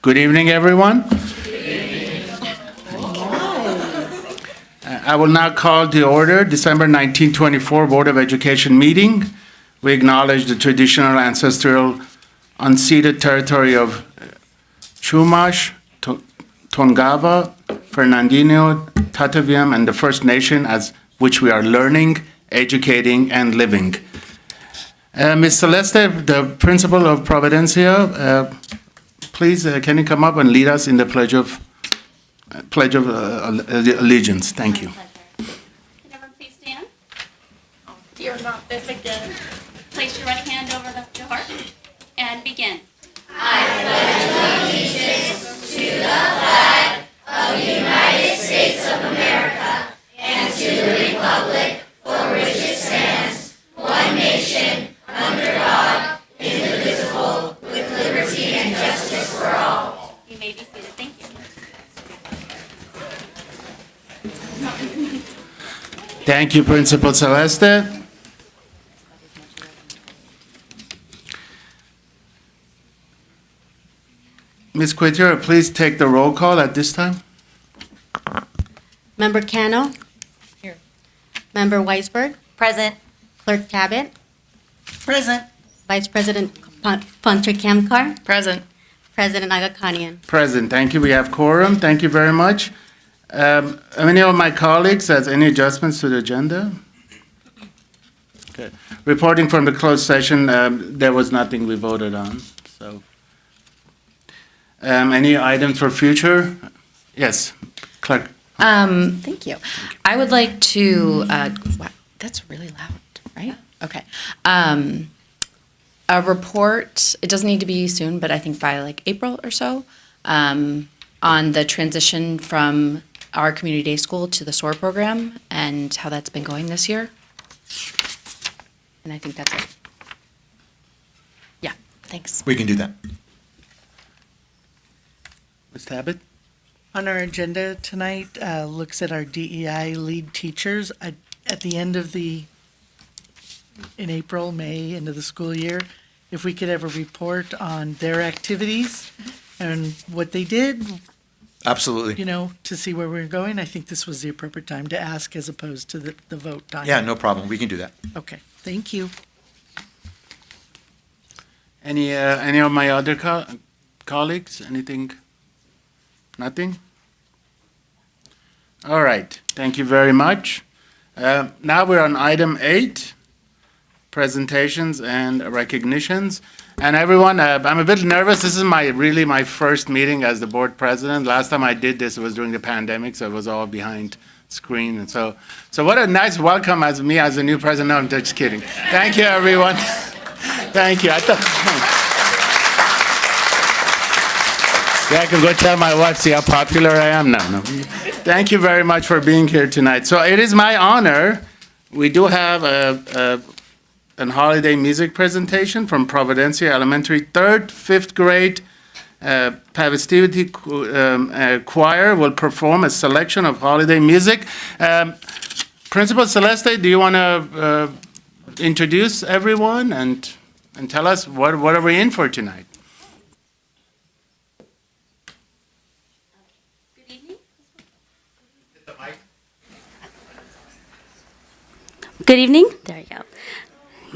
Good evening, everyone. I will now call to order December 1924 Board of Education meeting. We acknowledge the traditional ancestral unceded territory of Chumash, Tongava, Fernandino, Tataviam, and the First Nation as which we are learning, educating, and living. Ms. Celeste, the principal of Providencia, please, can you come up and lead us in the Pledge of Allegiance? Thank you. Can everyone please stand? Oh, dear, not this again. Place your right hand over the heart and begin. You may be seated. Thank you. Thank you, Principal Celeste. Ms. Quintero, please take the roll call at this time. Member Cano? Here. Member Weisberg? Present. Clerk Cabot? Present. Vice President Punter Kamkar? Present. President Agakanian? Present. Thank you. We have quorum. Thank you very much. Any of my colleagues has any adjustments to the agenda? Okay. Reporting from the closed session, there was nothing we voted on. So, any items for future? Yes, Clerk. Thank you. I would like to, wow, that's really loud, right? Okay. A report, it doesn't need to be soon, but I think by like April or so, on the transition from our community day school to the SOAR program and how that's been going this year. And I think that's it. Yeah, thanks. We can do that. Ms. Tabbitt? On our agenda tonight, looks at our DEI lead teachers. At the end of in April, May, end of the school year, if we could have a report on their activities and what they did, Absolutely. to see where we're going. I think this was the appropriate time to ask as opposed to the vote time. Yeah, no problem. We can do that. Okay, thank you. Any of my other colleagues? Anything? Nothing? All right. Thank you very much. Now we're on item 8, presentations and recognitions. And everyone, I'm a bit nervous. This is really my first meeting as the board president. Last time I did this, it was during the pandemic, so it was all behind screen. And so what a nice welcome as me as the new president. No, I'm just kidding. Thank you, everyone. Thank you. Yeah, I can go tell my wife, see how popular I am now. No. Thank you very much for being here tonight. So it is my honor. We do have a holiday music presentation from Providencia Elementary 3rd, 5th grade Pavestivity choir will perform a selection of holiday music. Principal Celeste, do you want to introduce everyone and tell us what are we in for tonight? Good evening. Good evening. There you go.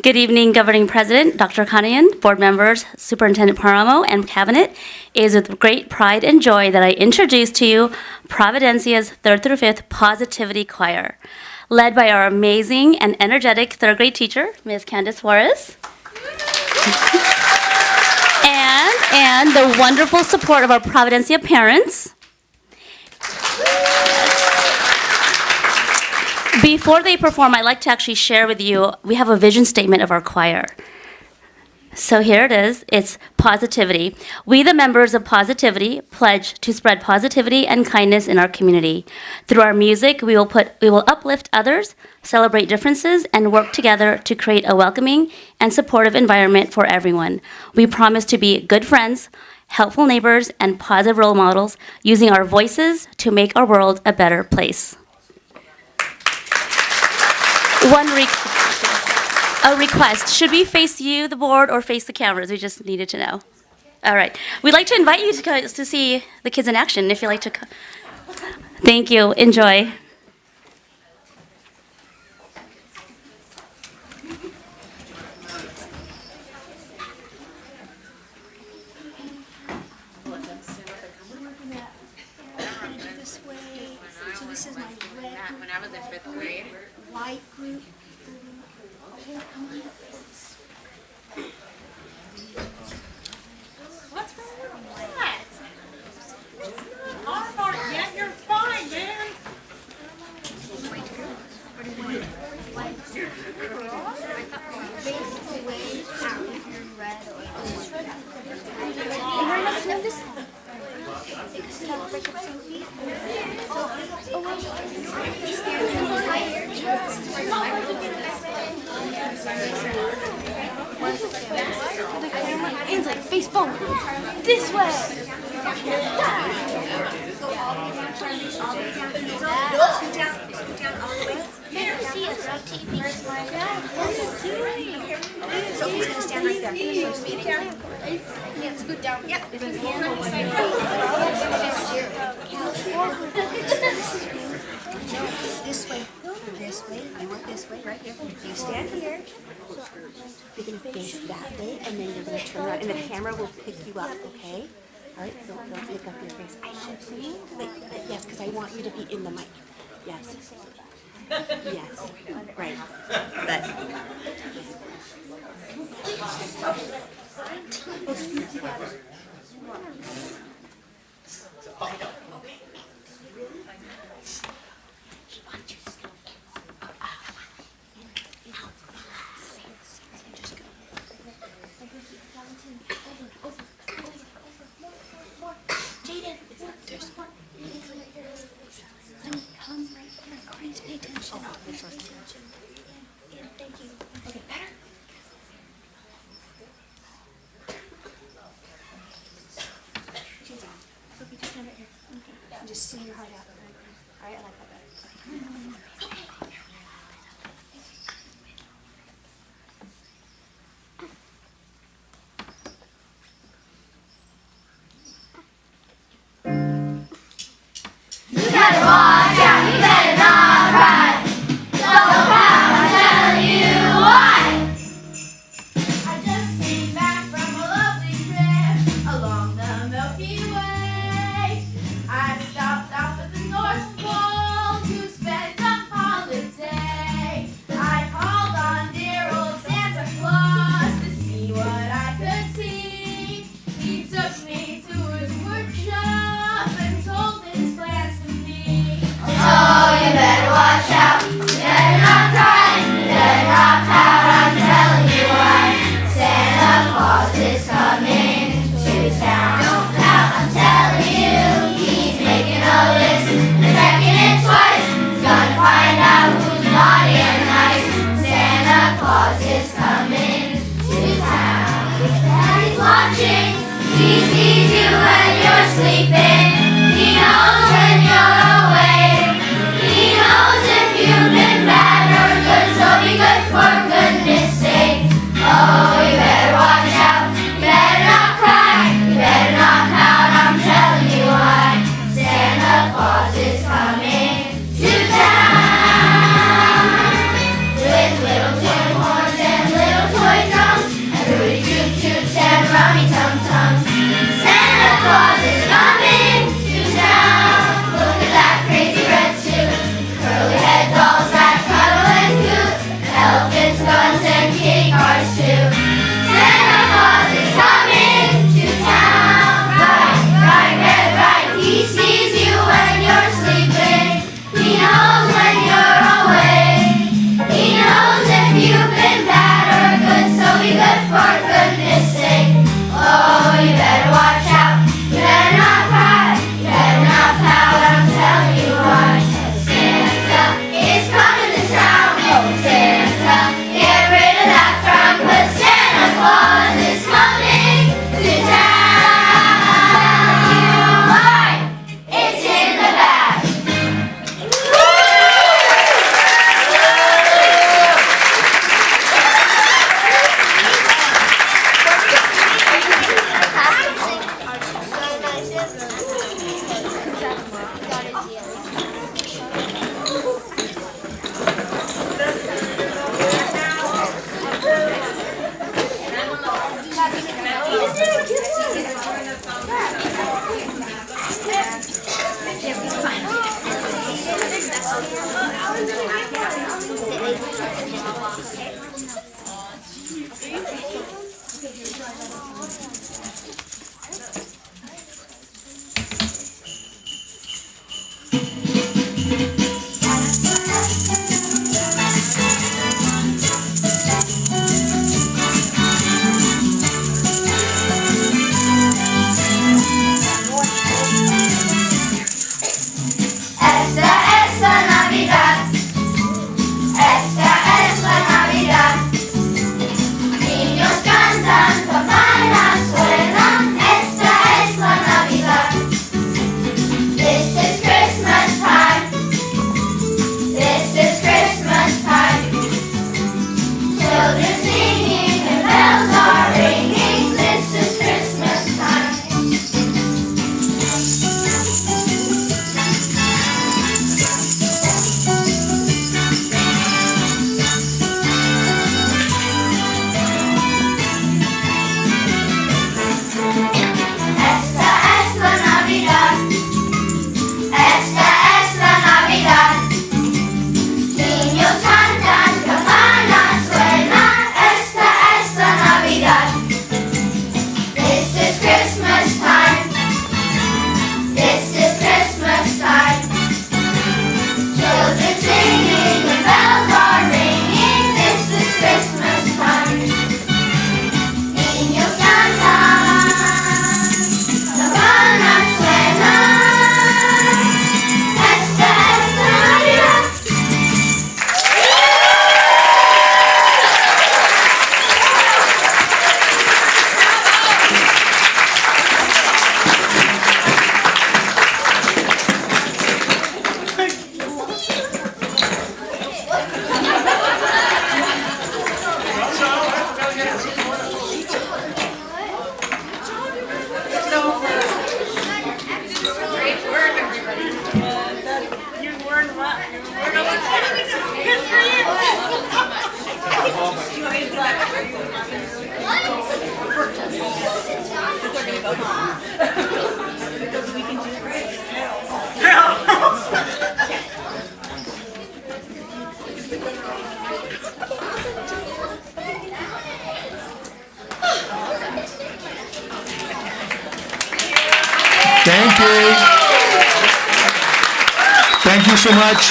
Good evening, Governing President, Dr. Kanayan, board members, Superintendent Paramo, and Cabinet. It is with great pride and joy that I introduce to you Providencia's 3rd through 5th Positivity Choir, led by our amazing and energetic 3rd grade teacher, Ms. Candace Juarez, and the wonderful support of our Providencia parents. Before they perform, I'd like to actually share with you, we have a vision statement of our choir. So here it is. It's positivity. We, the members of Positivity, pledge to spread positivity and kindness in our community. Through our music, we will uplift others, celebrate differences, and work together to create a welcoming and supportive environment for everyone. We promise to be good friends, helpful neighbors, and positive role models, using our voices to make our world a better place. A request. Should we face you, the board, or face the cameras? We just needed to know. All right. We'd like to invite you to see the kids in action if you'd like to. Thank you. Enjoy. This way. So this is my red group. When I was in 5th grade. White group. Okay, come on. What's wrong with that? I'm not yet. You're fine, man. Face away out if you're red or this red. And right now, sniff this. Break up some feet. Hands like face forward. This way. So he's gonna stand right there. So scoot down. Yeah, scoot down. Yep. This way. This way. You want this way, right here. You stand here. You're gonna face that way, and then you're gonna turn around, and the camera will pick you up. Okay. All right. Don't pick up your face. I should see. Yes, because I want you to be in the mic. Yes. Yes. Right. But. Jaden, there's one. Come right here. Please pay attention. Thank you. Okay, better. Sophie, just stand right here. Okay. And just sing your heart out. All right, I like that better. I just came back from a lovely trip along the Milky Way. I stopped off at the North Pole to spend a holiday. I called on dear old Santa Claus to see what I could see. He took me to his workshop and told his plans to me. So you better watch out, you better not cry, you better not pout, I'm telling you why. Santa Claus is coming to town. Don't pout, I'm telling you, he's making a list and checking it twice. He's gonna find out who's naughty and nice. Santa Claus is coming to town. Daddy's watching, he sees you when you're sleeping. He knows when you're awake. He knows if you've been bad or good, so be good for goodness sake. Oh, you better watch out, you better not cry, you better not pout, I'm telling you why. Santa Claus is coming to town. With little tin horns and little toy drums, and Rudy toot toots and rummy tum tums. Santa Claus is coming Children singing and bells are ringing. This is Christmas time. Esta es la Navidad. Esta es la Navidad. Niños cantan, campanas suenan. Esta es la Navidad. This is Christmas time. This is Christmas time. Children singing and bells are ringing. This is Christmas time. Niños cantan, campanas suenan. Esta es la Navidad. You learned what? Good for you. Thank you. Thank you so much.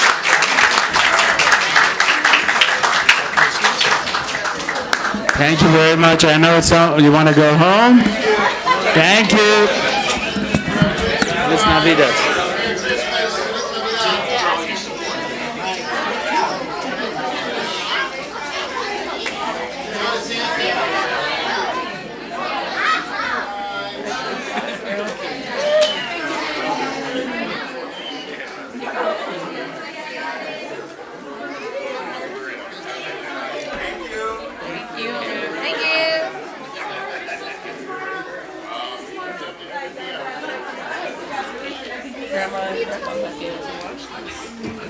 Thank you very much. I know it's you want to go home. Thank you. Feliz Navidad.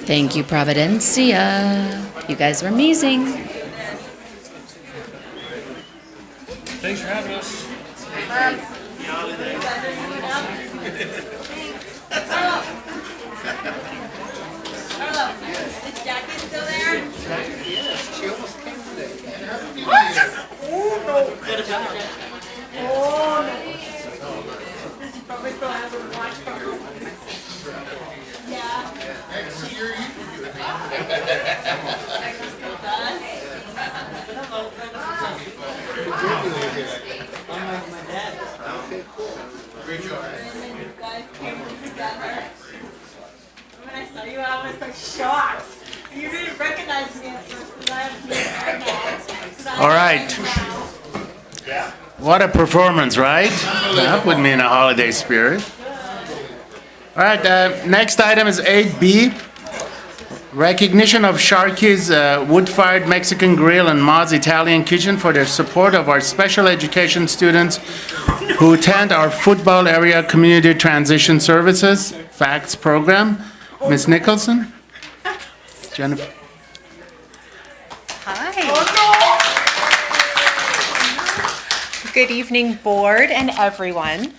Thank you, Providencia. You guys were amazing. Thanks for having us. Is Jackie still there? Does he probably still have her watch phone? Yeah. When I saw you, I was like shocked. You didn't recognize me at first because I have All right. What a performance, right? That put me in a holiday spirit. All right, next item is 8B. Recognition of Sharky's Wood-Fired Mexican Grill and Ma's Italian Kitchen for their support of our special education students who attend our football area community transition services, FACTS program. Ms. Nicholson? Jennifer? Good evening, board and everyone.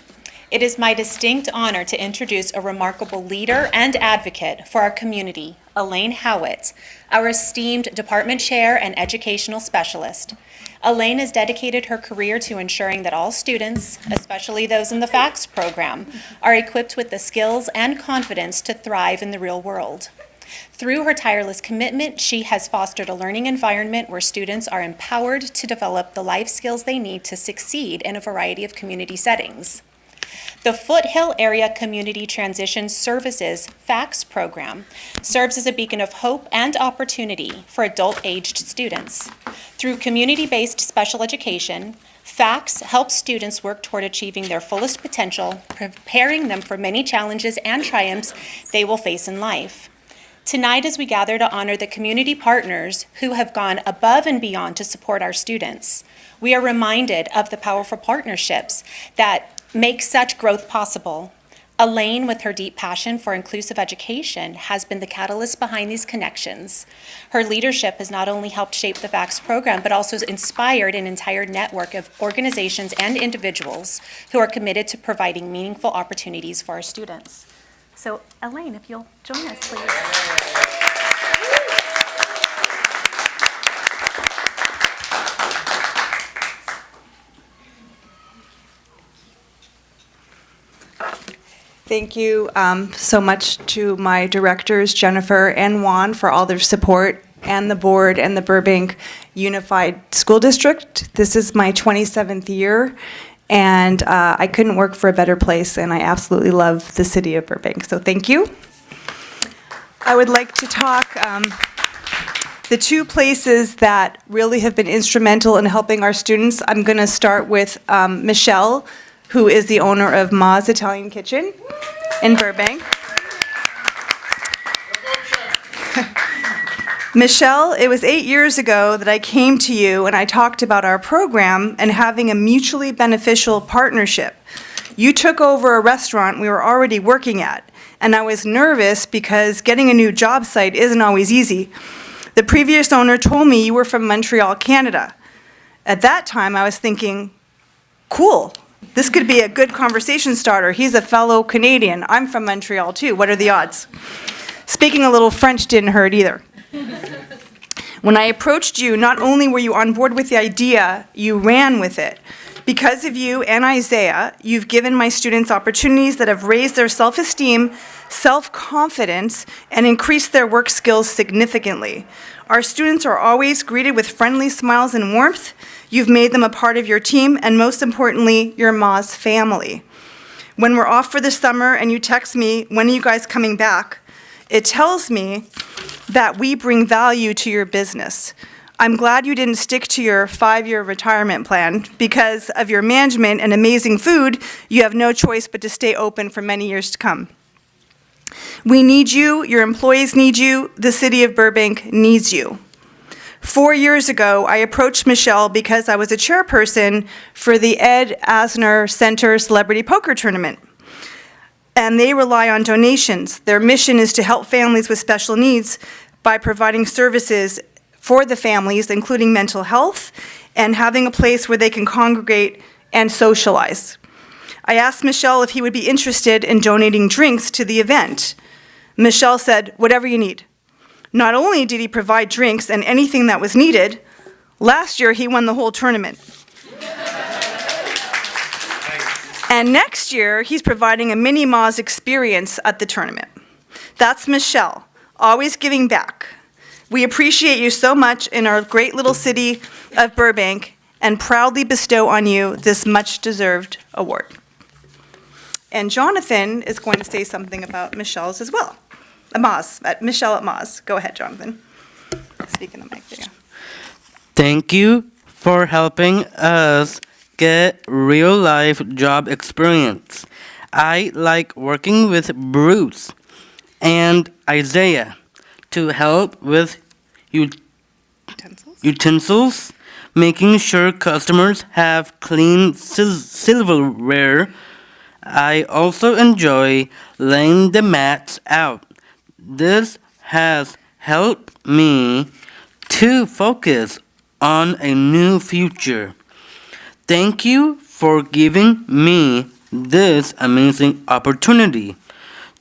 It is my distinct honor to introduce a remarkable leader and advocate for our community, Elaine Howitt, our esteemed department chair and educational specialist. Elaine has dedicated her career to ensuring that all students, especially those in the FACTS program, are equipped with the skills and confidence to thrive in the real world. Through her tireless commitment, she has fostered a learning environment where students are empowered to develop the life skills they need to succeed in a variety of community settings. The Foothill Area Community Transition Services FACTS program serves as a beacon of hope and opportunity for adult-aged students. Through community-based special education, FACTS helps students work toward achieving their fullest potential, preparing them for many challenges and triumphs they will face in life. Tonight, as we gather to honor the community partners who have gone above and beyond to support our students, we are reminded of the powerful partnerships that make such growth possible. Elaine, with her deep passion for inclusive education, has been the catalyst behind these connections. Her leadership has not only helped shape the FACTS program, but also inspired an entire network of organizations and individuals who are committed to providing meaningful opportunities for our students. So, Elaine, if you'll join us, please. Thank you so much to my directors, Jennifer and Juan, for all their support, and the board and the Burbank Unified School District. This is my 27th year, and I couldn't work for a better place, and I absolutely love the city of Burbank, so thank you. I would like to talk the two places that really have been instrumental in helping our students. I'm going to start with Michelle, who is the owner of Ma's Italian Kitchen in Burbank. Michelle, it was 8 years ago that I came to you and I talked about our program and having a mutually beneficial partnership. You took over a restaurant we were already working at, and I was nervous because getting a new job site isn't always easy. The previous owner told me you were from Montreal, Canada. At that time, I was thinking, cool. This could be a good conversation starter. He's a fellow Canadian. I'm from Montreal too. What are the odds? Speaking a little French didn't hurt either. When I approached you, not only were you on board with the idea, you ran with it. Because of you and Isaiah, you've given my students opportunities that have raised their self-esteem, self-confidence, and increased their work skills significantly. Our students are always greeted with friendly smiles and warmth. You've made them a part of your team, and most importantly, your Ma's family. When we're off for the summer and you text me, when are you guys coming back? It tells me that we bring value to your business. I'm glad you didn't stick to your 5-year retirement plan. Because of your management and amazing food, you have no choice but to stay open for many years to come. We need you, your employees need you, the city of Burbank needs you. 4 years ago, I approached Michelle because I was a chairperson for the Ed Asner Center Celebrity Poker Tournament. And they rely on donations. Their mission is to help families with special needs by providing services for the families, including mental health, and having a place where they can congregate and socialize. I asked Michelle if he would be interested in donating drinks to the event. Michelle said, whatever you need. Not only did he provide drinks and anything that was needed, last year he won the whole tournament. And next year, he's providing a mini Ma's experience at the tournament. That's Michelle, always giving back. We appreciate you so much in our great little city of Burbank and proudly bestow on you this much-deserved award. And Jonathan is going to say something about Michelle's as well. Michelle at Ma's. Go ahead, Jonathan. Speak in the mic there. Thank you for helping us get real-life job experience. I like working with Bruce and Isaiah to help with utensils, making sure customers have clean silverware. I also enjoy laying the mats out. This has helped me to focus on a new future. Thank you for giving me this amazing opportunity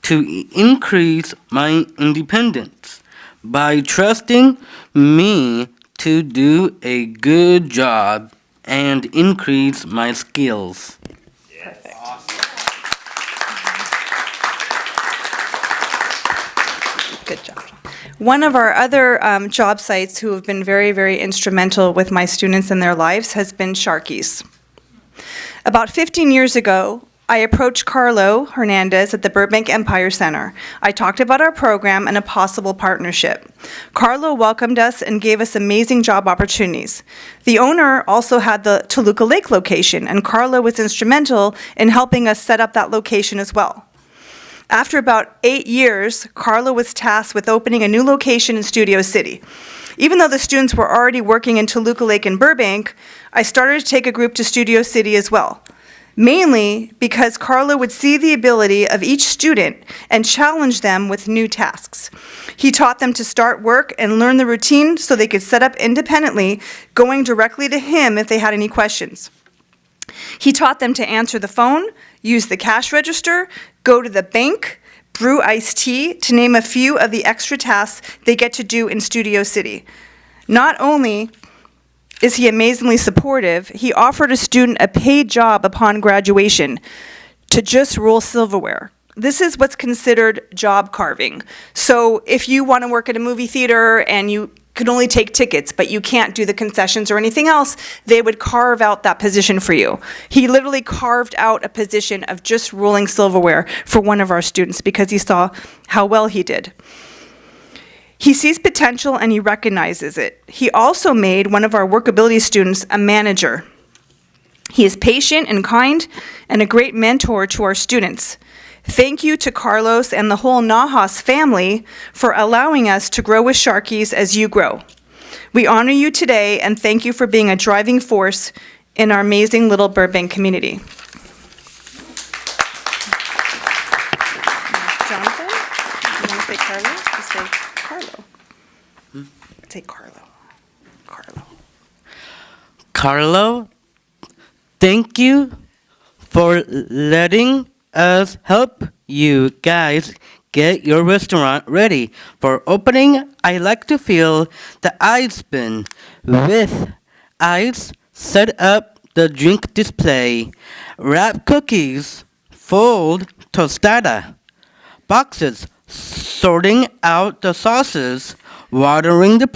to increase my independence by trusting me to do a good job and increase my skills. Perfect. Good job. One of our other job sites who have been very, very instrumental with my students in their lives has been Sharky's. About 15 years ago, I approached Carlo Hernandez at the Burbank Empire Center. I talked about our program and a possible partnership. Carlo welcomed us and gave us amazing job opportunities. The owner also had the Toluca Lake location, and Carlo was instrumental in helping us set up that location as well. After about 8 years, Carlo was tasked with opening a new location in Studio City. Even though the students were already working in Toluca Lake and Burbank, I started to take a group to Studio City as well. Mainly because Carlo would see the ability of each student and challenge them with new tasks. He taught them to start work and learn the routine so they could set up independently, going directly to him if they had any questions. He taught them to answer the phone, use the cash register, go to the bank, brew iced tea, to name a few of the extra tasks they get to do in Studio City. Not only is he amazingly supportive, he offered a student a paid job upon graduation to just roll silverware. This is what's considered job carving. So if you want to work at a movie theater and you can only take tickets, but you can't do the concessions or anything else, they would carve out that position for you. He literally carved out a position of just rolling silverware for one of our students because he saw how well he did. He sees potential and he recognizes it. He also made one of our workability students a manager. He is patient and kind and a great mentor to our students. Thank you to Carlos and the whole Najas family for allowing us to grow with Sharkies as you grow. We honor you today and thank you for being a driving force in our amazing little Burbank community. Jonathan, you want to say Carlo? Just say Carlo. Say Carlo. Carlo. Carlo, thank you for letting us help you guys get your restaurant ready for opening. I like to feel the ice bin with ice, set up the drink display, wrap cookies, fold tostada, boxes, sorting out the sauces, watering the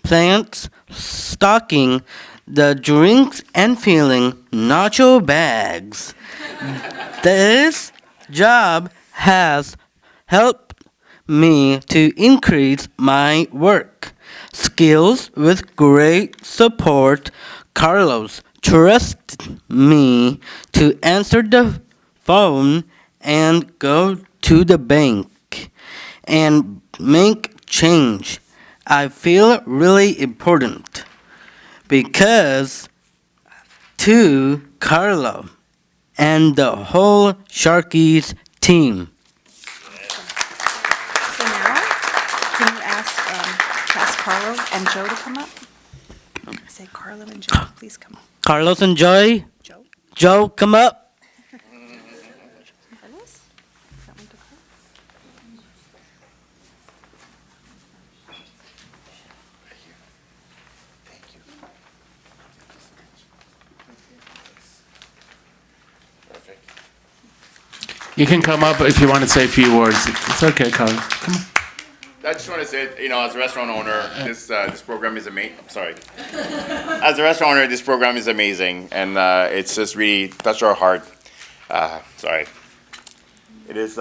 plants, stocking the drinks, and filling nacho bags. This job has helped me to increase my work skills with great support. Carlos trusted me to answer the phone and go to the bank and make change. I feel really important because to Carlo and the whole Sharkies team. So now, can you ask Carlo and Joe to come up? Say Carlo and Joe, please come up. Carlos and Joy. Joe. Joe, come up. Carlos? Is that one to Carlo? You can come up if you want to say a few words. It's okay, Carl. Come on. I just want to say, as a restaurant owner, this program is amazing. Sorry. As a restaurant owner, this program is amazing, and it's just really touched our heart. Sorry. It is.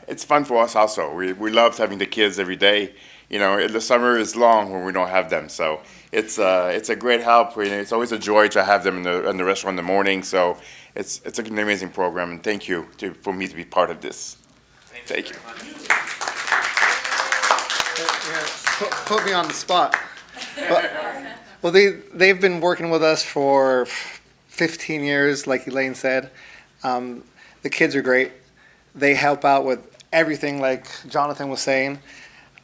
It's fun for us also. We love having the kids every day. The summer is long when we don't have them, so it's a great help. It's always a joy to have them in the restaurant in the morning. So it's an amazing program, and thank you for me to be part of this. Thank you. Put me on the spot. Well, they've been working with us for 15 years, like Elaine said. The kids are great. They help out with everything, like Jonathan was saying.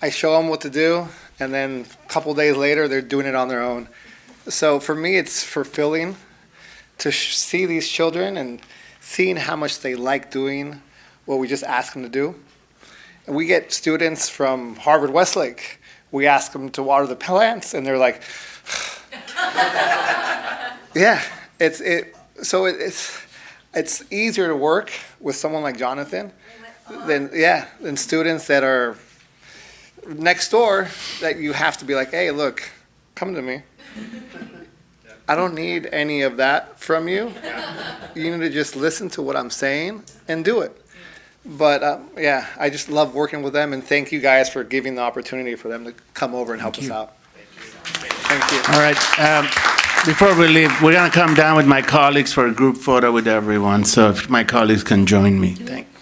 I show them what to do, and then a couple days later, they're doing it on their own. So for me, it's fulfilling to see these children and seeing how much they like doing what we just ask them to do. And we get students from Harvard Westlake. We ask them to water the plants, and they're like, yeah. It's easier to work with someone like Jonathan than students that are next door that you have to be like, hey, look, come to me. I don't need any of that from you. You need to just listen to what I'm saying and do it. But I just love working with them, and thank you guys for giving the opportunity for them to come over and help us out. Thank you. All right. Before we leave, we're going to come down with my colleagues for a group photo with everyone. So if my colleagues can join me. Thank you.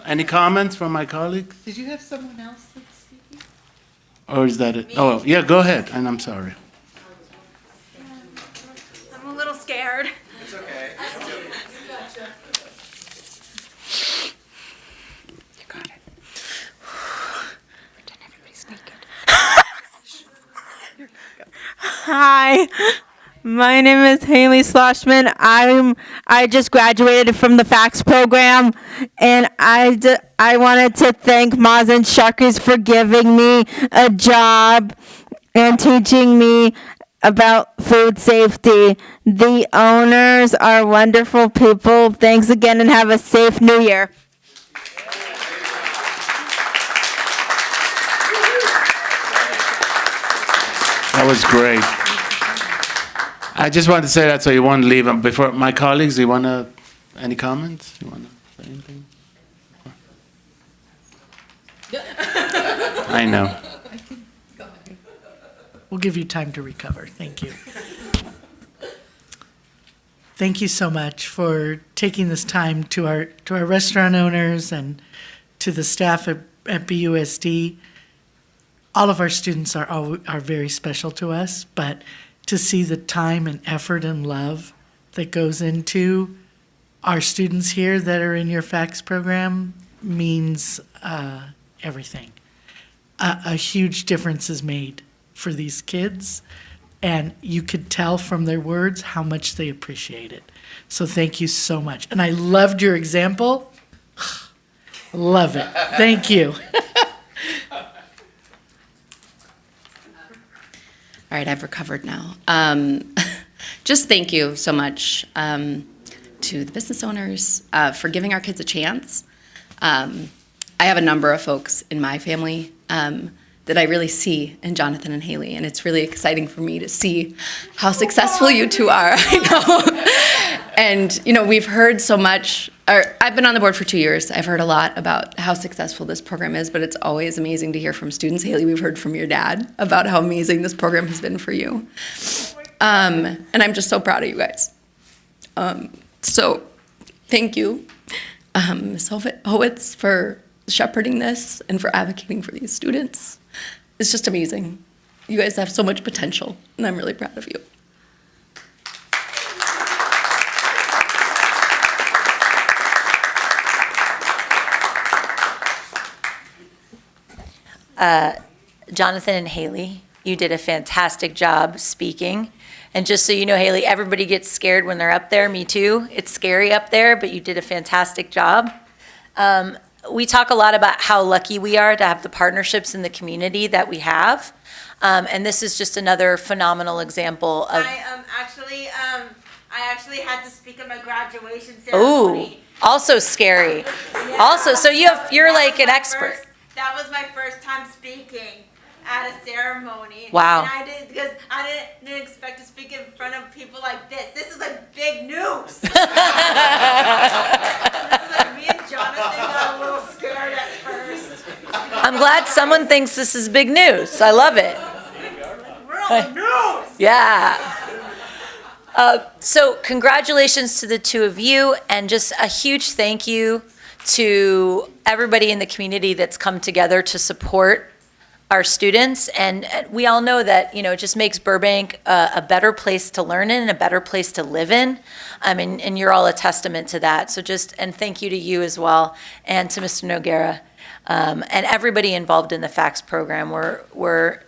Any comments from my colleagues? Did you have someone else that's speaking? Or is that it? Oh, yeah, go ahead, and I'm sorry. I'm a little scared. It's okay. Hi, my name is Haley Sloshman. I just graduated from the FACS program, and I wanted to thank Maz and Sharkies for giving me a job and teaching me about food safety. The owners are wonderful people. Thanks again, and have a safe New Year. That was great. I just wanted to say that so you won't leave them. Before my colleagues, do you want to, any comments? You want to say anything? I know. We'll give you time to recover. Thank you. Thank you so much for taking this time to our restaurant owners and to the staff at BUSD. All of our students are very special to us, but to see the time and effort and love that goes into our students here that are in your FACS program means everything. A huge difference is made for these kids, and you could tell from their words how much they appreciate it. So thank you so much. And I loved your example. Love it. Thank you. All right, I've recovered now. Just thank you so much to the business owners for giving our kids a chance. I have a number of folks in my family that I really see in Jonathan and Haley, and it's really exciting for me to see how successful you two are. I know. And, you know, we've heard so much. I've been on the board for 2 years. I've heard a lot about how successful this program is, but it's always amazing to hear from students. Haley, we've heard from your dad about how amazing this program has been for you. And I'm just so proud of you guys. So thank you, Ms. Howitz, for shepherding this and for advocating for these students. It's just amazing. You guys have so much potential, and I'm really proud of you. Jonathan and Haley, you did a fantastic job speaking. And just so you know, Haley, everybody gets scared when they're up there. Me too. It's scary up there, but you did a fantastic job. We talk a lot about how lucky we are to have the partnerships in the community that we have. And this is just another phenomenal example of. I actually had to speak at my graduation Ooh, ceremony. also scary. Yeah. Also, so you're like an expert. That was my first time speaking at a ceremony. Wow. And I did, because I didn't expect to speak in front of people like this. This is like big news. This is like me and Jonathan got a little scared at first. I'm glad someone thinks this is big news. I love it. We're on the news. Yeah. So congratulations to the two of you, and just a huge thank you to everybody in the community that's come together to support our students. And we all know that, you know, it just makes Burbank a better place to learn in and a better place to live in. And you're all a testament to that. So and thank you to you as well, and to Mr. Noguera, and everybody involved in the FACS program. We're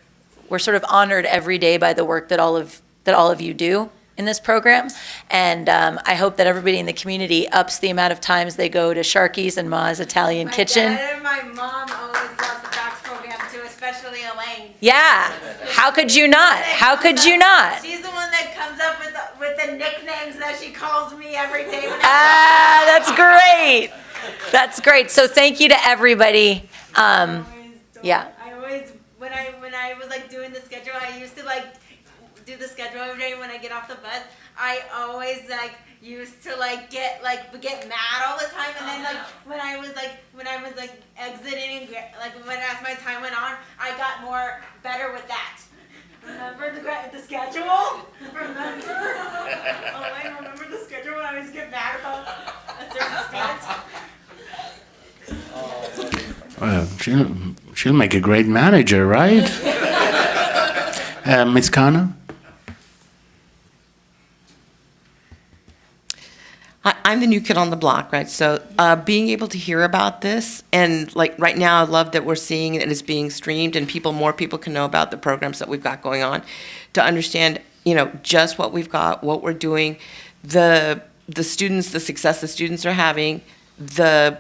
sort of honored every day by the work that all of you do in this program. And I hope that everybody in the community ups the amount of times they go to Sharky's and Ma's Italian Kitchen. My dad and my mom always loved the FACS program too, especially Elaine. Yeah, how could you not? How could you not? She's the one that comes up with the nicknames that she calls me every day. That's great. That's great. So thank you to everybody. Yeah. I always, when I was like doing the schedule, I used to like do the schedule every day when I get off the bus. I always like used to like get mad all the time, and then like when I was exiting and like as my time went on, I got better with that. Remember the schedule? Remember? Elaine, remember the schedule when I always get mad about a certain stance? Well, she'll make a great manager, right? Ms. Kano? I'm the new kid on the block, right? So being able to hear about this, and like right now, I love that we're seeing it is being streamed, and more people can know about the programs that we've got going on, to understand, just what we've got, what we're doing, the students, the success the students are having, the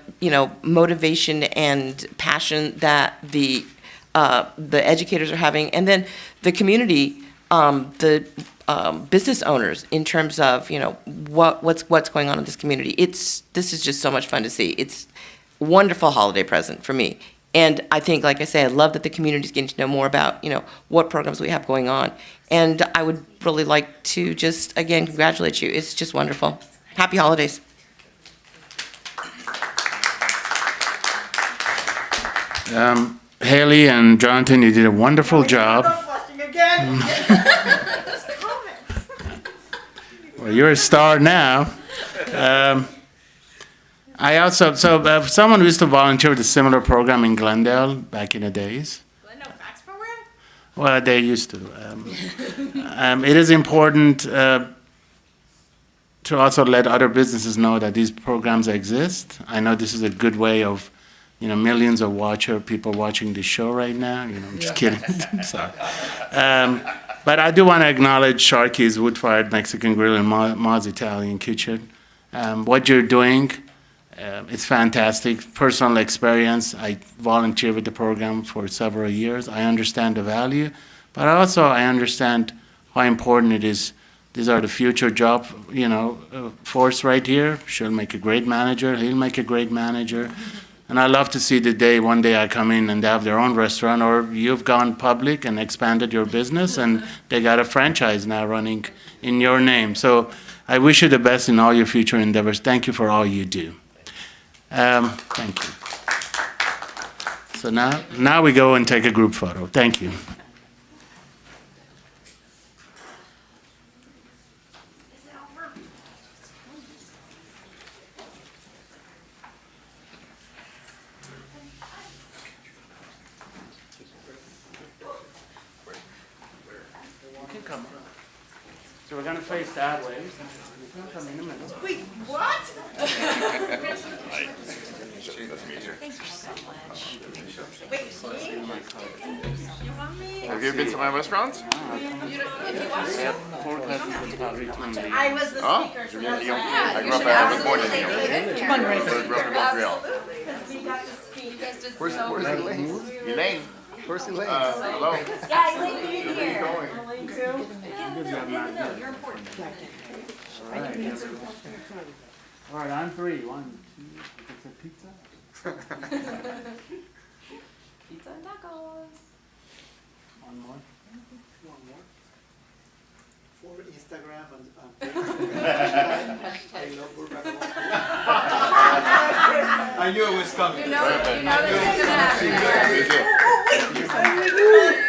motivation and passion that the educators are having, and then the community, the business owners in terms of what's going on in this community. This is just so much fun to see. It's a wonderful holiday present for me. And I think, like I say, I love that the community is getting to know more about what programs we have going on. And I would really like to just again congratulate you. It's just wonderful. Happy holidays. Haley and Jonathan, you did a wonderful job. Well, you're a star now. I also, someone who used to volunteer with a similar program in Glendale back in the days. Glendale Fax Program? Well, they used to. It is important to also let other businesses know that these programs exist. I know this is a good way of, millions of people watching the show right now. I'm just kidding. Sorry. But I do want to acknowledge Sharky's Wood-Fired Mexican Grill and Ma's Italian Kitchen. What you're doing, it's fantastic. Personal experience. I volunteered with the program for several years. I understand the value, but also I understand how important it is. These are the future job, force right here. She'll make a great manager. He'll make a great manager. And I love to see the day, one day I come in and they have their own restaurant, or you've gone public and expanded your business and they got a franchise now running in your name. So I wish you the best in all your future endeavors. Thank you for all you do. Thank you. So now we go and take a group photo. Thank you. So we're going to face that way. Come in a minute. Wait, what? Thank you so much. Wait, Have you been to my restaurants? I was the speaker. So I grew up I was born in New York. I grew up in Montreal. Where's Elaine? Elaine? Where's Elaine? Hello. Yeah, Elaine, you're here. Elaine too? You're important. All right, on three. 1, 2, it's a pizza. Pizza and tacos. One more. For Instagram and I knew it was coming. You know that's gonna happen.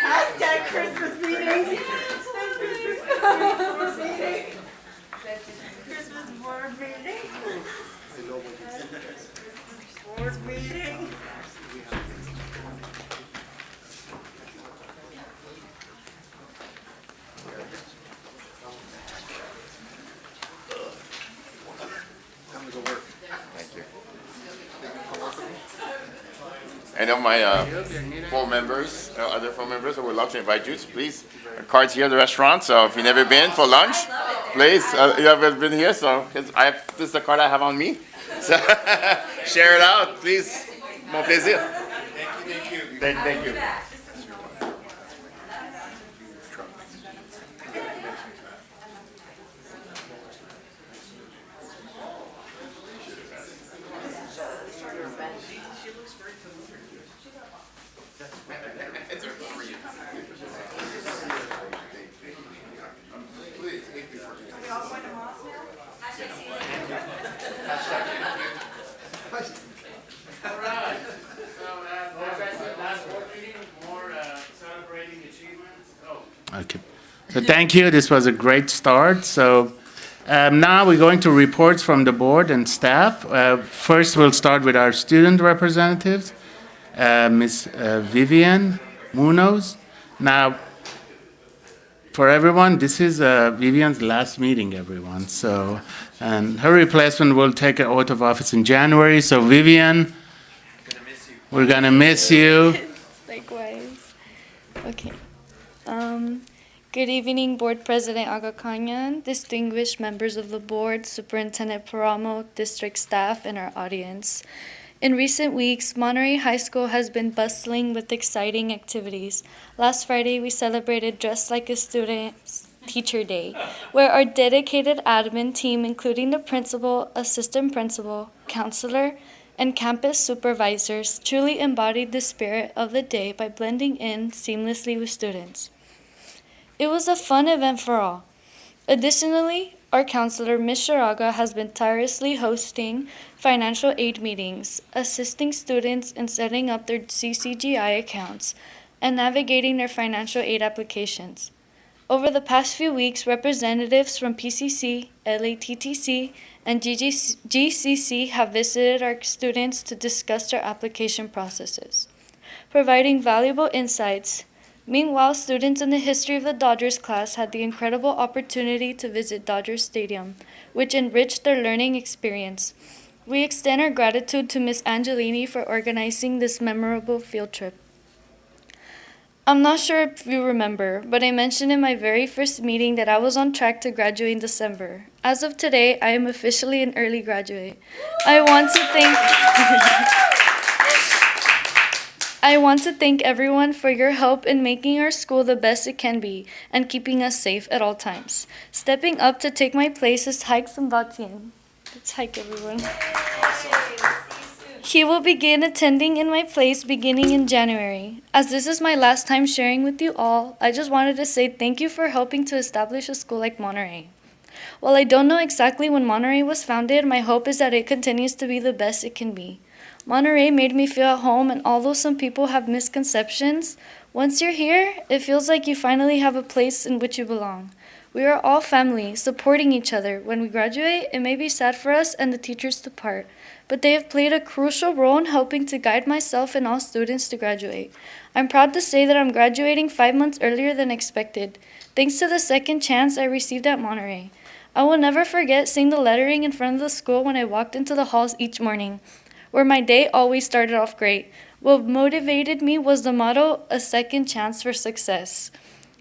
Hashtag Christmas meeting. Christmas board meeting. Board meeting. And of my full members, other full members, I would love to invite you. So please, cards here at the restaurant. So if you've never been for lunch, please, you haven't been here. So this is the card I have on me. So share it out, please. Mon plaisir. Thank you. Thank you. All right. So, as I said last board meeting, more celebrating achievements. Okay. So thank you. This was a great start. So now we're going to reports from the board and staff. First, we'll start with our student representatives. Miss Vivian Munoz. Now, for everyone, this is Vivian's last meeting, everyone. So, and her replacement will take an oath of office in January. So, Vivian, we're gonna miss you. Likewise. Okay. Good evening, Board President Agakanyan, distinguished members of the board, Superintendent Paramo, district staff, and our audience. In recent weeks, Monterey High School has been bustling with exciting activities. Last Friday, we celebrated Dress Like a Student Teacher Day, where our dedicated admin team, including the principal, assistant principal, counselor, and campus supervisors, truly embodied the spirit of the day by blending in seamlessly with students. It was a fun event for all. Additionally, our counselor, Ms. Sharaga, has been tirelessly hosting financial aid meetings, assisting students in setting up their CCGI accounts, and navigating their financial aid applications. Over the past few weeks, representatives from PCC, LATTC, and GCC have visited our students to discuss their application processes, providing valuable insights. Meanwhile, students in the History of the Dodgers class had the incredible opportunity to visit Dodger Stadium, which enriched their learning experience. We extend our gratitude to Ms. Angelini for organizing this memorable field trip. I'm not sure if you remember, but I mentioned in my very first meeting that I was on track to graduate in December. As of today, I am officially an early graduate. I want to thank everyone for your help in making our school the best it can be and keeping us safe at all times. Stepping up to take my place is Hike Sambatian. Let's hike, everyone. He will begin attending in my place beginning in January. As this is my last time sharing with you all, I just wanted to say thank you for helping to establish a school like Monterey. While I don't know exactly when Monterey was founded, my hope is that it continues to be the best it can be. Monterey made me feel at home, and although some people have misconceptions, once you're here, it feels like you finally have a place in which you belong. We are all family, supporting each other. When we graduate, it may be sad for us and the teachers to part, but they have played a crucial role in helping to guide myself and all students to graduate. I'm proud to say that I'm graduating 5 months earlier than expected, thanks to the second chance I received at Monterey. I will never forget seeing the lettering in front of the school when I walked into the halls each morning, where my day always started off great. What motivated me was the motto, a second chance for success.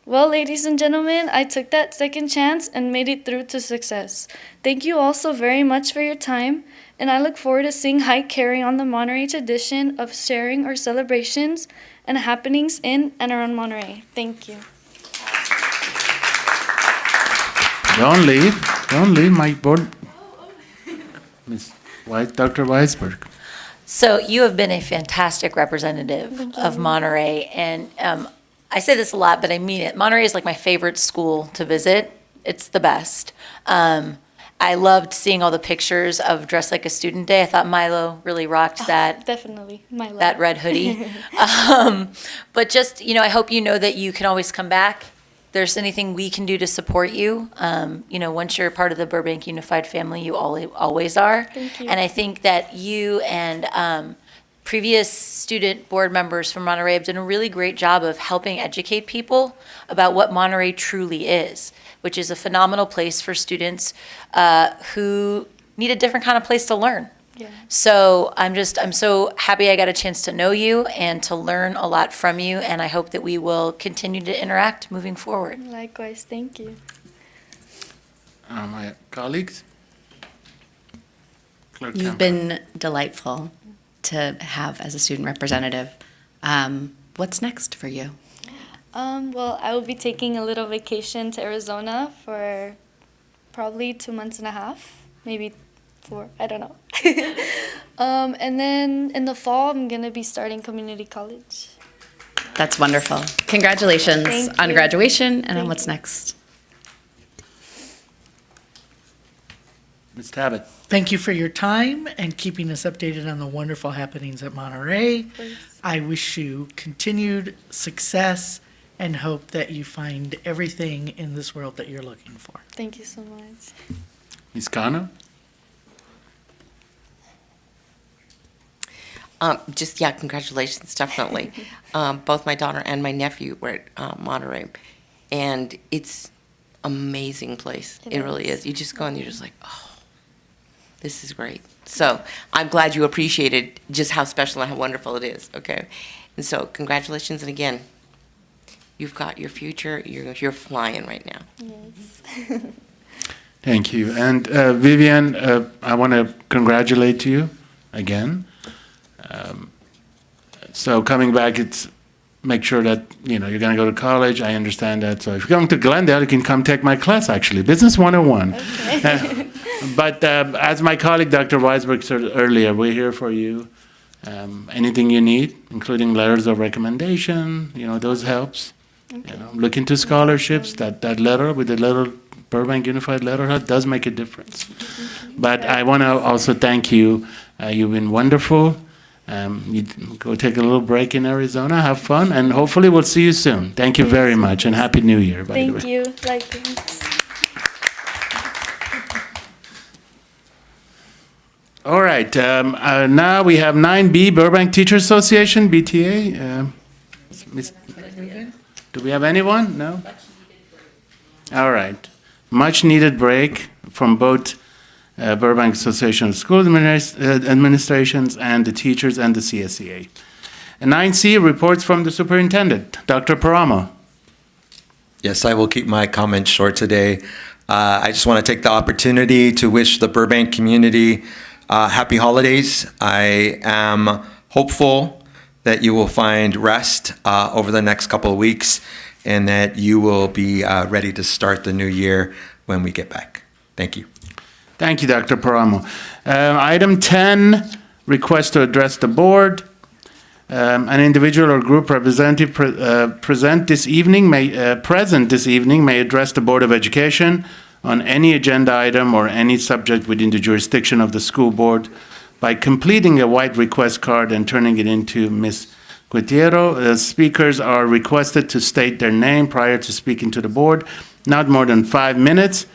Well, ladies and gentlemen, I took that second chance and made it through to success. Thank you all so very much for your time, and I look forward to seeing Hike carry on the Monterey tradition of sharing our celebrations and happenings in and around Monterey. Thank you. Don't leave my board. Dr. Weisberg. So you have been a fantastic representative of Monterey, and I say this a lot, but I mean it. Monterey is like my favorite school to visit. It's the best. I loved seeing all the pictures of Dress Like a Student Day. I thought Milo really rocked that. Definitely, Milo. That red hoodie. But just, I hope you know that you can always come back. If there's anything we can do to support you, once you're part of the Burbank Unified family, you always are. Thank you. And I think that you and previous student board members from Monterey have done a really great job of helping educate people about what Monterey truly is, which is a phenomenal place for students who need a different kind of place to learn. Yeah. So I'm so happy I got a chance to know you and to learn a lot from you, and I hope that we will continue to interact moving forward. Likewise, thank you. My colleagues? Clerk You've been delightful to have as a student representative. What's next for you? Well, I will be taking a little vacation to Arizona for probably 2 months and a half, maybe 4, I don't know. And then in the fall, I'm going to be starting community college. That's wonderful. Congratulations Thank on you. graduation and on Thank what's you. next. Ms. Tabbitt. Thank you for your time and keeping us updated on the wonderful happenings at Monterey. I wish you continued success and hope that you find everything in this world that you're looking for. Thank you so much. Ms. Cano? Just, yeah, congratulations, definitely. Both my daughter and my nephew were at Monterey, and it's amazing place. It really is. You just go and you're just like, oh, this is great. So I'm glad you appreciated just how special and how wonderful it is, okay? And so congratulations, and again, you've got your future. You're flying right now. Yes. Thank you. And Vivian, I want to congratulate you again. So coming back, it's make sure that you're going to go to college. I understand that. So if you're going to Glendale, you can come take my class. Actually, Business 101. Okay. But as my colleague Dr. Weisberg said earlier, we're here for you. Anything you need, including letters of recommendation, those helps. Okay. Look into scholarships. That letter with the little Burbank Unified Letterhead does make a difference. But I want to also thank you. You've been wonderful. You go take a little break in Arizona, have fun, and hopefully we'll see you soon. Thank you very much, and Happy New Year, by the way. Thank you. Likewise. All right. Now we have 9B, Burbank Teachers Association, BTA. Do we have anyone? No? All right. Much needed break from both Burbank Association of School Administrations and the teachers and the CSEA. And 9C, reports from the superintendent, Dr. Paramo. Yes, I will keep my comments short today. I just want to take the opportunity to wish the Burbank community happy holidays. I am hopeful that you will find rest over the next couple of weeks and that you will be ready to start the new year when we get back. Thank you. Thank you, Dr. Paramo. Item 10, request to address the board. An individual or group representative present this evening may address the Board of Education on any agenda item or any subject within the jurisdiction of the school board by completing a white request card and turning it into Ms. Guitiero. Speakers are requested to state their name prior to speaking to the board. Not more than 5 minutes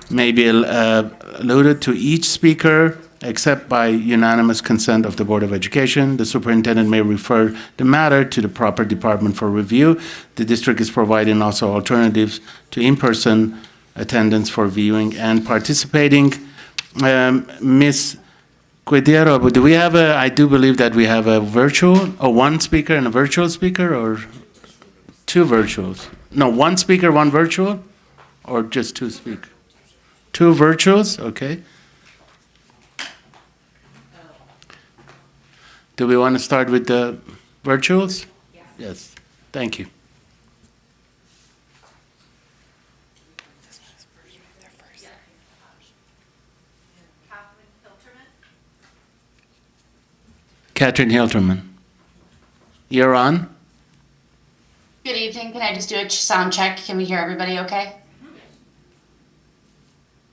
may be allotted to each speaker, except by unanimous consent of the Board of Education. The superintendent may refer the matter to the proper department for review. The district is providing also alternatives to in-person attendance for viewing and participating. Ms. Guitiero, do we have I do believe that we have a one speaker and a virtual speaker, or two virtuals? No, one speaker, one virtual, or just two speakers? Two virtuals, okay. Do we want to start with the virtuals? Yes. Thank you. Catherine Hilterman. You're on. Good evening. Can I just do a sound check? Can we hear everybody okay?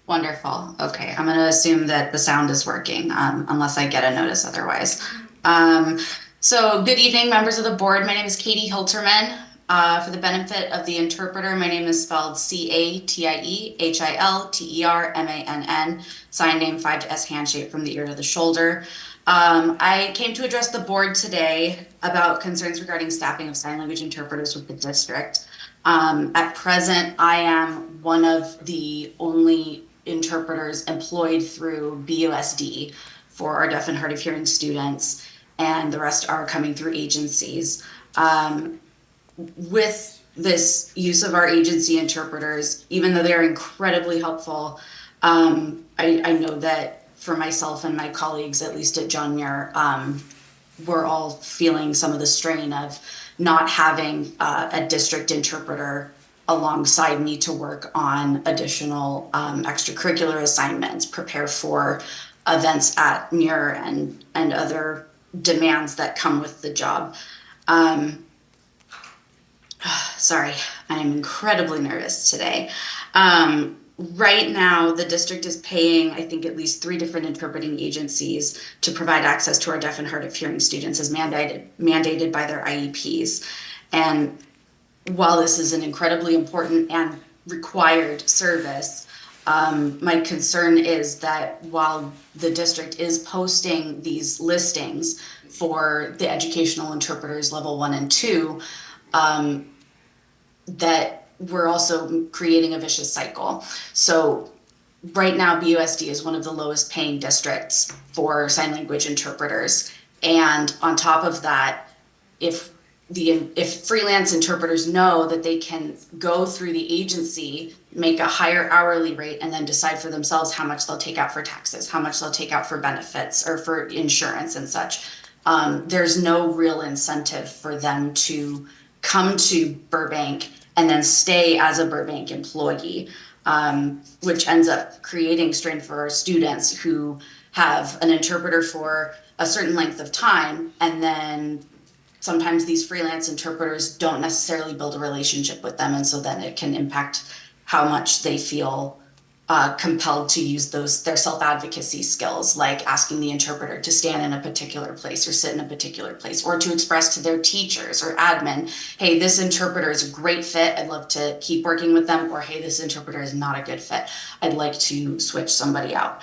Wonderful. Okay, I'm going to assume that the sound is working, unless I get a notice otherwise. So good evening, members of the board. My name is Katie Hilterman. For the benefit of the interpreter, my name is spelled CATIEHILTERMANN, sign name 5 hand shape from the ear to the shoulder. I came to address the board today about concerns regarding staffing of sign language interpreters with the district. At present, I am one of the only interpreters employed through BUSD for our deaf and hard of hearing students, and the rest are coming through agencies. With this use of our agency interpreters, even though they're incredibly helpful, I know that for myself and my colleagues, at least at John Muir, we're all feeling some of the strain of not having a district interpreter alongside me to work on additional extracurricular assignments, prepare for events at Muir and other demands that come with the job. Sorry, I am incredibly nervous today. Right now, the district is paying, I think, at least 3 different interpreting agencies to provide access to our deaf and hard of hearing students as mandated by their IEPs. And while this is an incredibly important and required service, My concern is that while the district is posting these listings for the educational interpreters level 1 and 2, that we're also creating a vicious cycle. So right now, BUSD is one of the lowest paying districts for sign language interpreters. And on top of that, if freelance interpreters know that they can go through the agency, make a higher hourly rate, and then decide for themselves how much they'll take out for taxes, how much they'll take out for benefits or for insurance and such, there's no real incentive for them to come to Burbank and then stay as a Burbank employee, which ends up creating strain for our students who have an interpreter for a certain length of time, and then sometimes these freelance interpreters don't necessarily build a relationship with them, and so then it can impact how much they feel compelled to use their self-advocacy skills, like asking the interpreter to stand in a particular place or sit in a particular place, or to express to their teachers or admin, hey, this interpreter is a great fit, I'd love to keep working with them, or hey, this interpreter is not a good fit, I'd like to switch somebody out.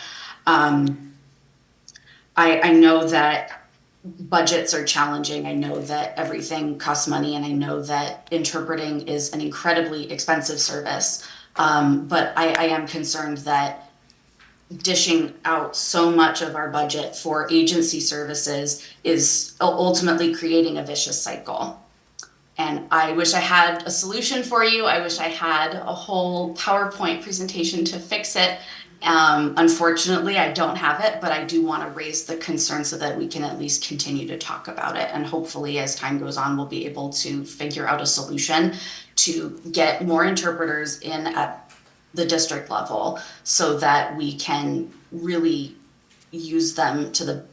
I know that budgets are challenging. I know that everything costs money, and I know that interpreting is an incredibly expensive service. But I am concerned that dishing out so much of our budget for agency services is ultimately creating a vicious cycle. And I wish I had a solution for you. I wish I had a whole PowerPoint presentation to fix it. Unfortunately, I don't have it, but I do want to raise the concern so that we can at least continue to talk about it. And hopefully, as time goes on, we'll be able to figure out a solution to get more interpreters in at the district level so that we can really use them to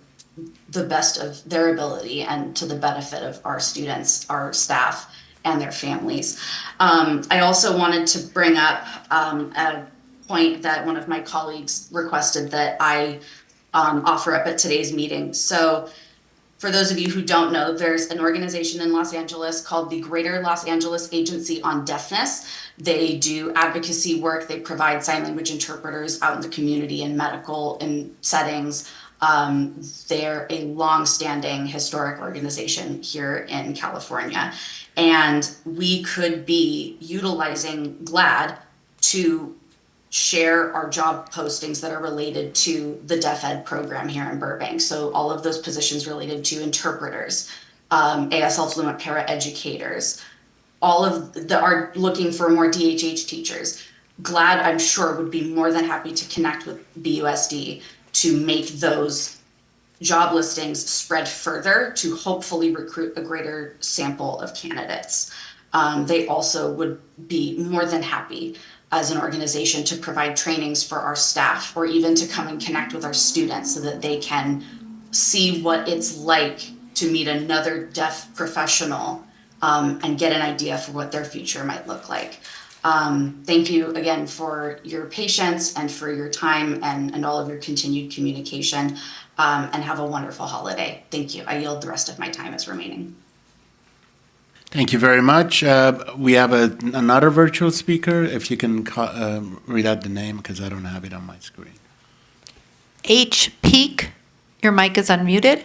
the best of their ability and to the benefit of our students, our staff, and their families. I also wanted to bring up a point that one of my colleagues requested that I offer up at today's meeting. So for those of you who don't know, there's an organization in Los Angeles called the Greater Los Angeles Agency on Deafness. They do advocacy work. They provide sign language interpreters out in the community and medical settings. They're a long-standing historic organization here in California. And we could be utilizing GLAD to share our job postings that are related to the Deaf Ed program here in Burbank. So all of those positions related to interpreters, ASL fluent paraeducators, all of are looking for more DHH teachers. GLAD, I'm sure, would be more than happy to connect with BUSD to make those job listings spread further to hopefully recruit a greater sample of candidates. They also would be more than happy as an organization to provide trainings for our staff, or even to come and connect with our students so that they can see what it's like to meet another deaf professional and get an idea for what their future might look like. Thank you again for your patience and for your time and all of your continued communication, and have a wonderful holiday. Thank you. I yield the rest of my time as remaining. Thank you very much. We have another virtual speaker. If you can read out the name, because I don't have it on my screen. H. Peak, your mic is unmuted.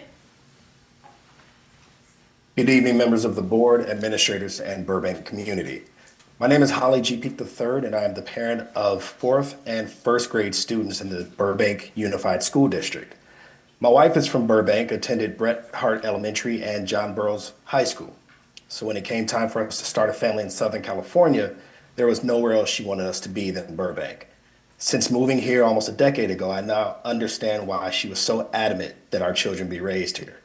Good evening, members of the board, administrators, and Burbank community. My name is Holly G. Peak III, and I am the parent of 4th and 1st grade students in the Burbank Unified School District. My wife is from Burbank, attended Bret Hart Elementary and John Burroughs High School. So when it came time for us to start a family in Southern California, there was nowhere else she wanted us to be than Burbank. Since moving here almost a decade ago, I now understand why she was so adamant that our children be raised here.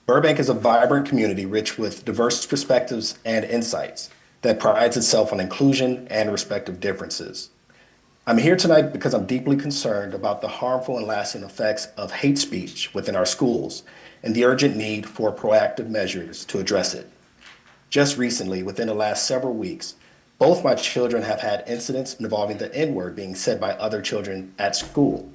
Burbank is a vibrant community rich with diverse perspectives and insights that prides itself on inclusion and respect of differences. I'm here tonight because I'm deeply concerned about the harmful and lasting effects of hate speech within our schools and the urgent need for proactive measures to address it. Just recently, within the last several weeks, both my children have had incidents involving the N-word being said by other children at school.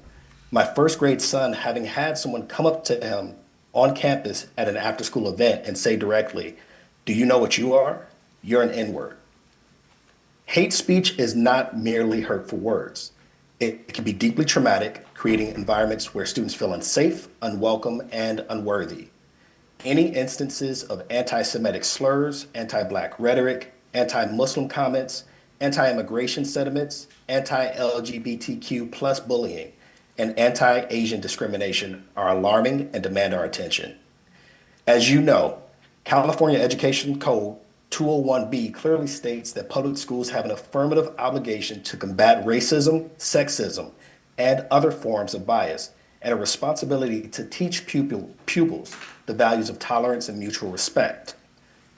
My 1st grade son having had someone come up to him on campus at an after-school event and say directly, "Do you know what you are? You're an N-word." Hate speech is not merely hurtful words. It can be deeply traumatic, creating environments where students feel unsafe, unwelcome, and unworthy. Any instances of anti-Semitic slurs, anti-Black rhetoric, anti-Muslim comments, anti-immigration sentiments, anti-LGBTQ plus bullying, and anti-Asian discrimination are alarming and demand our attention. As you know, California Education Code 201B clearly states that public schools have an affirmative obligation to combat racism, sexism, and other forms of bias, and a responsibility to teach pupils the values of tolerance and mutual respect.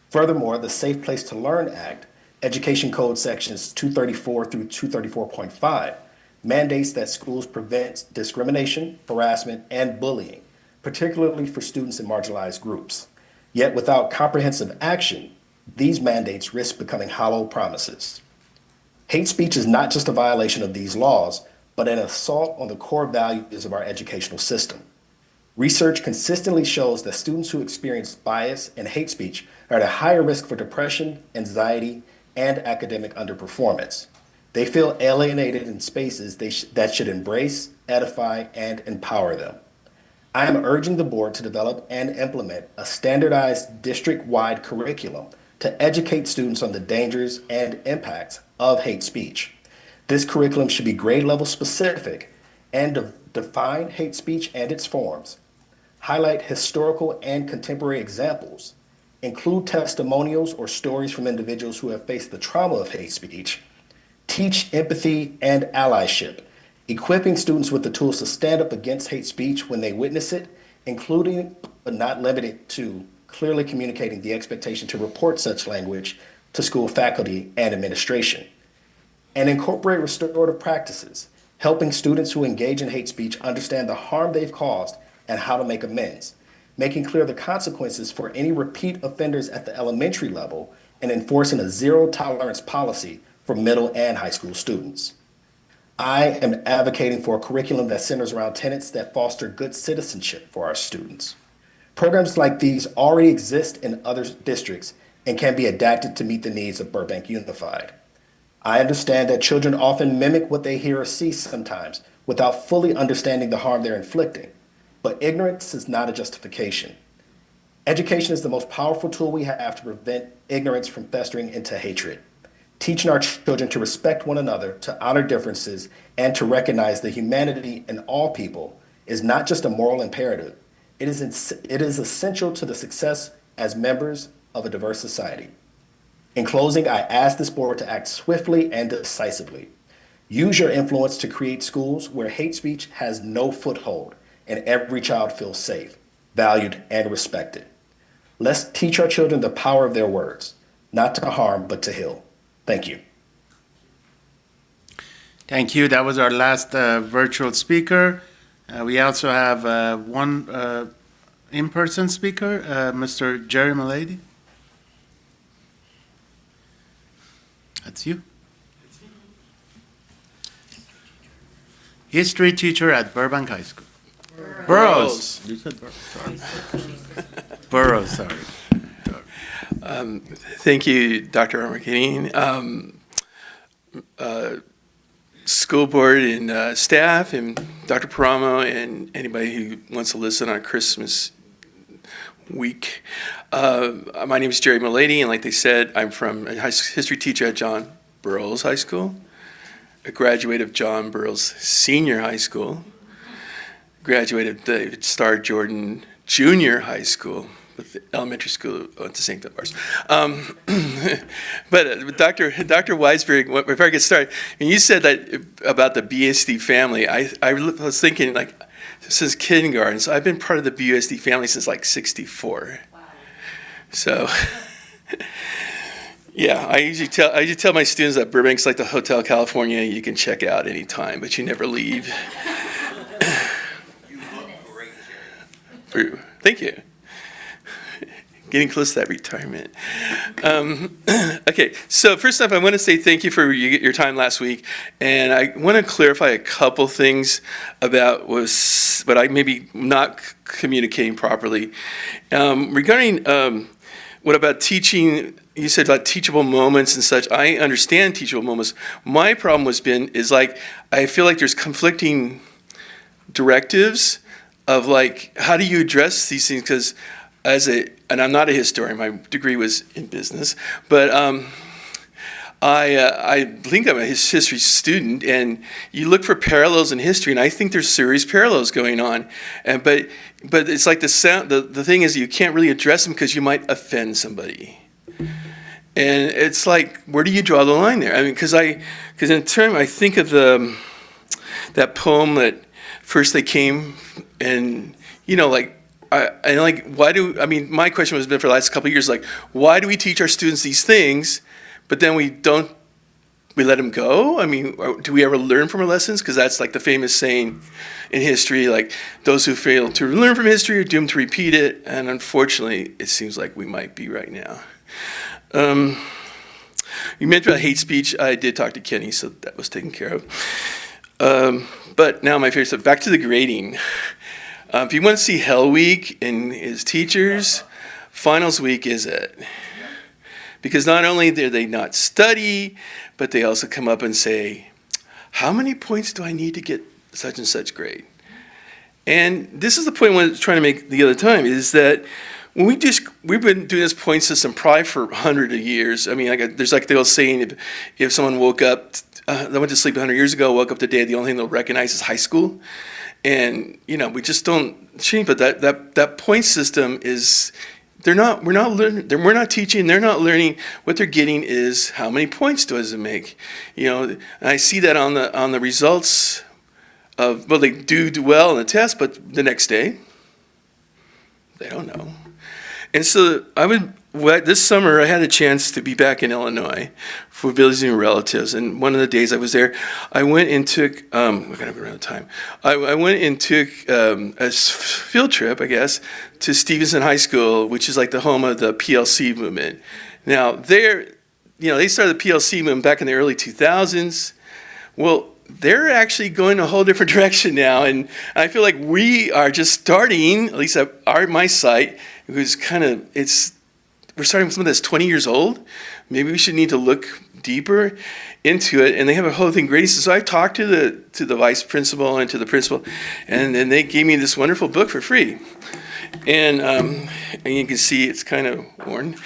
Furthermore, the Safe Place to Learn Act, Education Code sections 234 through 234.5, mandates that schools prevent discrimination, harassment, and bullying, particularly for students in marginalized groups. Yet without comprehensive action, these mandates risk becoming hollow promises. Hate speech is not just a violation of these laws, but an assault on the core values of our educational system. Research consistently shows that students who experience bias and hate speech are at a higher risk for depression, anxiety, and academic underperformance. They feel alienated in spaces that should embrace, edify, and empower them. I am urging the board to develop and implement a standardized district-wide curriculum to educate students on the dangers and impacts of hate speech. This curriculum should be grade level specific and define hate speech and its forms, highlight historical and contemporary examples, include testimonials or stories from individuals who have faced the trauma of hate speech, teach empathy and allyship, equipping students with the tools to stand up against hate speech when they witness it, including but not limited to clearly communicating the expectation to report such language to school faculty and administration, and incorporate restorative practices, helping students who engage in hate speech understand the harm they've caused and how to make amends, making clear the consequences for any repeat offenders at the elementary level, and enforcing a zero tolerance policy for middle and high school students. I am advocating for a curriculum that centers around tenets that foster good citizenship for our students. Programs like these already exist in other districts and can be adapted to meet the needs of Burbank Unified. I understand that children often mimic what they hear or see sometimes without fully understanding the harm they're inflicting, but ignorance is not a justification. Education is the most powerful tool we have to prevent ignorance from festering into hatred. Teaching our children to respect one another, to honor differences, and to recognize the humanity in all people is not just a moral imperative. It is essential to the success as members of a diverse society. In closing, I ask this board to act swiftly and decisively. Use your influence to create schools where hate speech has no foothold and every child feels safe, valued, and respected. Let's teach our children the power of their words, not to harm, but to heal. Thank you. Thank you. That was our last virtual speaker. We also have one in-person speaker, Mr. Jerry Malady. That's you. History teacher at Burbank High School. Burroughs. You said Burroughs. Sorry. Burroughs, sorry. Thank you, Dr. Armacanine. School board and staff and Dr. Paramo and anybody who wants to listen on Christmas week. My name is Jerry Malady, and like they said, I'm from a history teacher at John Burroughs High School, a graduate of John Burroughs Senior High School, graduate of David Starr Jordan Junior High School, with the elementary school at the St. Bars. But Dr. Weisberg, before I get started, when you said that about the BSD family, I was thinking like since kindergarten. So I've been part of the BUSD family since like '64. Wow. So yeah, I usually tell my students that Burbank's like the Hotel California. You can check out anytime, but you never leave. You look great. Thank you. Getting close to that retirement. Okay, so first off, I want to say thank you for your time last week, and I want to clarify a couple things about what I maybe not communicating properly. Regarding what about teaching? You said about teachable moments and such. I understand teachable moments. My problem is like, I feel like there's conflicting directives of like, how do you address these things? Because and I'm not a historian, my degree was in business, but I think I'm a history student, and you look for parallels in history, and I think there's serious parallels going on. But it's like the thing is you can't really address them because you might offend somebody. And it's like, where do you draw the line there? I mean, because I think of that poem that first they came, and my question has been for the last couple of years, like, why do we teach our students these things, but then we let them go? I mean, do we ever learn from our lessons? Because that's like the famous saying in history, like, those who fail to learn from history are doomed to repeat it. And unfortunately, it seems like we might be right now. You mentioned about hate speech. I did talk to Kenny, so that was taken care of. But now my favorite stuff, back to the grading. If you want to see Hell Week and his teachers, finals week is it. Because not only do they not study, but they also come up and say, how many points do I need to get such and such grade? And this is the point I was trying to make the other time, is that when we've been doing this point system probably for hundreds of years. I mean, there's like the old saying, if someone woke up, they went to sleep 100 years ago, woke up today, the only thing they'll recognize is high school. And, we just don't change, but that point system is, we're not teaching, they're not learning. What they're getting is how many points does it make? And I see that on the results of, well, they do well in the test, but the next day, they don't know. And so this summer I had a chance to be back in Illinois for visiting relatives, and one of the days I was there, I went and took, we're gonna run out of time. I went and took a field trip, I guess, to Stevenson High School, which is like the home of the PLC movement. Now they started the PLC movement back in the early 2000s. Well, they're actually going a whole different direction now, and I feel like we are just starting, at least at my site, we're starting with something that's 20 years old. Maybe we should need to look deeper into it. And they have a whole thing grading. So I talked to the vice principal and to the principal, and then they gave me this wonderful book for free. And you can see it's kind of worn.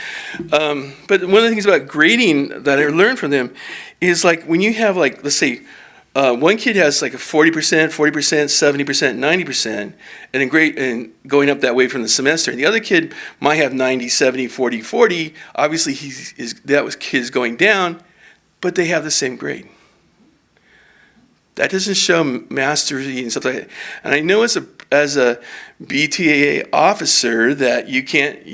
But one of the things about grading that I learned from them is, like, when you have, like, let's say, one kid has like a 40%, 70%, 90%, and going up that way from the semester. And the other kid might have 90, 70, 40, 40. Obviously, kids going down, but they have the same grade. That doesn't show mastery and stuff like that. And I know as a BTAA officer that you can't,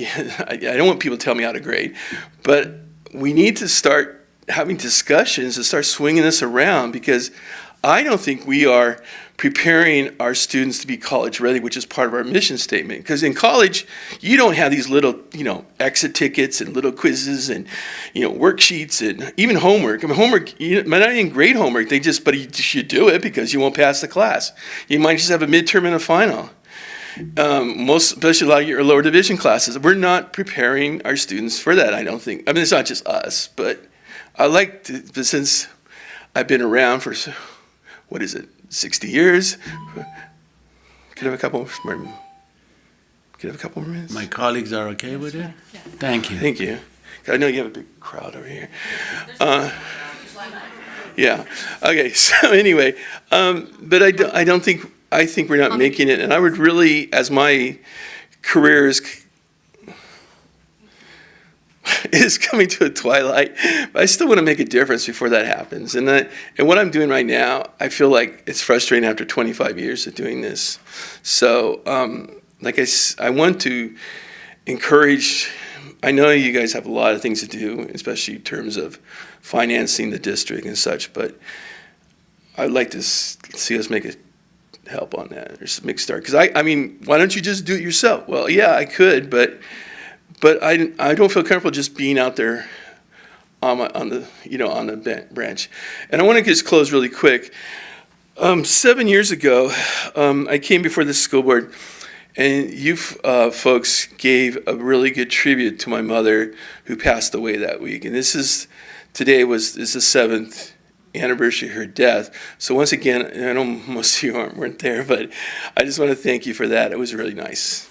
I don't want people to tell me how to grade, but we need to start having discussions and start swinging this around, because I don't think we are preparing our students to be college ready, which is part of our mission statement. Because in college, you don't have these little, exit tickets and little quizzes and, worksheets and even homework. I mean, homework, might not even grade homework. But you should do it because you won't pass the class. You might just have a midterm and a final. Especially a lot of your lower division classes. We're not preparing our students for that, I don't think. I mean, it's not just us, but I like to, but since I've been around for, 60 years? Could I have a couple more minutes? My colleagues are okay with it? Yeah. Thank you. Thank you. I know you have a big crowd over here. Yeah. Okay. So anyway, but I think we're not making it, and I would really, as my career is coming to a twilight, but I still want to make a difference before that happens. And what I'm doing right now, I feel like it's frustrating after 25 years of doing this. So, I want to encourage, I know you guys have a lot of things to do, especially in terms of financing the district and such, but I'd like to see us make a help on that, or make a start. Because I mean, why don't you just do it yourself? Well, yeah, I could, but I don't feel comfortable just being out there on the branch. And I want to just close really quick. 7 years ago, I came before the school board, And you folks gave a really good tribute to my mother who passed away that week. And today is the 7th anniversary of her death. So once again, I know most of you weren't there, but I just want to thank you for that. It was really nice.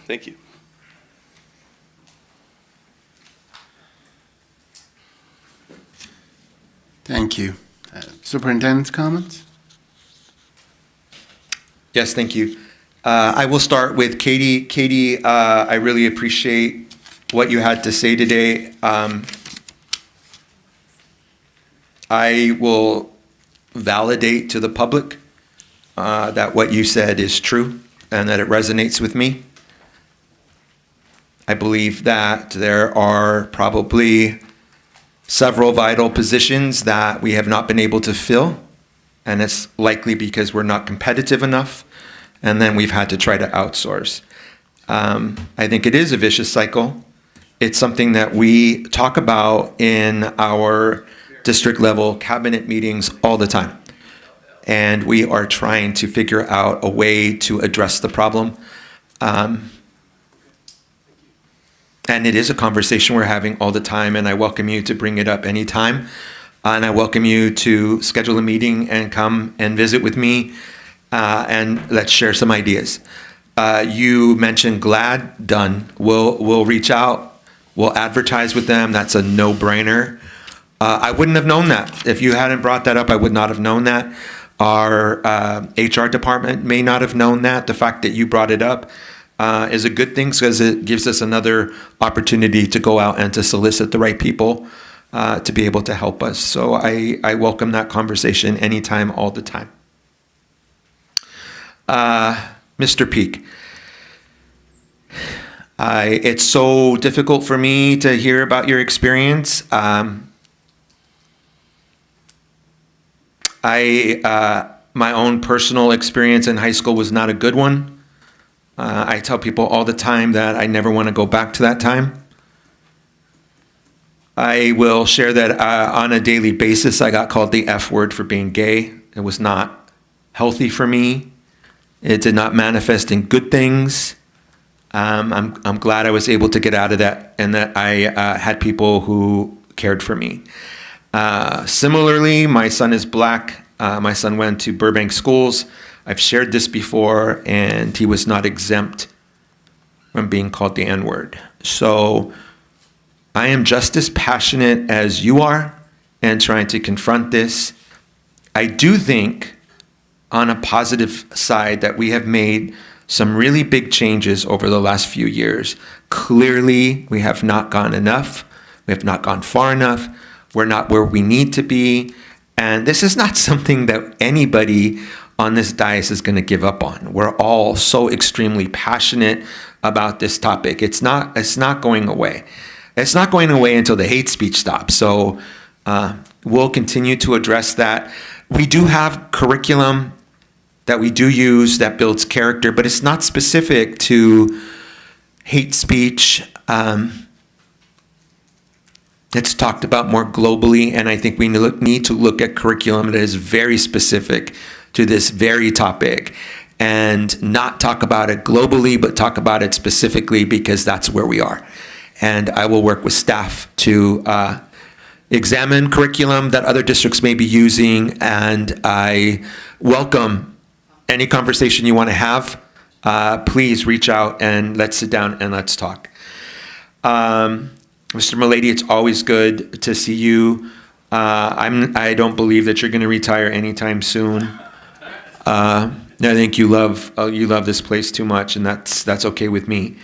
Thank you. Thank you. Superintendent's comments? Yes, thank you. I will start with Katie. Katie, I really appreciate what you had to say today. I will validate to the public that what you said is true and that it resonates with me. I believe that there are probably several vital positions that we have not been able to fill, and it's likely because we're not competitive enough, and then we've had to try to outsource. I think it is a vicious cycle. It's something that we talk about in our district level cabinet meetings all the time. And we are trying to figure out a way to address the problem. And it is a conversation we're having all the time, and I welcome you to bring it up anytime. And I welcome you to schedule a meeting and come and visit with me, and let's share some ideas. You mentioned GLAD, done. We'll reach out, we'll advertise with them. That's a no-brainer. I wouldn't have known that. If you hadn't brought that up, I would not have known that. Our HR department may not have known that. The fact that you brought it up is a good thing because it gives us another opportunity to go out and to solicit the right people to be able to help us. So I welcome that conversation anytime, all the time. Mr. Peak, it's so difficult for me to hear about your experience. My own personal experience in high school was not a good one. I tell people all the time that I never want to go back to that time. I will share that on a daily basis, I got called the F word for being gay. It was not healthy for me. It did not manifest in good things. I'm glad I was able to get out of that and that I had people who cared for me. Similarly, my son is Black. My son went to Burbank schools. I've shared this before, and he was not exempt from being called the N-word. So I am just as passionate as you are in trying to confront this. I do think, on a positive side, that we have made some really big changes over the last few years. Clearly, we have not gone enough. We have not gone far enough. We're not where we need to be. And this is not something that anybody on this dais is going to give up on. We're all so extremely passionate about this topic. It's not going away. It's not going away until the hate speech stops. So we'll continue to address that. We do have curriculum that we do use that builds character, but it's not specific to hate speech. It's talked about more globally, and I think we need to look at curriculum that is very specific to this very topic and not talk about it globally, but talk about it specifically because that's where we are. And I will work with staff to examine curriculum that other districts may be using, and I welcome any conversation you want to have. Please reach out and let's sit down and let's talk. Mr. Mulady, it's always good to see you. I don't believe that you're going to retire anytime soon. I think you love this place too much, and that's okay with me.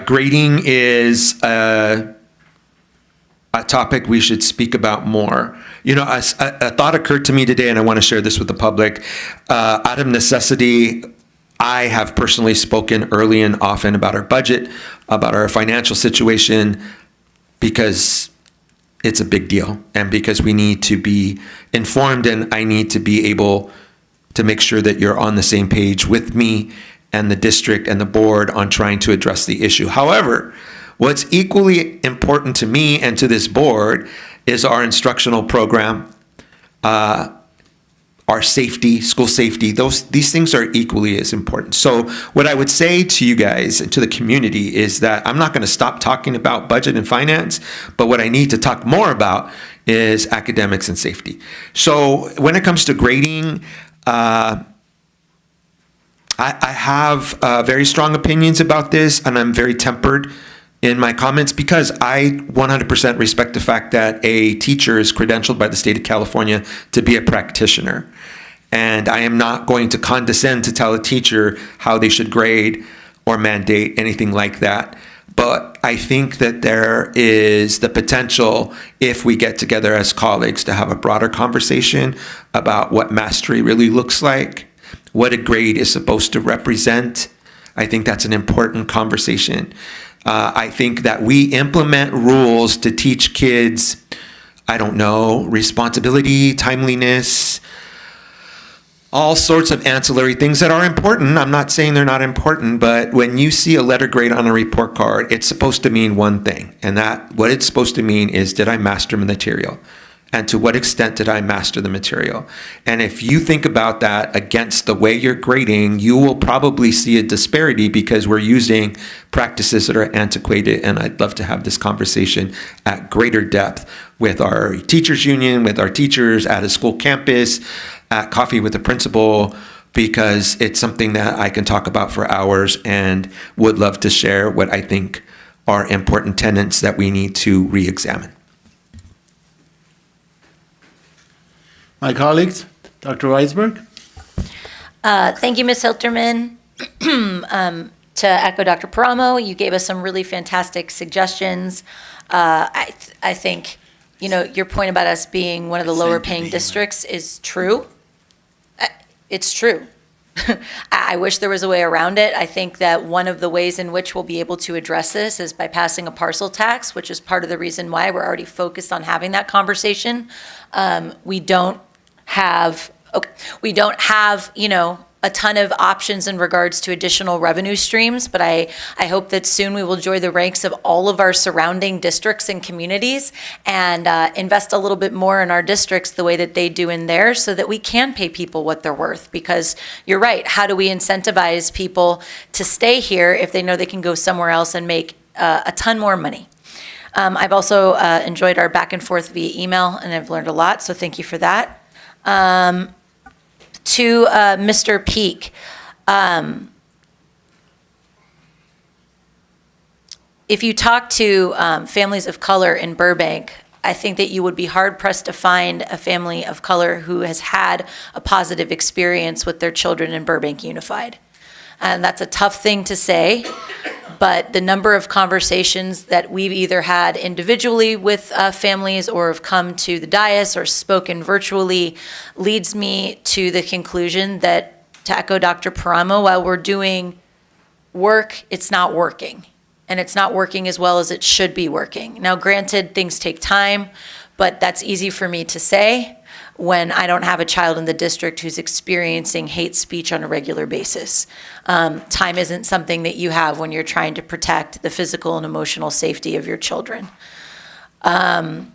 Grading is a topic we should speak about more. You know, a thought occurred to me today, and I want to share this with the public. Out of necessity, I have personally spoken early and often about our budget, about our financial situation, because it's a big deal and because we need to be informed, and I need to be able to make sure that you're on the same page with me and the district and the board on trying to address the issue. However, what's equally important to me and to this board is our instructional program. our safety, school safety, these things are equally as important. So what I would say to you guys and to the community is that I'm not going to stop talking about budget and finance, but what I need to talk more about is academics and safety. So when it comes to grading, I have very strong opinions about this, and I'm very tempered in my comments because I 100% respect the fact that a teacher is credentialed by the state of California to be a practitioner. And I am not going to condescend to tell a teacher how they should grade or mandate anything like that. But I think that there is the potential, if we get together as colleagues, to have a broader conversation about what mastery really looks like, what a grade is supposed to represent. I think that's an important conversation. I think that we implement rules to teach kids, I don't know, responsibility, timeliness, all sorts of ancillary things that are important. I'm not saying they're not important, but when you see a letter grade on a report card, it's supposed to mean one thing. And that what it's supposed to mean is, did I master the material? And to what extent did I master the material? And if you think about that against the way you're grading, you will probably see a disparity because we're using practices that are antiquated. And I'd love to have this conversation at greater depth with our teachers union, with our teachers at a school campus, at coffee with the principal, because it's something that I can talk about for hours and would love to share what I think are important tenets that we need to re-examine. My colleagues, Dr. Weisberg. Thank you, Ms. Hilterman. To echo Dr. Paramo, you gave us some really fantastic suggestions. I think, your point about us being one of the lower paying districts is true. It's true. I wish there was a way around it. I think that one of the ways in which we'll be able to address this is by passing a parcel tax, which is part of the reason why we're already focused on having that conversation. We don't have, a ton of options in regards to additional revenue streams, but I hope that soon we will join the ranks of all of our surrounding districts and communities and invest a little bit more in our districts the way that they do in theirs so that we can pay people what they're worth. Because you're right, how do we incentivize people to stay here if they know they can go somewhere else and make a ton more money? I've also enjoyed our back and forth via email, and I've learned a lot, so thank you for that. To Mr. Peak, if you talk to families of color in Burbank, I think that you would be hard-pressed to find a family of color who has had a positive experience with their children in Burbank Unified. And that's a tough thing to say, but the number of conversations that we've either had individually with families or have come to the dais or spoken virtually leads me to the conclusion that, to echo Dr. Paramo, while we're doing work, it's not working. And it's not working as well as it should be working. Now, granted, things take time, but that's easy for me to say when I don't have a child in the district who's experiencing hate speech on a regular basis. Time isn't something that you have when you're trying to protect the physical and emotional safety of your children. Over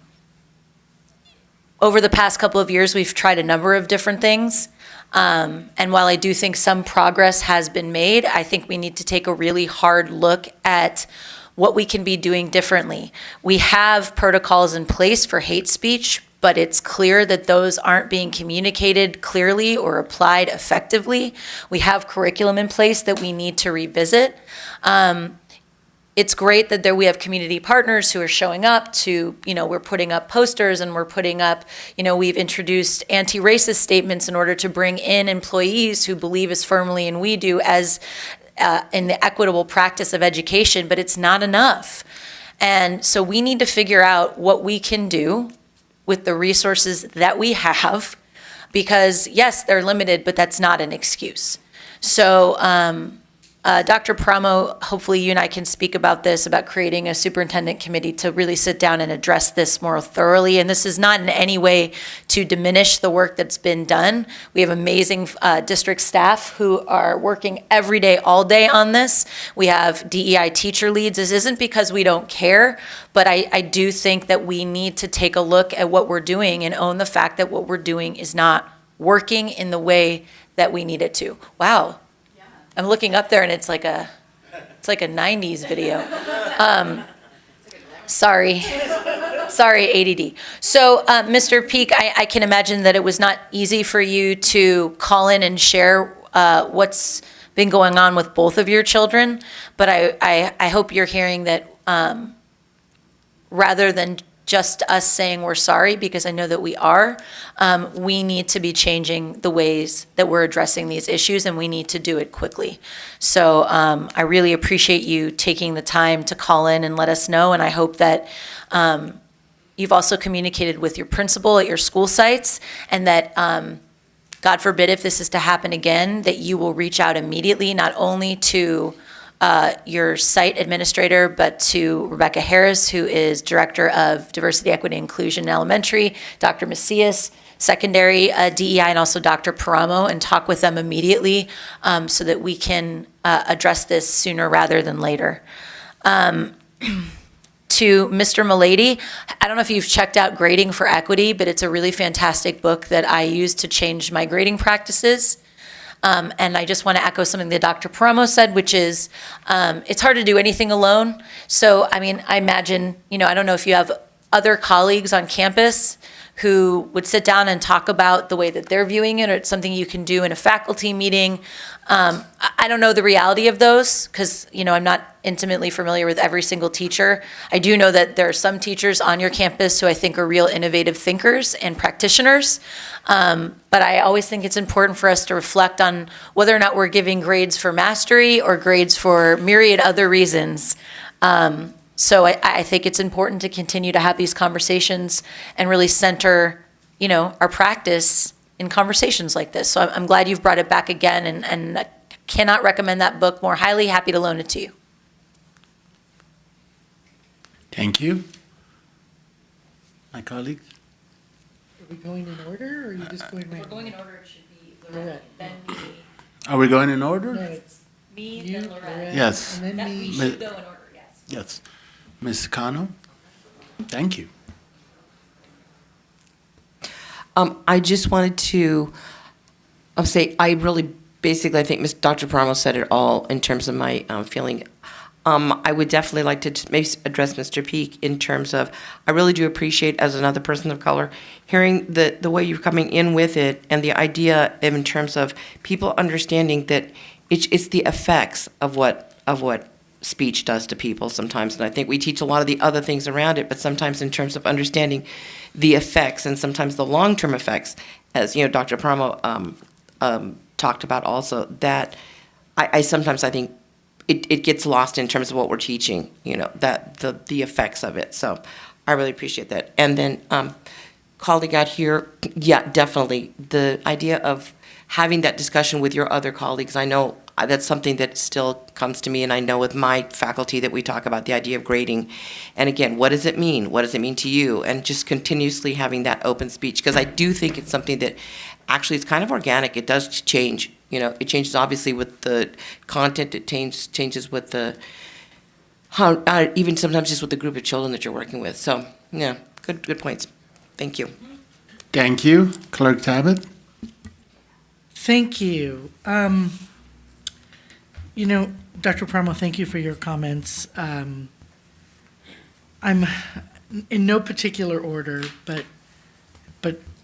the past couple of years, we've tried a number of different things. And while I do think some progress has been made, I think we need to take a really hard look at what we can be doing differently. We have protocols in place for hate speech, but it's clear that those aren't being communicated clearly or applied effectively. We have curriculum in place that we need to revisit. It's great that we have community partners who are showing up to, we're putting up posters and we're putting up, we've introduced anti-racist statements in order to bring in employees who believe as firmly and we do as in the equitable practice of education, but it's not enough. And so we need to figure out what we can do with the resources that we have, because yes, they're limited, but that's not an excuse. So Dr. Paramo, hopefully you and I can speak about this, about creating a superintendent committee to really sit down and address this more thoroughly. And this is not in any way to diminish the work that's been done. We have amazing district staff who are working every day, all day on this. We have DEI teacher leads. This isn't because we don't care, but I do think that we need to take a look at what we're doing and own the fact that what we're doing is not working in the way that we need it to. Wow. I'm looking up there and it's like a 90s video. Sorry, ADD. So, Mr. Peak, I can imagine that it was not easy for you to call in and share what's been going on with both of your children, but I hope you're hearing that rather than just us saying we're sorry, because I know that we are, we need to be changing the ways that we're addressing these issues, and we need to do it quickly. So I really appreciate you taking the time to call in and let us know, and I hope that you've also communicated with your principal at your school sites, and that, God forbid, if this is to happen again, that you will reach out immediately, not only to your site administrator, but to Rebecca Harris, who is Director of Diversity, Equity, and Inclusion in Elementary, Dr. Macias, Secondary DEI, and also Dr. Paramo, and talk with them immediately so that we can address this sooner rather than later. To Mr. Milady, I don't know if you've checked out Grading for Equity, but it's a really fantastic book that I use to change my grading practices. And I just want to echo something that Dr. Paramo said, which is it's hard to do anything alone. So, I mean, I imagine, I don't know if you have other colleagues on campus who would sit down and talk about the way that they're viewing it, or it's something you can do in a faculty meeting. I don't know the reality of those because, I'm not intimately familiar with every single teacher. I do know that there are some teachers on your campus who I think are real innovative thinkers and practitioners. But I always think it's important for us to reflect on whether or not we're giving grades for mastery or grades for myriad other reasons. So I think it's important to continue to have these conversations and really center, our practice in conversations like this. So I'm glad you've brought it back again, and I cannot recommend that book more highly. Happy to loan it to you. Thank you. My colleagues? Are we going in order, or are you just going right? We're going in order. It should be Loretta, then me. Are we going in order? No, it's Me, you, then Loretta. Yes. And then That me. we should go in order, yes. Yes. Ms. Kano? Thank you. I just wanted to say, I think Dr. Paramo said it all in terms of my feeling. I would definitely like to maybe address Mr. Peak in terms of, I really do appreciate, as another person of color, hearing the way you're coming in with it, and the idea in terms of people understanding that it's the effects of what speech does to people sometimes. And I think we teach a lot of the other things around it, but sometimes in terms of understanding the effects and sometimes the long-term effects, as Dr. Paramo talked about also, that I sometimes think it gets lost in terms of what we're teaching, that the effects of it. So I really appreciate that. And then colleague out here, yeah, definitely the idea of having that discussion with your other colleagues. I know that's something that still comes to me, and I know with my faculty that we talk about the idea of grading. And again, what does it mean? What does it mean to you? And just continuously having that open speech, because I do think it's something that actually is kind of organic. It does change. It changes obviously with the content. It changes with the even sometimes just with the group of children that you're working with. So yeah, good points. Thank you. Thank you. Clerk Tabbitt? Thank you. Dr. Paramo, thank you for your comments. I'm in no particular order, but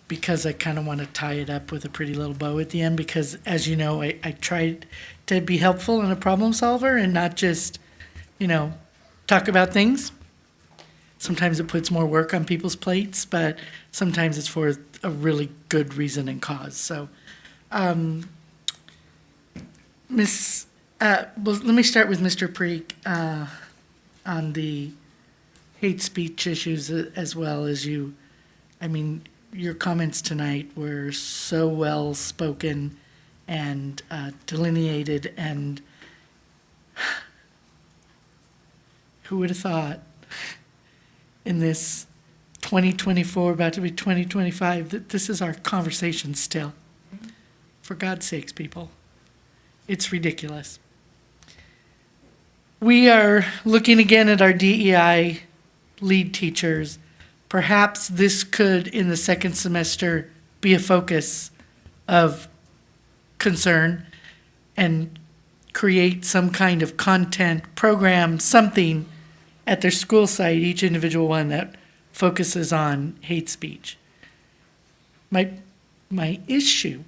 because I kind of want to tie it up with a pretty little bow at the end, because as you know, I tried to be helpful and a problem solver and not just, talk about things. Sometimes it puts more work on people's plates, but sometimes it's for a really good reason and cause. So, well, let me start with Mr. Preek on the hate speech issues as well as you. Your comments tonight were so well spoken and delineated, and who would have thought in this 2024, about to be 2025, that this is our conversation still. For God's sakes, people. It's ridiculous. We are looking again at our DEI lead teachers. Perhaps this could, in the second semester, be a focus of concern and create some kind of content program, something at their school site, each individual one that focuses on hate speech. My issue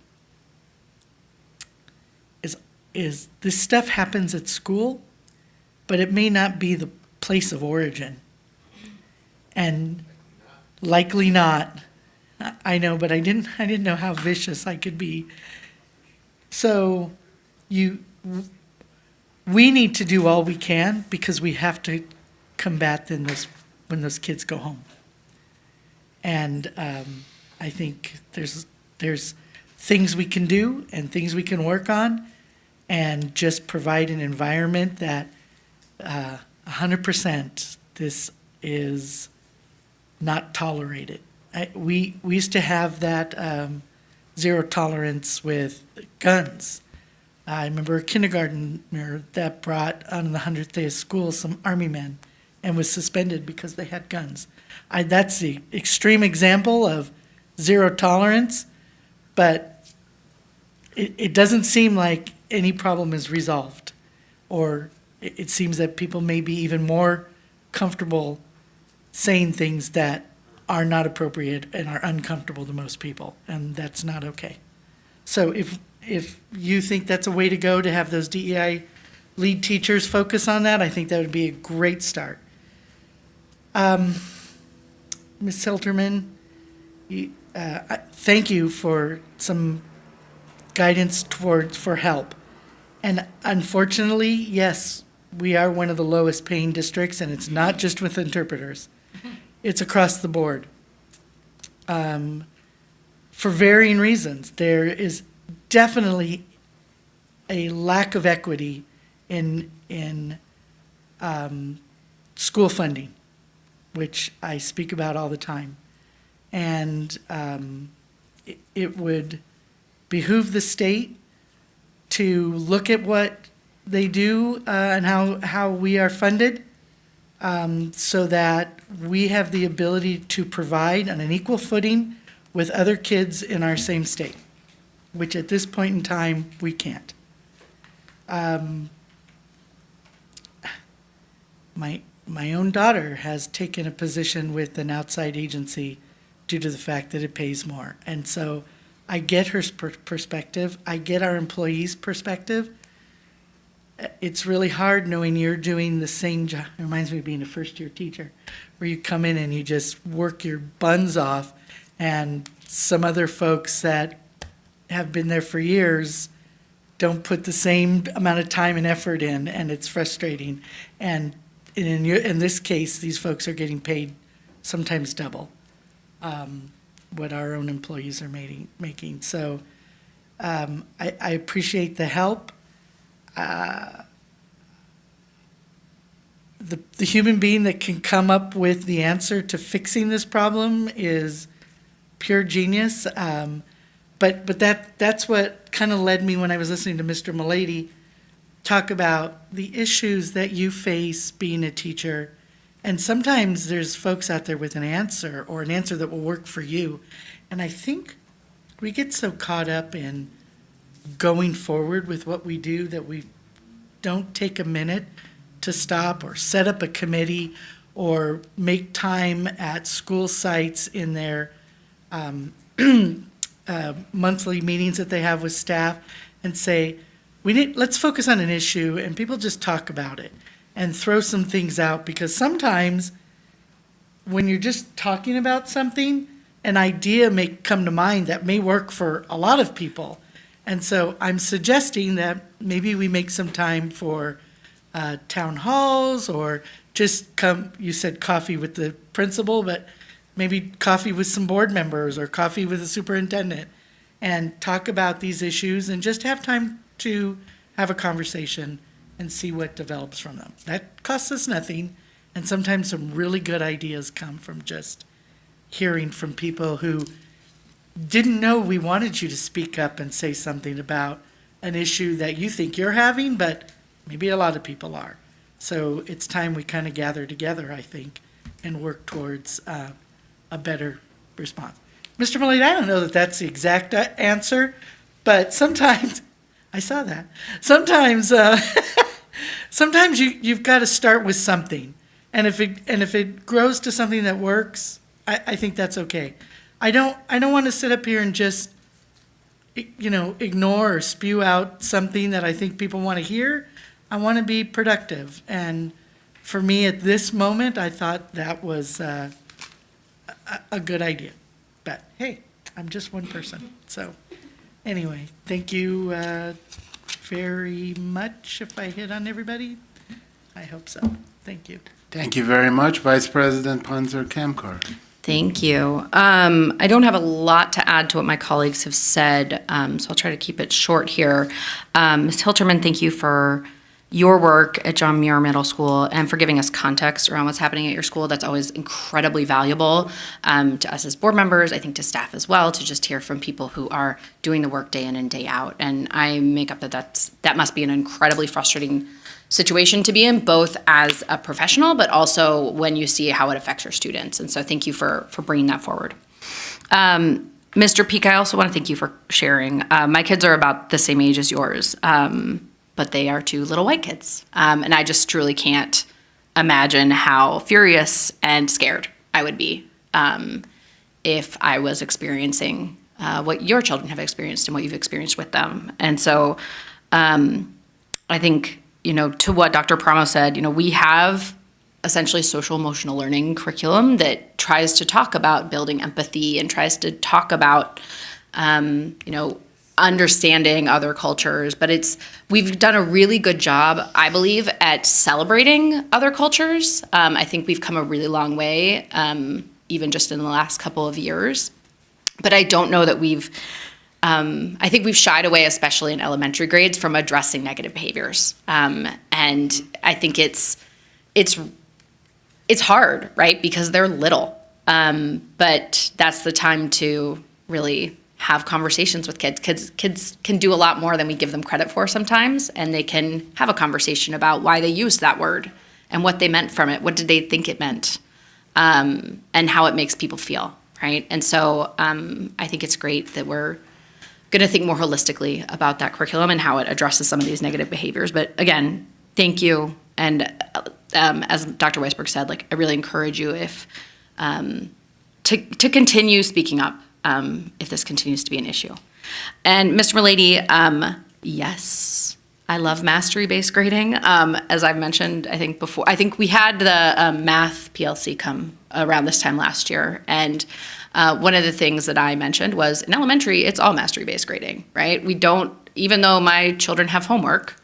is this stuff happens at school, but it may not be the place of origin. And likely not. I know, but I didn't know how vicious I could be. So we need to do all we can because we have to combat when those kids go home. And I think there's things we can do and things we can work on and just provide an environment that 100% this is not tolerated. We used to have that zero tolerance with guns. I remember a kindergartner that brought on the 100th day of school some army men and was suspended because they had guns. That's the extreme example of zero tolerance, but it doesn't seem like any problem is resolved, or it seems that people may be even more comfortable saying things that are not appropriate and are uncomfortable to most people, and that's not okay. So if you think that's a way to go, to have those DEI lead teachers focus on that, I think that would be a great start. Ms. Silterman, thank you for some guidance for help. And unfortunately, yes, we are one of the lowest paying districts, and it's not just with interpreters. It's across the board. For varying reasons. There is definitely a lack of equity in school funding, which I speak about all the time. And it would behoove the state to look at what they do and how we are funded, so that we have the ability to provide on an equal footing with other kids in our same state, which at this point in time, we can't. My own daughter has taken a position with an outside agency due to the fact that it pays more. And so I get her perspective. I get our employees' perspective. It's really hard knowing you're doing the same job. It reminds me of being a first-year teacher, where you come in and you just work your buns off, and some other folks that have been there for years don't put the same amount of time and effort in, and it's frustrating. And in this case, these folks are getting paid sometimes double what our own employees are making. So I appreciate the help. The human being that can come up with the answer to fixing this problem is pure genius. But that's what kind of led me when I was listening to Mr. Mulady talk about the issues that you face being a teacher. And sometimes there's folks out there with an answer, or an answer that will work for you. And I think we get so caught up in going forward with what we do that we don't take a minute to stop or set up a committee or make time at school sites in their monthly meetings that they have with staff and say, let's focus on an issue, and people just talk about it and throw some things out, because sometimes when you're just talking about something, an idea may come to mind that may work for a lot of people. And so I'm suggesting that maybe we make some time for town halls, or just you said coffee with the principal, but maybe coffee with some board members or coffee with the superintendent, and talk about these issues and just have time to have a conversation and see what develops from them. That costs us nothing, and sometimes some really good ideas come from just hearing from people who didn't know we wanted you to speak up and say something about an issue that you think you're having, but maybe a lot of people are. So it's time we kind of gather together, I think, and work towards a better response. Mr. Mullady, I don't know that that's the exact answer, but sometimes, I saw that. Sometimes, sometimes you've got to start with something. And if it grows to something that works, I think that's okay. I don't want to sit up here and just, ignore or spew out something that I think people want to hear. I want to be productive. And for me at this moment, I thought that was a good idea. But hey, I'm just one person. So anyway, thank you very much. If I hit on everybody, I hope so. Thank you. Thank you very much, Vice President Panzer-Kamkar. Thank you. I don't have a lot to add to what my colleagues have said, so I'll try to keep it short here. Ms. Hilterman, thank you for your work at John Muir Middle School and for giving us context around what's happening at your school. That's always incredibly valuable to us as board members, I think to staff as well, to just hear from people who are doing the work day in and day out. And I make up that must be an incredibly frustrating situation to be in, both as a professional, but also when you see how it affects your students. And so thank you for bringing that forward. Mr. Peak, I also want to thank you for sharing. My kids are about the same age as yours, but they are two little white kids. And I just truly can't imagine how furious and scared I would be if I was experiencing what your children have experienced and what you've experienced with them. And so I think, to what Dr. Paramo said, we have essentially social emotional learning curriculum that tries to talk about building empathy and tries to talk about, understanding other cultures. But we've done a really good job, I believe, at celebrating other cultures. I think we've come a really long way, even just in the last couple of years. But I don't know that I think we've shied away, especially in elementary grades, from addressing negative behaviors. And I think it's hard, right? Because they're little. But that's the time to really have conversations with kids. Kids can do a lot more than we give them credit for sometimes, and they can have a conversation about why they used that word and what they meant from it. What did they think it meant? And how it makes people feel, right? And so I think it's great that we're going to think more holistically about that curriculum and how it addresses some of these negative behaviors. But again, thank you. And as Dr. Weisberg said, I really encourage you to continue speaking up if this continues to be an issue. And Mr. Mullady, yes, I love mastery-based grading. As I've mentioned, I think before, I think we had the math PLC come around this time last year, and one of the things that I mentioned was in elementary, it's all mastery-based grading, right? We don't, even though my children have homework,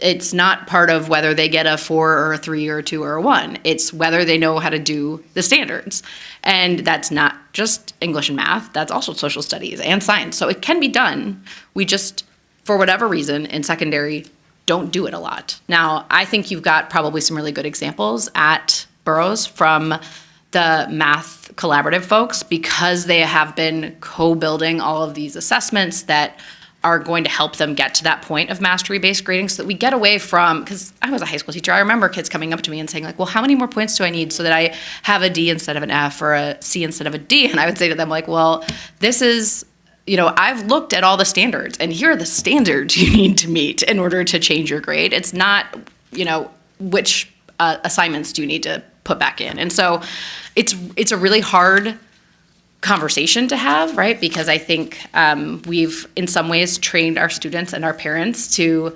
it's not part of whether they get a 4 or a 3 or a 2 or a 1. It's whether they know how to do the standards. And that's not just English and math, that's also social studies and science. So it can be done. We just, for whatever reason, in secondary, don't do it a lot. Now, I think you've got probably some really good examples at Burroughs from the math collaborative folks, because they have been co-building all of these assessments that are going to help them get to that point of mastery-based grading, so that we get away from, because I was a high school teacher, I remember kids coming up to me and saying well, how many more points do I need so that I have a D instead of an F or a C instead of a D? And I would say to them well, this is, I've looked at all the standards, and here are the standards you need to meet in order to change your grade. It's not, which assignments do you need to put back in. And so it's a really hard conversation to have, right? Because I think we've in some ways trained our students and our parents to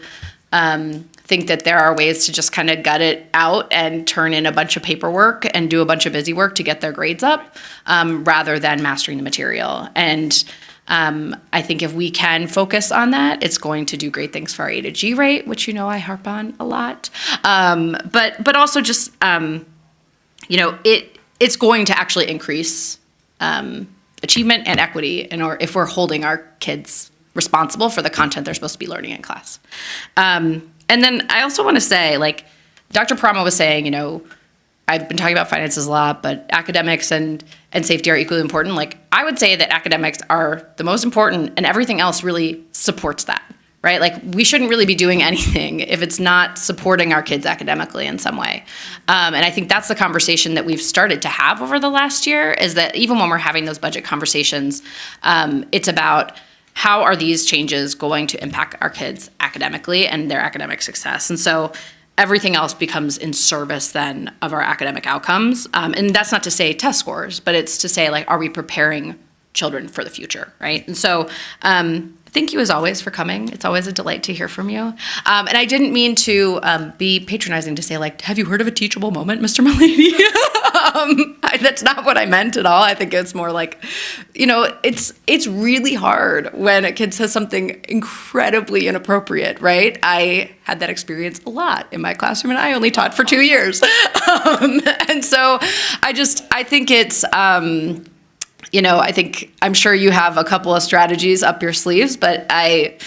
think that there are ways to just kind of gut it out and turn in a bunch of paperwork and do a bunch of busy work to get their grades up, rather than mastering the material. And I think if we can focus on that, it's going to do great things for our A to G rate, which I harp on a lot. But also just it's going to actually increase achievement and equity if we're holding our kids responsible for the content they're supposed to be learning in class. And then I also want to say, Dr. Paramo was saying, I've been talking about finances a lot, but academics and safety are equally important. I would say that academics are the most important, and everything else really supports that, right? Like, we shouldn't really be doing anything if it's not supporting our kids academically in some way. And I think that's the conversation that we've started to have over the last year, is that even when we're having those budget conversations, it's about how are these changes going to impact our kids academically and their academic success. And so everything else becomes in service then of our academic outcomes. And that's not to say test scores, but it's to say, like, are we preparing children for the future, right? And so thank you as always for coming. It's always a delight to hear from you. And I didn't mean to be patronizing to say, like, have you heard of a teachable moment, Mr. Mulady? That's not what I meant at all. I think it's more like, it's really hard when a kid says something incredibly inappropriate, right? I had that experience a lot in my classroom, and I only taught for 2 years. And so I think it's, I'm sure you have a couple of strategies up your sleeves, but I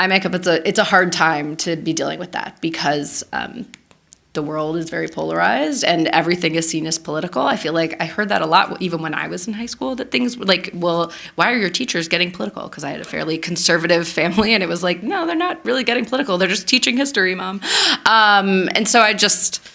make up it's a hard time to be dealing with that because the world is very polarized and everything is seen as political. I feel like I heard that a lot even when I was in high school, that things were like, well, why are your teachers getting political? Because I had a fairly conservative family, and it was like, no, they're not really getting political. They're just teaching history, Mom. And so I just,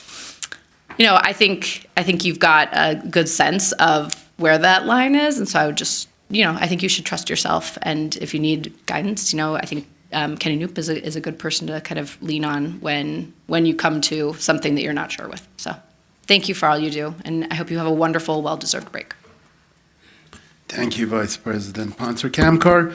I think you've got a good sense of where that line is. And so I would just, I think you should trust yourself. And if you need guidance, I think Kenny Knoop is a good person to kind of lean on when you come to something that you're not sure with. So thank you for all you do. And I hope you have a wonderful, well-deserved break. Thank you, Vice President Ponser-Kamkar.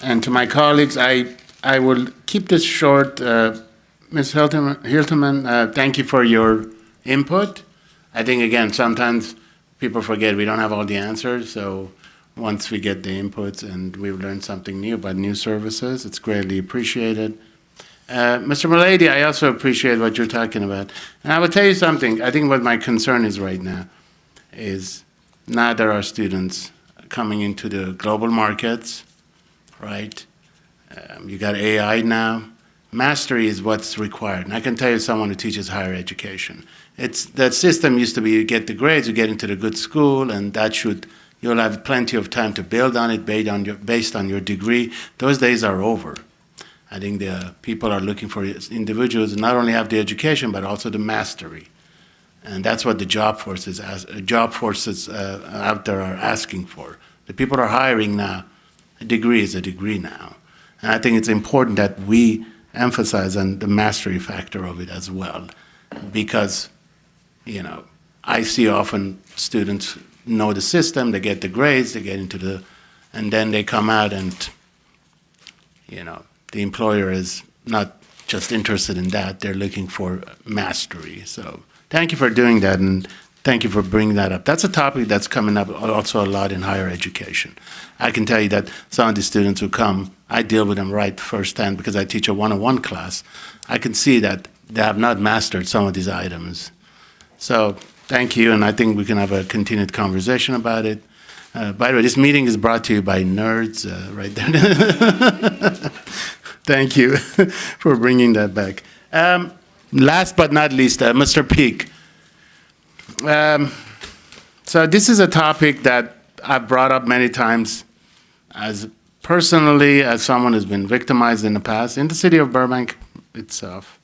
And to my colleagues, I will keep this short. Ms. Hilterman, thank you for your input. I think, again, sometimes people forget we don't have all the answers, so once we get the inputs and we've learned something new about new services, it's greatly appreciated. Mr. Mulady, I also appreciate what you're talking about. And I will tell you something, I think what my concern is right now is now there are students coming into the global markets, right? You got AI now. Mastery is what's required. And I can tell you someone who teaches higher education. That system used to be you get the grades, you get into the good school, and you'll have plenty of time to build on it based on your degree. Those days are over. I think the people are looking for individuals who not only have the education, but also the mastery. And that's what the job forces out there are asking for. The people are hiring now. A degree is a degree now. And I think it's important that we emphasize on the mastery factor of it as well. Because, I see often students know the system, they get the grades, they get into and then they come out and, the employer is not just interested in that, they're looking for mastery. So thank you for doing that, and thank you for bringing that up. That's a topic that's coming up also a lot in higher education. I can tell you that some of the students who come, I deal with them right firsthand because I teach a one-on-one class. I can see that they have not mastered some of these items. So thank you, and I think we can have a continued conversation about it. By the way, this meeting is brought to you by nerds right there. Thank you for bringing that back. Last but not least, Mr. Peak. So this is a topic that I've brought up many times as someone who's been victimized in the past in the city of Burbank itself.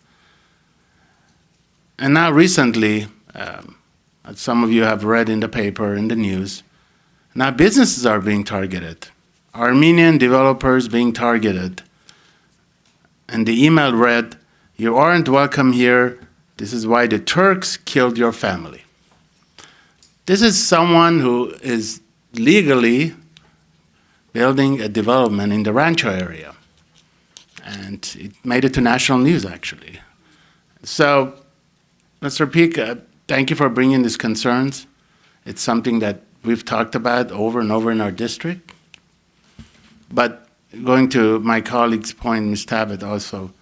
And now recently, as some of you have read in the paper, in the news, now businesses are being targeted. Armenian developers being targeted. And the email read, "You aren't welcome here. This is why the Turks killed your family." This is someone who is legally building a development in the Rancho area. And it made it to national news, actually. So, Mr. Peak, thank you for bringing these concerns. It's something that we've talked about over and over in our district. But going to my colleague's point, Ms. Tabbitt also,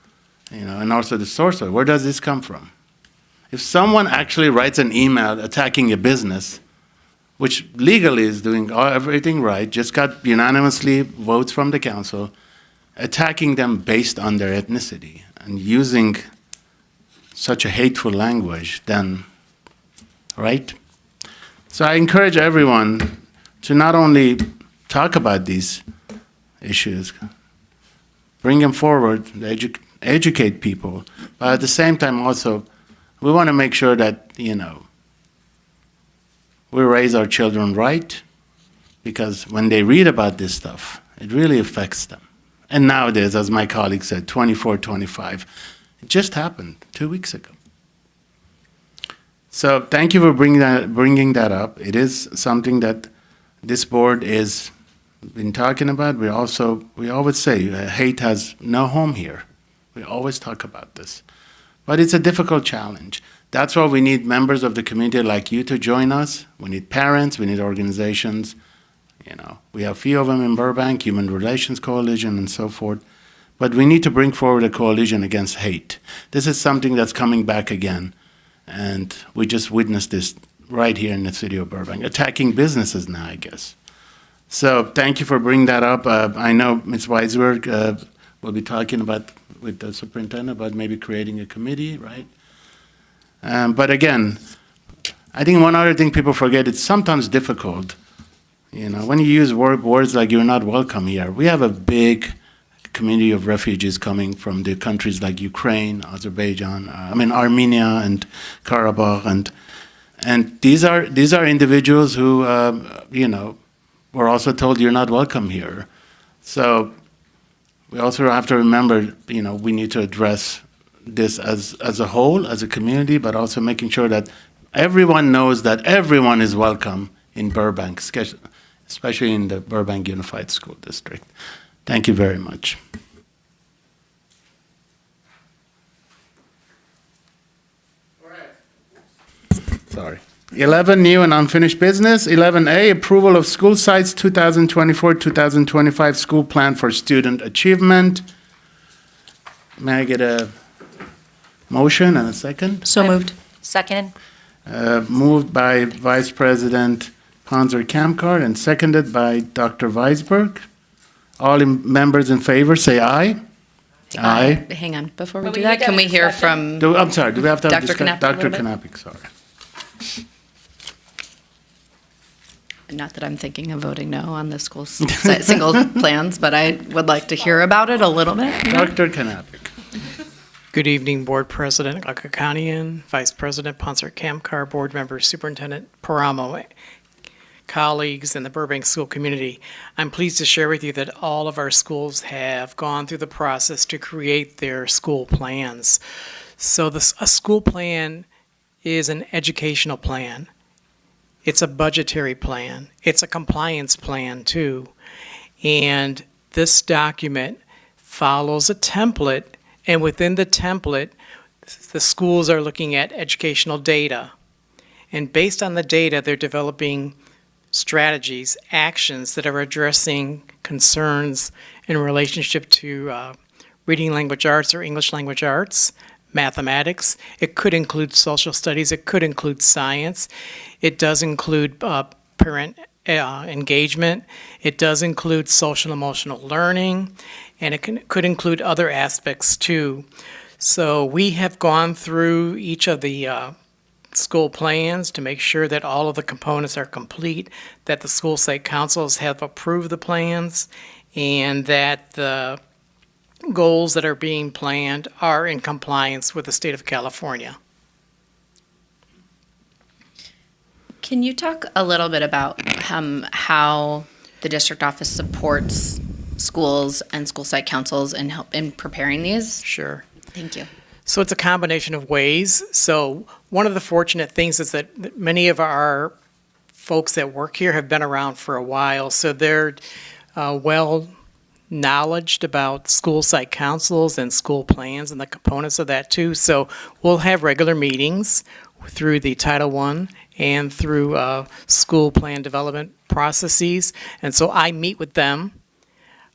and also the source of it, where does this come from? If someone actually writes an email attacking a business, which legally is doing everything right, just got unanimously votes from the council, attacking them based on their ethnicity and using such a hateful language, then, right? So I encourage everyone to not only talk about these issues, bring them forward, educate people. But at the same time also, we want to make sure that, we raise our children right, because when they read about this stuff, it really affects them. And nowadays, as my colleague said, 24, 25, it just happened 2 weeks ago. So thank you for bringing that up. It is something that this board is been talking about. We always say hate has no home here. We always talk about this. But it's a difficult challenge. That's why we need members of the community like you to join us. We need parents, we need organizations. We have a few of them in Burbank, Human Relations Coalition and so forth. But we need to bring forward a coalition against hate. This is something that's coming back again. And we just witnessed this right here in the city of Burbank, attacking businesses now, I guess. So thank you for bringing that up. I know Ms. Weisberg will be talking with the superintendent about maybe creating a committee, right? But again, I think one other thing people forget, it's sometimes difficult. When you use words like "you're not welcome here," we have a big community of refugees coming from the countries like Ukraine, Azerbaijan, Armenia and Karabakh, and these are individuals who were also told you're not welcome here. So we also have to remember, we need to address this as a whole, as a community, but also making sure that everyone knows that everyone is welcome in Burbank, especially in the Burbank Unified School District. Thank you very much. Sorry. 11, new and unfinished business. 11A, approval of school sites 2024-2025 school plan for student achievement. May I get a motion and a second? So moved. Second. Moved by Vice President Panzer Kamkar and seconded by Dr. Weisberg. All members in favor, say aye. Aye. Hang on, before we But do we that, need to can have we hear discussion. from I'm sorry, do we have to have Dr. Knapp a Dr. little bit? Knappik, sorry. Not that I'm thinking of voting no on the school single plans, but I would like to hear about it a little bit. Dr. Knappik. Good evening, Board President Agakanian, Vice President Panzer Kamkar, Board Member Superintendent Paramo, colleagues in the Burbank school community. I'm pleased to share with you that all of our schools have gone through the process to create their school plans. So a school plan is an educational plan. It's a budgetary plan. It's a compliance plan too. And this document follows a template, and within the template, the schools are looking at educational data. And based on the data, they're developing strategies, actions that are addressing concerns in relationship to reading language arts or English language arts, mathematics. It could include social studies. It could include science. It does include parent engagement. It does include social emotional learning, and it could include other aspects too. So we have gone through each of the school plans to make sure that all of the components are complete, that the school site councils have approved the plans, and that the goals that are being planned are in compliance with the state of California. Can you talk a little bit about how the district office supports schools and school site councils in preparing these? Sure. Thank you. So it's a combination of ways. So one of the fortunate things is that many of our folks that work here have been around for a while, so they're well knowledged about school site councils and school plans and the components of that too. So we'll have regular meetings through the Title I and through school plan development processes. And so I meet with them.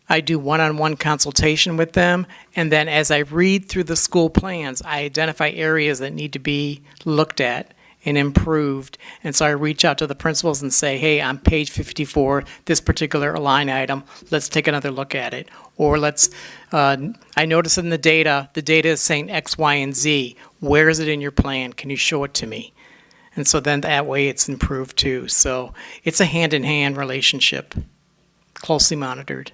I do one-on-one consultation with them, and then as I read through the school plans, I identify areas that need to be looked at and improved. And so I reach out to the principals and say, hey, on page 54, this particular line item, let's take another look at it. Or I notice in the data is saying X, Y, and Z. Where is it in your plan? Can you show it to me? And so then that way it's improved too. So it's a hand-in-hand relationship, closely monitored.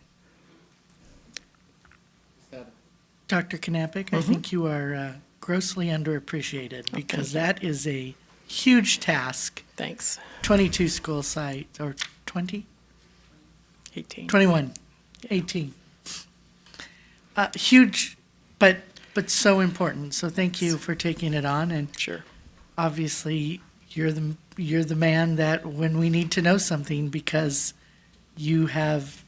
Dr. Knappich, I think you are grossly underappreciated because that is a huge task. Thanks. 22 school sites, or 20? 18. 21, 18. Huge, but so important. So thank you for taking it on. And Sure. obviously, you're the man that when we need to know something, because you have.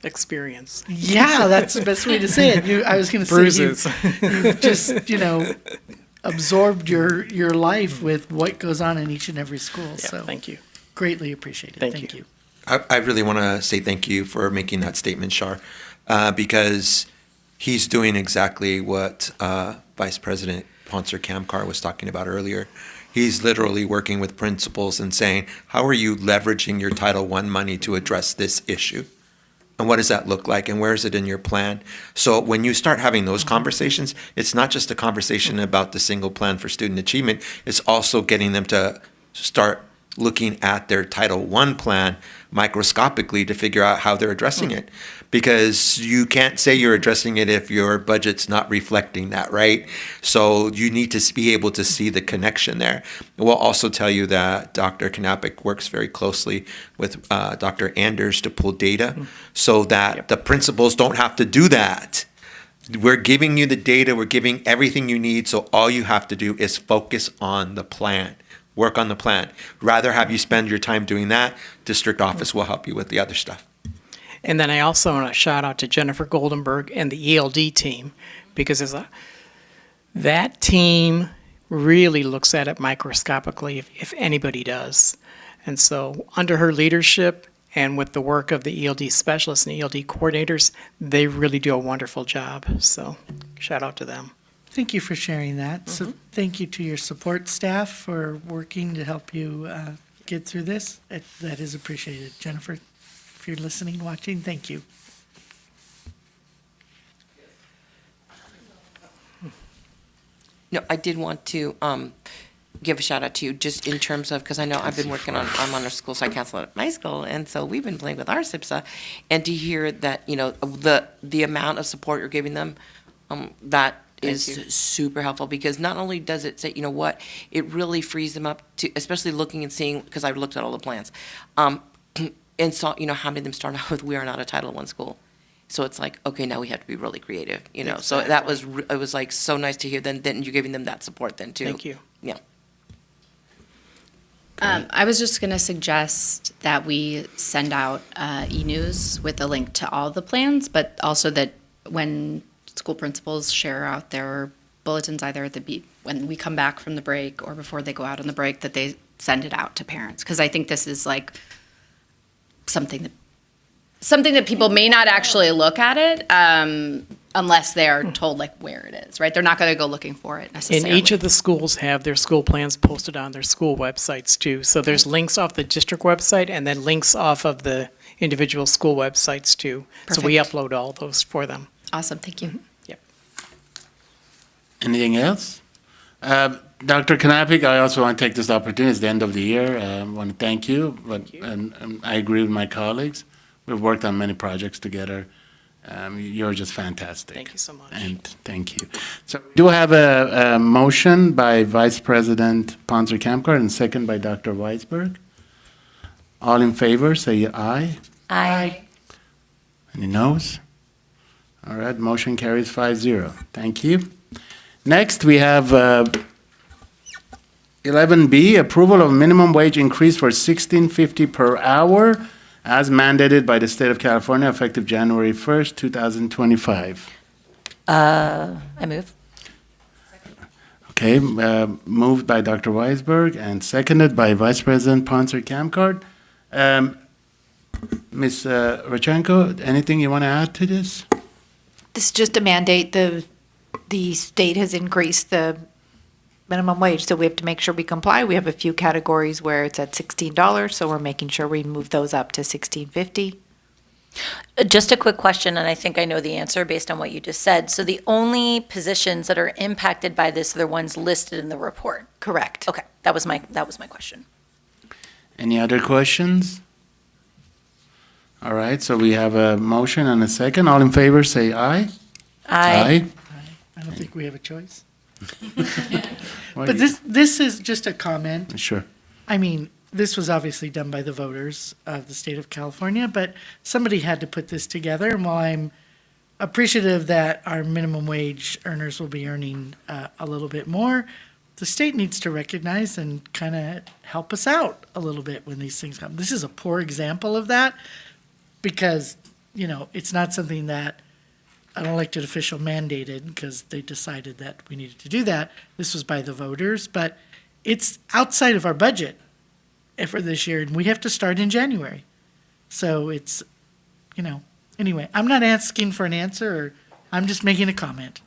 Experience. Yeah, that's the best way to say it. I was going to say Bruises. you've just absorbed your life with what goes on in each and every school. Yeah, So thank you. greatly appreciated. Thank you. I really want to say thank you for making that statement, Shar, because he's doing exactly what Vice President Poncer Kamkar was talking about earlier. He's literally working with principals and saying, how are you leveraging your Title I money to address this issue? And what does that look like? And where is it in your plan? So when you start having those conversations, it's not just a conversation about the single plan for student achievement. It's also getting them to start looking at their Title I plan microscopically to figure out how they're addressing it. Because you can't say you're addressing it if your budget's not reflecting that, right? So you need to be able to see the connection there. We'll also tell you that Dr. Knappich works very closely with Dr. Anders to pull data so that the principals don't have to do that. We're giving you the data, we're giving everything you need, so all you have to do is focus on the plan. Work on the plan. Rather have you spend your time doing that, district office will help you with the other stuff. And then I also want to shout out to Jennifer Goldenberg and the ELD team, because that team really looks at it microscopically, if anybody does. And so under her leadership and with the work of the ELD specialists and ELD coordinators, they really do a wonderful job. So shout out to them. Thank you for sharing that. So thank you to your support staff for working to help you get through this. That is appreciated. Jennifer, if you're listening, watching, thank you. No, I did want to give a shout out to you just in terms of, because I know I've been working on, I'm on a school site council at my school, and so we've been playing with our SIPSA, and to hear that, the amount of support you're giving them, that is super helpful, because not only does it say, it really frees them up to, especially looking and seeing, because I've looked at all the plans, and saw, how many of them start out with, we are not a Title I school. So it's like, okay, now we have to be really creative, So that was, it was like so nice to hear. Then you're giving them that support then too. Thank you. Yeah. I was just going to suggest that we send out e-news with a link to all the plans, but also that when school principals share out their bulletins, either at when we come back from the break or before they go out on the break, that they send it out to parents. Because I think this is like something that people may not actually look at it unless they are told like where it is, right? They're not going to go looking for it And necessarily. each of the schools have their school plans posted on their school websites too. So there's links off the district website and then links off of the individual school websites too. So we Perfect. upload all those for them. Awesome, thank you. Yep. Anything else? Dr. Knappich, I also want to take this opportunity. It's the end of the year. I want to thank you. And I agree with my colleagues. We've worked on many projects together. You're just fantastic. Thank you so much. And thank you. So we do have a motion by Vice President Poncer Kamkar and second by Dr. Weisberg. All in favor, say aye. Aye. Any noes? All right, motion carries 5-0. Thank you. Next, we have 11B, approval of minimum wage increase for $16.50 per hour as mandated by the state of California effective January 1st, 2025. I move. Okay, moved by Dr. Weisberg and seconded by Vice President Poncer Kamkar. Ms. Rochenko, anything you want to add to this? This is just a mandate. The state has increased the minimum wage, so we have to make sure we comply. We have a few categories where it's at $16, so we're making sure we move those up to $16.50. Just a quick question, and I think I know the answer based on what you just said. So the only positions that are impacted by this are the ones listed in the report? Correct. Okay, that was my question. Any other questions? All right, so we have a motion and a second. All in favor, say aye. Aye. I don't think we have a choice. Well, But this is just a comment. Sure. I mean, this was obviously done by the voters of the state of California, but somebody had to put this together. And while I'm appreciative that our minimum wage earners will be earning a little bit more, the state needs to recognize and kind of help us out a little bit when these things come. This is a poor example of that because, you know, it's not something that an elected official mandated because they decided that we needed to do that. This was by the voters, but it's outside of our budget for this year, and we have to start in January. So it's, you know, anyway, I'm not asking for an answer, or I'm just making a comment.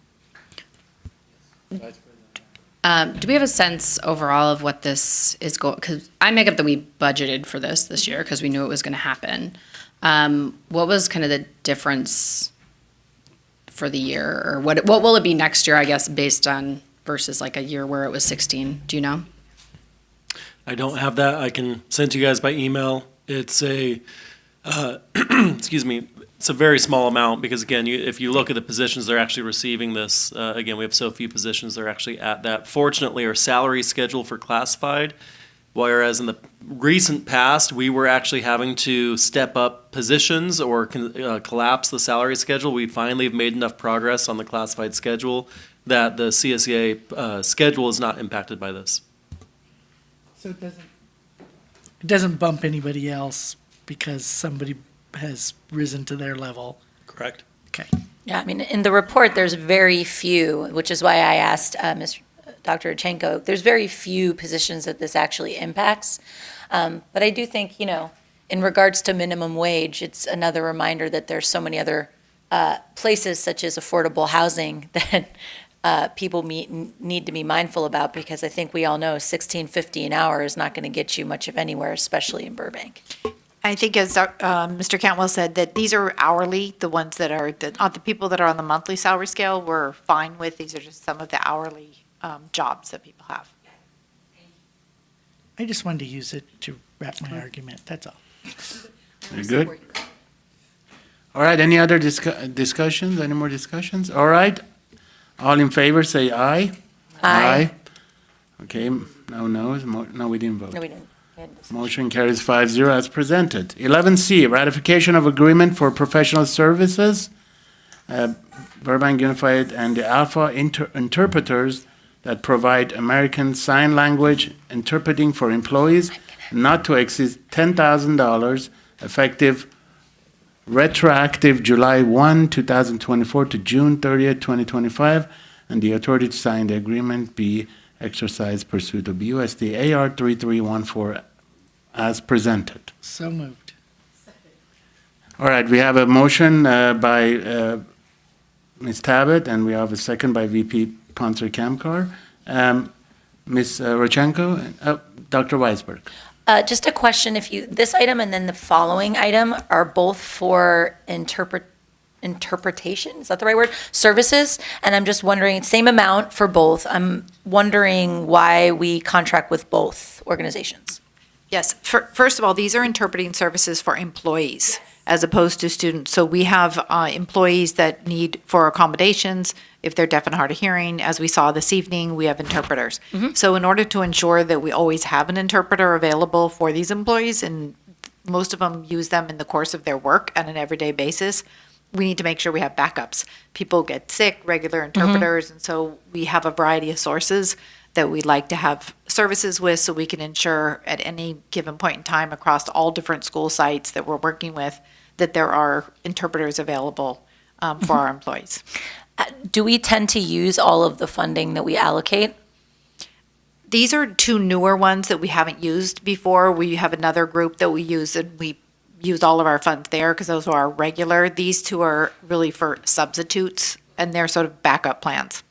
Do we have a sense overall of what this is going, because I make up that we budgeted for this year because we knew it was going to happen. What was kind of the difference for the year, or what will it be next year, I guess, based on versus like a year where it was 16? Do you know? I don't have that. I can send to you guys by email. It's a, excuse me, it's a very small amount because again, if you look at the positions they're actually receiving this, again, we have so few positions they're actually at that. Fortunately, our salary schedule for classified, whereas in the recent past, we were actually having to step up positions or collapse the salary schedule. We finally have made enough progress on the classified schedule that the CSEA schedule is not impacted by this. So it doesn't bump anybody else because somebody has risen to their level. Correct. Okay. Yeah, I mean, in the report, there's very few, which is why I asked Dr. Achenko, there's very few positions that this actually impacts. But I do think, you know, in regards to minimum wage, it's another reminder that there's so many other places such as affordable housing that people need to be mindful about, because I think we all know $16.50 an hour is not going to get you much of anywhere, especially in Burbank. I think as Mr. Cantwell said, that these are hourly, the ones that are, the people that are on the monthly salary scale, we're fine with. These are just some of the hourly jobs that people have. I just wanted to use it to wrap my argument, that's all. Very good. All right, any other discussions, any more discussions? All right, all in favor, say aye. Aye. Okay, no no's, no, we didn't vote. No, we didn't. Motion carries 5-0 as presented. 11C, ratification of agreement for professional services, Burbank Unified and the Alpha interpreters that provide American Sign Language interpreting for employees not to exceed $10,000, effective retroactive July 1, 2024 to June 30th, 2025, and the authority to sign the agreement be exercised pursuant of USD AR 3314 as presented. So moved. All right, we have a motion by Ms. Tabbitt, and we have a second by VP Ponser Kamkar. Ms. Rodchenko, Dr. Weisberg. Just a question, this item and then the following item are both for interpretation, is that the right word? Services, and I'm just wondering, same amount for both. I'm wondering why we contract with both organizations. Yes, first of all, these are interpreting services for employees as opposed to students. So we have employees that need for accommodations, if they're deaf and hard of hearing. As we saw this evening, we have interpreters. So in order to ensure that we always have an interpreter available for these employees, and most of them use them in the course of their work on an everyday basis, we need to make sure we have backups. People get sick, regular interpreters, and so we have a variety of sources that we'd like to have services with, so we can ensure at any given point in time across all different school sites that we're working with that there are interpreters available for our employees. Do we tend to use all of the funding that we allocate? These are two newer ones that we haven't used before. We have another group that we use, and we use all of our funds there because those are our regular. These two are really for substitutes, and they're sort of backup plans.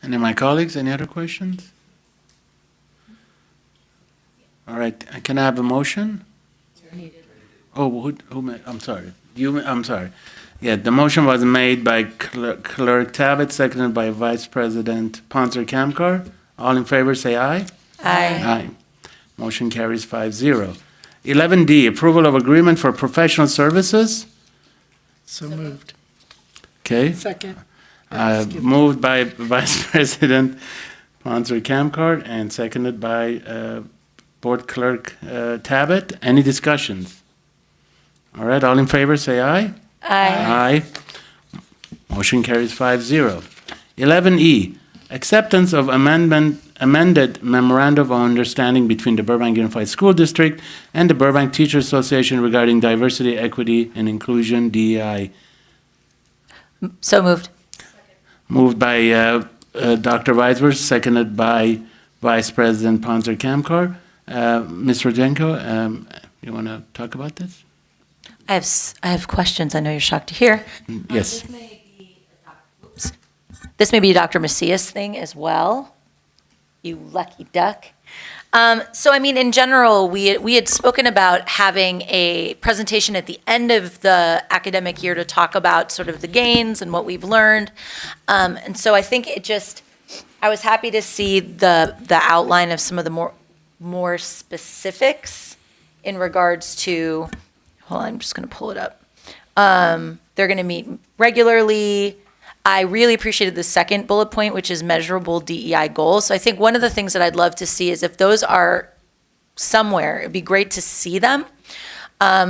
Any of my colleagues, any other questions? All right, can I have a motion? Oh, I'm sorry. I'm sorry. Yeah, the motion was made by Clerk Tabbitt, seconded by Vice President Ponser Kamkar. All in favor, say aye. Aye. Aye. Motion carries 5-0. 11D, approval of agreement for professional services. So moved. Okay. Second. Moved by Vice President Ponser Camcard and seconded by Board Clerk Tabbitt. Any discussions? All right, all in favor, say aye. Aye. Aye. Motion carries 5-0. 11E, acceptance of amended memorandum of understanding between the Burbank Unified School District and the Burbank Teachers Association regarding diversity, equity, and inclusion, DEI. So moved. Moved by Dr. Weisberg, seconded by Vice President Ponser Camcard. Ms. Rojenko, you want to talk about this? I have questions. I know you're shocked to hear. Yes. This may be a Dr. Macias thing as well. You lucky duck. So, I mean, in general, we had spoken about having a presentation at the end of the academic year to talk about sort of the gains and what we've learned. And so I think I was happy to see the outline of some of the more specifics in regards to, hold on, I'm just going to pull it up. They're going to meet regularly. I really appreciated the second bullet point, which is measurable DEI goals. So I think one of the things that I'd love to see is if those are somewhere, it'd be great to see them.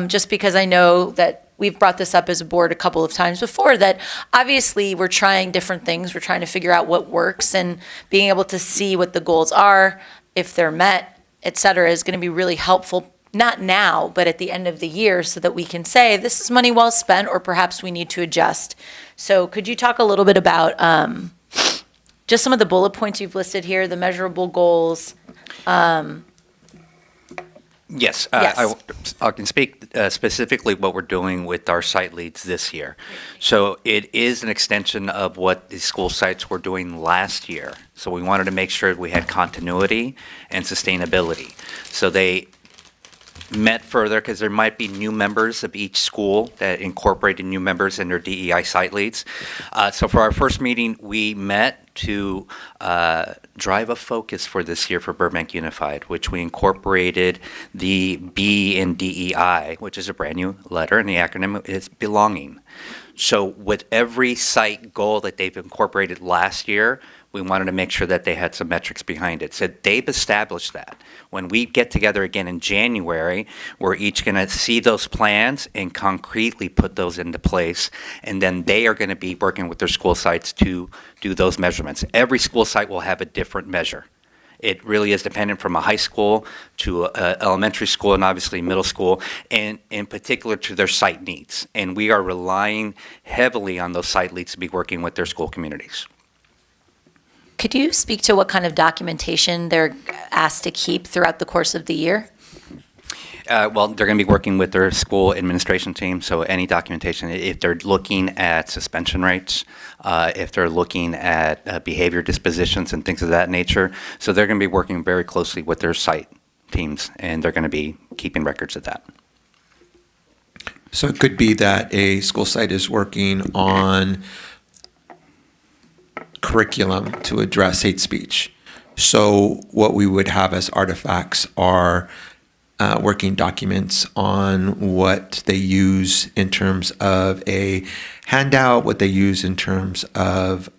Just because I know that we've brought this up as a board a couple of times before, that obviously we're trying different things. We're trying to figure out what works, and being able to see what the goals are, if they're met, et cetera, is going to be really helpful. Not now, but at the end of the year, so that we can say, this is money well spent, or perhaps we need to adjust. So could you talk a little bit about just some of the bullet points you've listed here, the measurable goals? Yes, Yes. I can speak specifically what we're doing with our site leads this year. So it is an extension of what the school sites were doing last year. So we wanted to make sure we had continuity and sustainability. So they met further because there might be new members of each school that incorporated new members in their DEI site leads. So for our first meeting, we met to drive a focus for this year for Burbank Unified, which we incorporated the B in DEI, which is a brand new letter, and the acronym is belonging. So with every site goal that they've incorporated last year, we wanted to make sure that they had some metrics behind it. So they've established that. When we get together again in January, we're each going to see those plans and concretely put those into place. And then they are going to be working with their school sites to do those measurements. Every school site will have a different measure. It really is dependent from a high school to elementary school and obviously middle school, and in particular to their site needs. And we are relying heavily on those site leads to be working with their school communities. Could you speak to what kind of documentation they're asked to keep throughout the course of the year? Well, they're going to be working with their school administration team, so any documentation, if they're looking at suspension rates, if they're looking at behavior dispositions and things of that nature, so they're going to be working very closely with their site teams, and they're going to be keeping records of that. So it could be that a school site is working on curriculum to address hate speech. So what we would have as artifacts are working documents on what they use in terms of a handout, what they use in terms of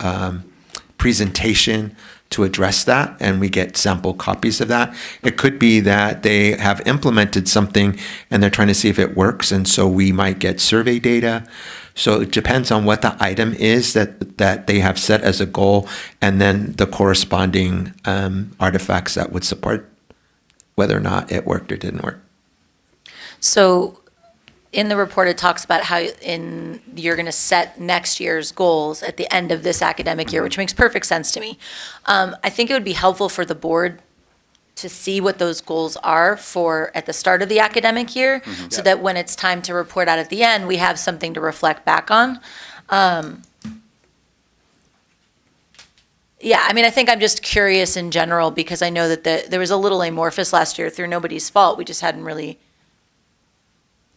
presentation to address that, and we get sample copies of that. It could be that they have implemented something and they're trying to see if it works, and so we might get survey data. So it depends on what the item is that they have set as a goal, and then the corresponding artifacts that would support whether or not it worked or didn't work. So in the report, it talks about how you're going to set next year's goals at the end of this academic year, which makes perfect sense to me. I think it would be helpful for the board to see what those goals are for at the start of the academic year, so that when it's time to report out at the end, we have something to reflect back on. Yeah, I mean, I think I'm just curious in general, because I know that there was a little amorphous last year through nobody's fault. We just hadn't really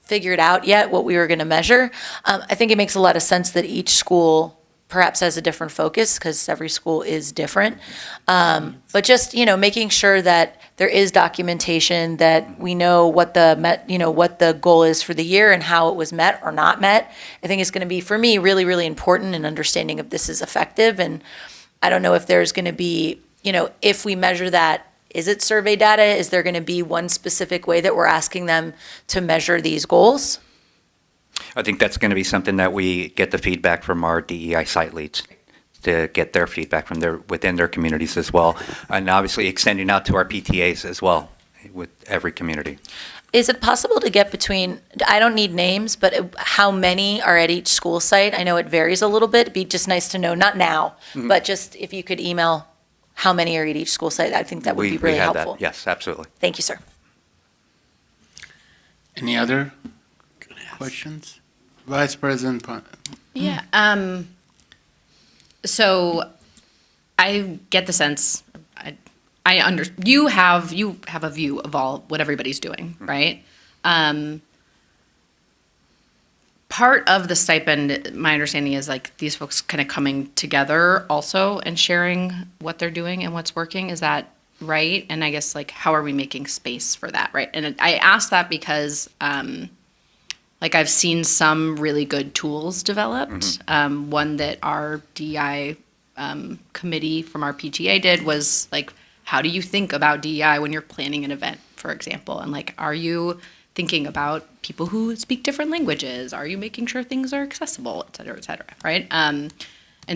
figured out yet what we were going to measure. I think it makes a lot of sense that each school perhaps has a different focus because every school is different. But just, making sure that there is documentation, that we know what what the goal is for the year and how it was met or not met, I think is going to be, for me, really, really important in understanding if this is effective. And I don't know if there's going to be, if we measure that, is it survey data? Is there going to be one specific way that we're asking them to measure these goals? I think that's going to be something that we get the feedback from our DEI site leads, to get their feedback from within their communities as well. And obviously extending out to our PTAs as well with every community. Is it possible to get between, I don't need names, but how many are at each school site? I know it varies a little bit. It'd be just nice to know, not now, but just if you could email how many are at each school site, I think that would be really we have helpful. That. Yes, absolutely. Thank you, sir. Any other questions? Vice President Yeah. So I get the sense, you have a view of what everybody's doing, right? Part of the stipend, my understanding is like these folks kind of coming together also and sharing what they're doing and what's working. Is that right? And I guess like how are we making space for that, right? And I ask that because like I've seen some really good tools developed. One that our DEI committee from our PTA did was like, how do you think about DEI when you're planning an event, for example? And like, are you thinking about people who speak different languages? Are you making sure things are accessible, et cetera, right? And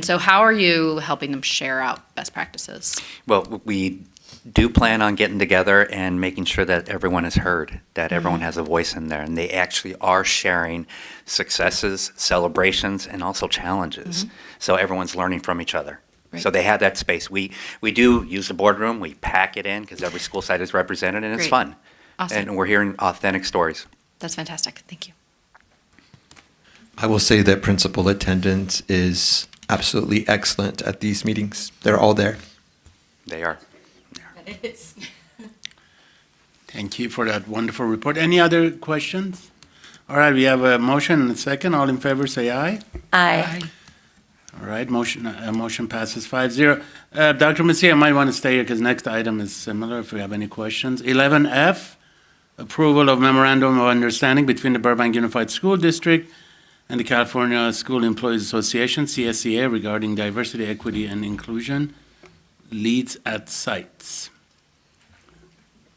so how are you helping them share out best practices? Well, we do plan on getting together and making sure that everyone is heard, that everyone has a voice in there, and they actually are sharing successes, celebrations, and also challenges. So everyone's learning from each other. Right. So they have that space. We do use the boardroom. We pack it in because every school site is represented, and it's Great. fun. Awesome. And we're hearing authentic stories. That's fantastic. Thank you. I will say that principal attendance is absolutely excellent at these meetings. They're all there. They are. It is. Thank you for that wonderful report. Any other questions? All right, we have a motion and a second. All in favor, say aye. Aye. All right, motion passes 5-0. Dr. Messia might want to stay here because next item is similar if we have any questions. 11F, approval of memorandum of understanding between the Burbank Unified School District and the California School Employees Association, CSEA, regarding diversity, equity, and inclusion leads at sites.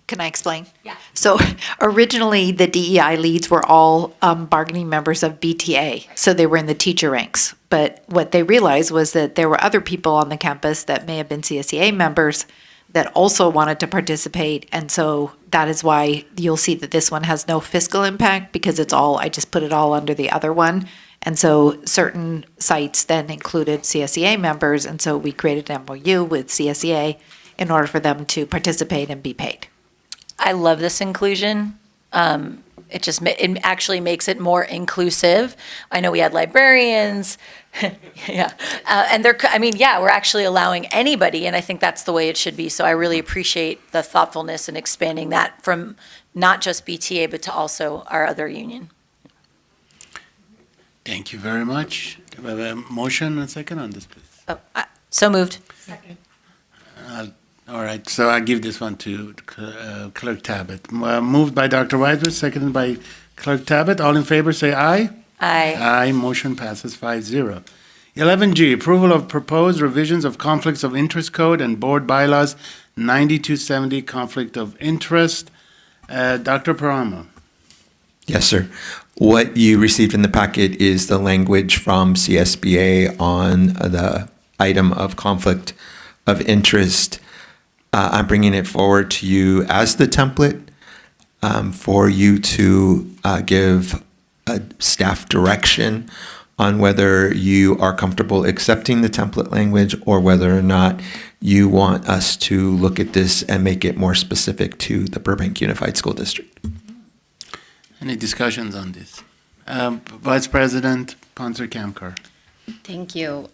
Can I explain? Yeah. So originally, the DEI leads were all bargaining members of BTA, so they were in the teacher ranks. But what they realized was that there were other people on the campus that may have been CSEA members that also wanted to participate, and so that is why you'll see that this one has no fiscal impact, because it's all, I just put it all under the other one. And so certain sites then included CSEA members, and so we created an MOU with CSEA in order for them to participate and be paid. I love this inclusion. It actually makes it more inclusive. I know we had librarians, yeah, and we're actually allowing anybody, and I think that's the way it should be. So I really appreciate the thoughtfulness in expanding that from not just BTA, but to also our other union. Thank you very much. Do we have a motion and a second on this, please? So moved. All right, so I give this one to Clerk Tabbitt. Moved by Dr. Weisberg, seconded by Clerk Tabbitt. All in favor, say aye. Aye. Aye, motion passes 5-0. 11G, approval of proposed revisions of conflicts of interest code and board bylaws 9270, conflict of interest. Dr. Paramo. Yes, sir. What you received in the packet is the language from CSBA on the item of conflict of interest. I'm bringing it forward to you as the template for you to give staff direction on whether you are comfortable accepting the template language or whether or not you want us to look at this and make it more specific to the Burbank Unified School District. Any discussions on this? Vice President Ponser-Kamkar. Thank you.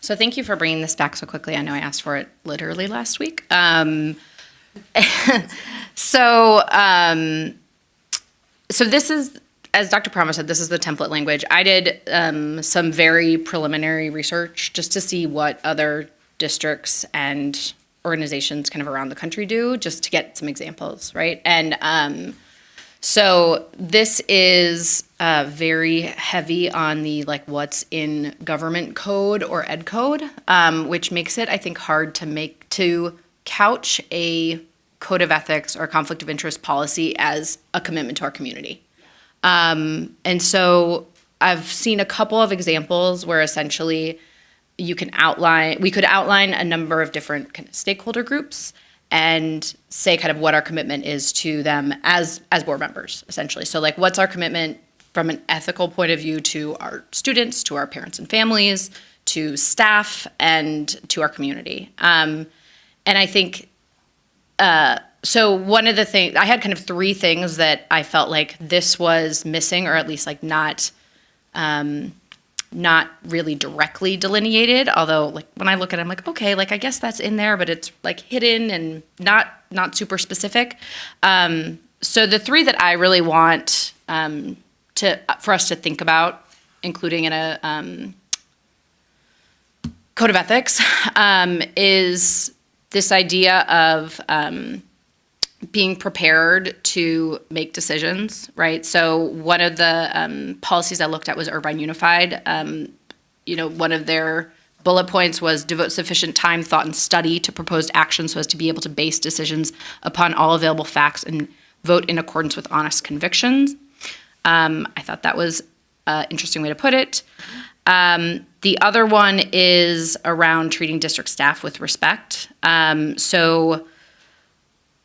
So thank you for bringing this back so quickly. I know I asked for it literally last week. So this is, as Dr. Paramo said, this is the template language. I did some very preliminary research just to see what other districts and organizations kind of around the country do, just to get some examples, right? And so this is very heavy on the like what's in government code or ed code, which makes it, I think, hard to couch a code of ethics or conflict of interest policy as a commitment to our community. And so I've seen a couple of examples where essentially we could outline a number of different kind of stakeholder groups and say kind of what our commitment is to them as board members, essentially. So like, what's our commitment from an ethical point of view to our students, to our parents and families, to staff, and to our community. And I think, so one of the things, I had kind of three things that I felt like this was missing, or at least like not really directly delineated. Although like when I look at it, I'm like, okay, like I guess that's in there, but it's like hidden and not super specific. So the three that I really want for us to think about, including in a code of ethics, is this idea of being prepared to make decisions, right? So one of the policies I looked at was Irvine Unified. One of their bullet points was devote sufficient time, thought, and study to proposed action so as to be able to base decisions upon all available facts and vote in accordance with honest convictions. I thought that was an interesting way to put it. The other one is around treating district staff with respect.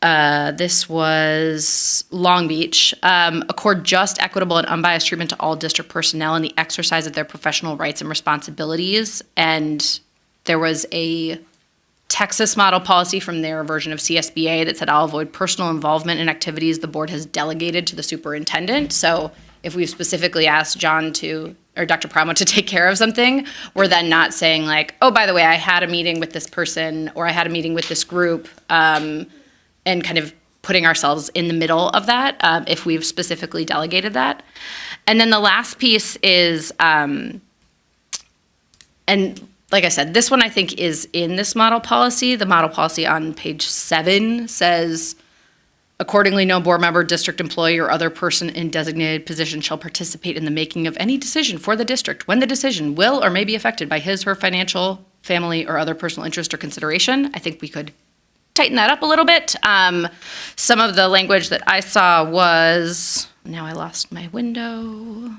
This was Long Beach. Accord just, equitable, and unbiased treatment to all district personnel in the exercise of their professional rights and responsibilities. And there was a Texas model policy from their version of CSBA that said, I'll avoid personal involvement in activities the board has delegated to the superintendent. So if we've specifically asked John or Dr. Paramo to take care of something, we're then not saying like, oh, by the way, I had a meeting with this person, or I had a meeting with this group, and kind of putting ourselves in the middle of that, if we've specifically delegated that. And then the last piece is, and like I said, this one I think is in this model policy. The model policy on page 7 says, accordingly, no board member, district employee, or other person in designated position shall participate in the making of any decision for the district when the decision will or may be affected by his or her financial, family, or other personal interest or consideration. I think we could tighten that up a little bit. Some of the language that I saw was, now I lost my window.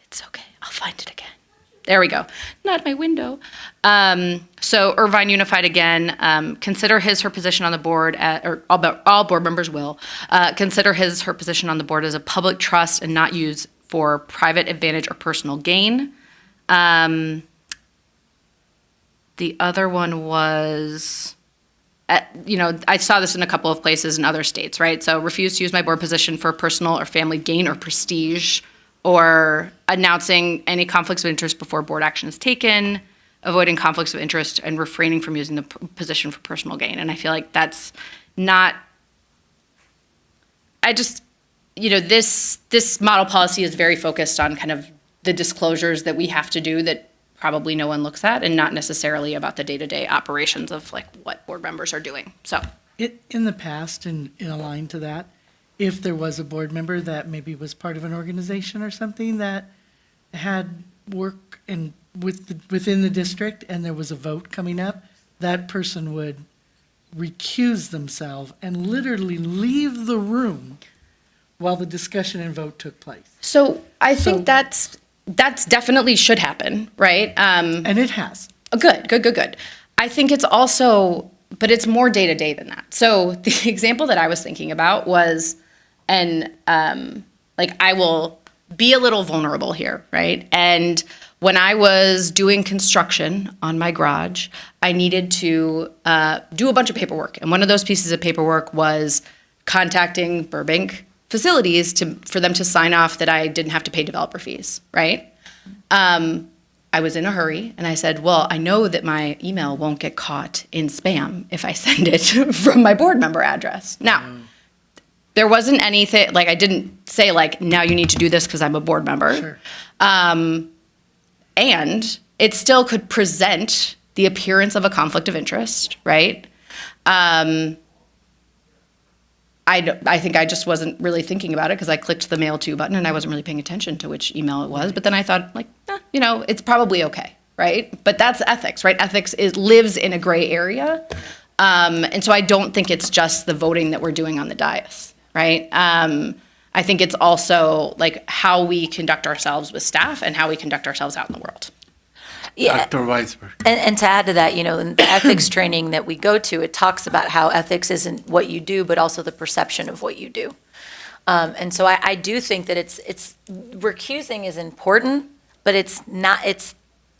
It's okay, I'll find it again. There we go, not my window. So Irvine Unified again, consider his, her position on the board, or all board members will, consider his, her position on the board as a public trust and not used for private advantage or personal gain. The other one was, I saw this in a couple of places in other states, right? So refuse to use my board position for personal or family gain or prestige, or announcing any conflicts of interest before board action is taken, avoiding conflicts of interest, and refraining from using the position for personal gain. And I feel like that's not, this model policy is very focused on kind of the disclosures that we have to do that probably no one looks at, and not necessarily about the day-to-day operations of like what board members are doing. So In the past, in a line to that, if there was a board member that maybe was part of an organization or something that had work within the district and there was a vote coming up, that person would recuse themselves and literally leave the room while the discussion and vote took place. So I think that's definitely should happen, right? And it has. Good. I think it's also, but it's more day to day than that. So the example that I was thinking about was, I will be a little vulnerable here, right? And when I was doing construction on my garage, I needed to do a bunch of paperwork. And one of those pieces of paperwork was contacting Burbank Facilities for them to sign off that I didn't have to pay developer fees, right? I was in a hurry, and I said, well, I know that my email won't get caught in spam if I send it from my board member address. Now, there wasn't anything, like, I didn't say, like, now you need to do this because I'm a board member. Sure. And it still could present the appearance of a conflict of interest, right? I think I just wasn't really thinking about it because I clicked the mail to button and I wasn't really paying attention to which email it was. But then I thought, like, it's probably okay, right? But that's ethics, right? Ethics lives in a gray area. And so I don't think it's just the voting that we're doing on the dais, right? I think it's also like how we conduct ourselves with staff and how we conduct ourselves out in the world. Yeah. Dr. Weisberg. And to add to that, in the ethics training that we go to, it talks about how ethics isn't what you do, but also the perception of what you do. And so I do think that it's recusing is important, but it's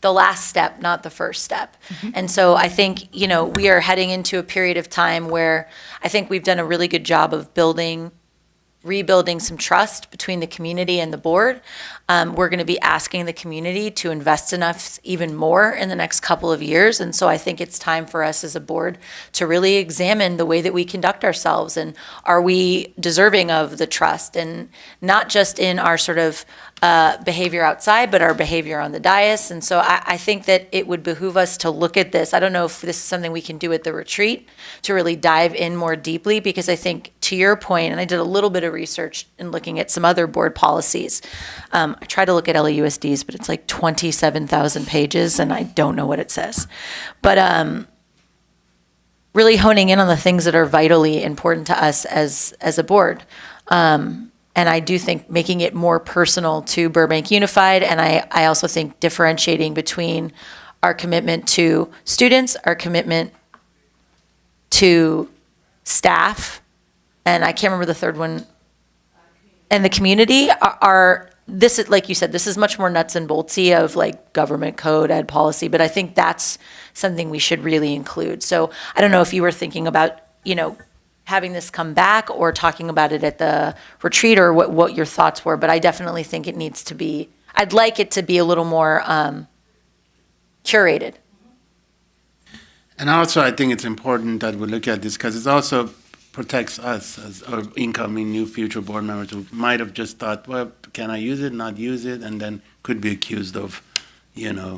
the last step, not the first step. And so I think, we are heading into a period of time where I think we've done a really good job of rebuilding some trust between the community and the board. We're going to be asking the community to invest in us even more in the next couple of years. And so I think it's time for us as a board to really examine the way that we conduct ourselves, and are we deserving of the trust, and not just in our sort of behavior outside, but our behavior on the dais. And so I think that it would behoove us to look at this. I don't know if this is something we can do at the retreat to really dive in more deeply, because I think, to your point, and I did a little bit of research in looking at some other board policies. I tried to look at LAUSD's, but it's like 27,000 pages and I don't know what it says. But really honing in on the things that are vitally important to us as a board. And I do think making it more personal to Burbank Unified, and I also think differentiating between our commitment to students, our commitment to staff, and I can't remember the third one, and the community this is, like you said, this is much more nuts and boltsy of like government code, ed policy, but I think that's something we should really include. So I don't know if you were thinking about, having this come back or talking about it at the retreat, or what your thoughts were, but I definitely think it needs to be, I'd like it to be a little more curated. And also, I think it's important that we look at this because it also protects us as our incoming new future board members who might have just thought, well, can I use it, not use it, and then could be accused of,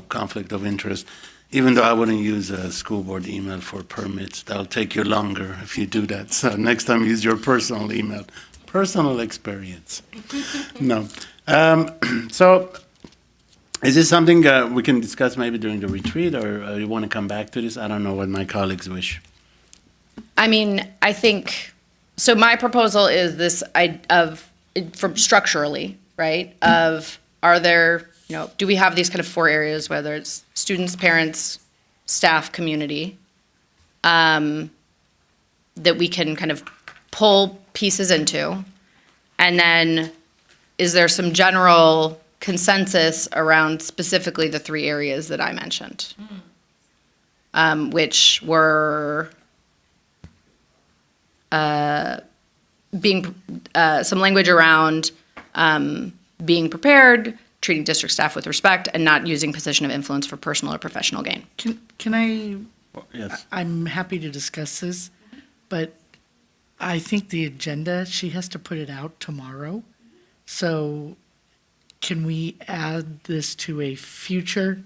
conflict of interest. Even though I wouldn't use a school board email for permits, that'll take you longer if you do that. So next time, use your personal email. Personal experience. No. So is this something we can discuss maybe during the retreat, or you want to come back to this? I don't know what my colleagues wish. I mean, I think, so my proposal is this, from structurally, right, of are there, do we have these kind of 4 areas, whether it's students, parents, staff, community, that we can kind of pull pieces into? And then is there some general consensus around specifically the 3 areas that I mentioned? Which were being some language around being prepared, treating district staff with respect, and not using position of influence for personal or professional gain. Can I? Yes. I'm happy to discuss this, but I think the agenda, she has to put it out tomorrow. So can we add this to a future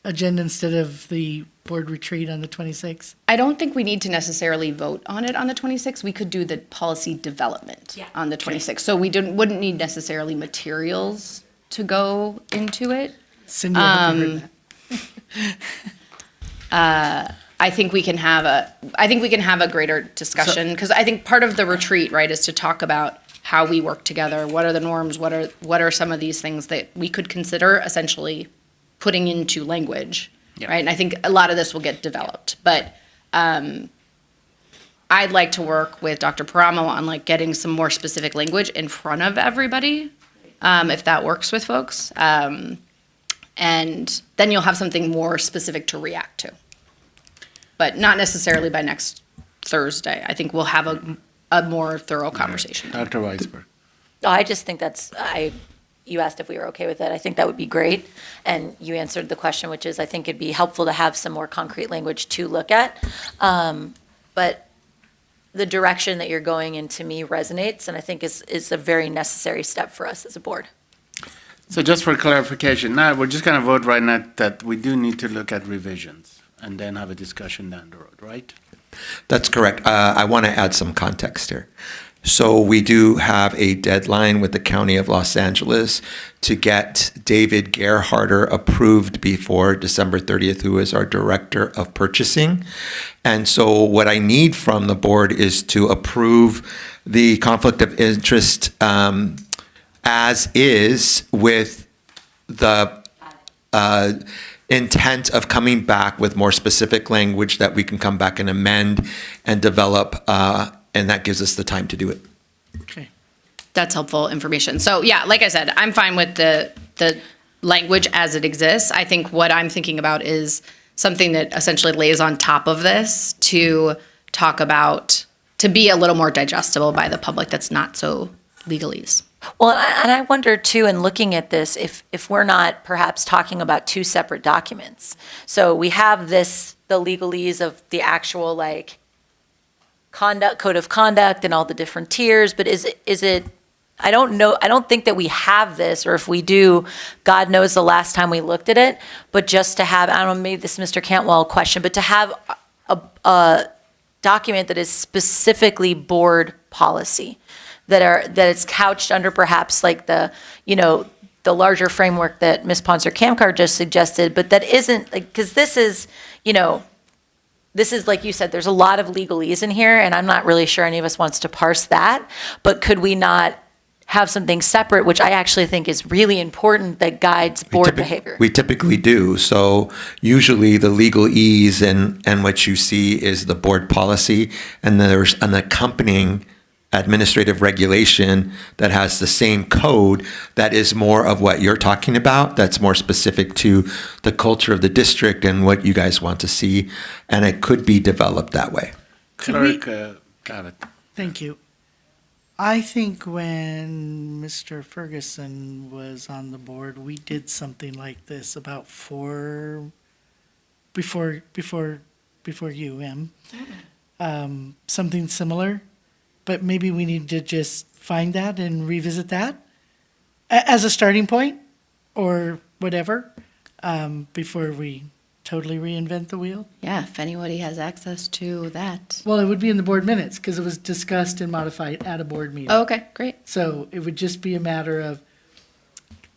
agenda instead of the board retreat on the 26th? I don't think we need to necessarily vote on it on the 26th. We could do the policy development on the 26th. So we wouldn't need necessarily materials to go into it. Cindy, I hope you heard that. I think we can have a greater discussion, because I think part of the retreat, right, is to talk about how we work together. What are the norms? What are some of these things that we could consider essentially putting into language, right? And I think a lot of this will get developed, but I'd like to work with Dr. Paramo on like getting some more specific language in front of everybody, if that works with folks. And then you'll have something more specific to react to, but not necessarily by next Thursday. I think we'll have a more thorough conversation. Dr. Weisberg. I just think you asked if we were okay with it. I think that would be great. And you answered the question, which is I think it'd be helpful to have some more concrete language to look at. But the direction that you're going in, to me, resonates, and I think is a very necessary step for us as a board. So just for clarification, now we're just going to vote right now that we do need to look at revisions and then have a discussion down the road, right? That's correct. I want to add some context here. So we do have a deadline with the County of Los Angeles to get David Gerharder approved before December 30th, who is our Director of Purchasing. And so what I need from the board is to approve the conflict of interest as is, with the intent of coming back with more specific language that we can come back and amend and develop, and that gives us the time to do it. Okay. That's helpful information. So yeah, like I said, I'm fine with the language as it exists. I think what I'm thinking about is something that essentially lays on top of this to talk about, to be a little more digestible by the public, that's not so legalese. Well, and I wonder too, in looking at this, if we're not perhaps talking about two separate documents. So we have this, the legalese of the actual like code of conduct and all the different tiers, but is it, I don't know, I don't think that we have this, or if we do, God knows the last time we looked at it, but just to have, I don't know, maybe this is Mr. Cantwell question, but to have a document that is specifically board policy, that it's couched under perhaps like the, you know, the larger framework that Ms. Ponser-Kamkar just suggested, but that isn't, like, because this is, you know, this is, like you said, there's a lot of legalese in here, and I'm not really sure any of us wants to parse that, but could we not have something separate, which I actually think is really important, that guides board behavior? We typically do. So usually the legalese and what you see is the board policy, and then there's an accompanying administrative regulation that has the same code that is more of what you're talking about, that's more specific to the culture of the district and what you guys want to see, and it could be developed that way. Clerk, got it. Thank you. I think when Mr. Ferguson was on the board, we did something like this about before you, Em. Something similar, but maybe we need to just find that and revisit that as a starting point or whatever, before we totally reinvent the wheel. Yeah, if anybody has access to that. Well, it would be in the board minutes because it was discussed and modified at a board meeting. Oh, okay, great. So it would just be a matter of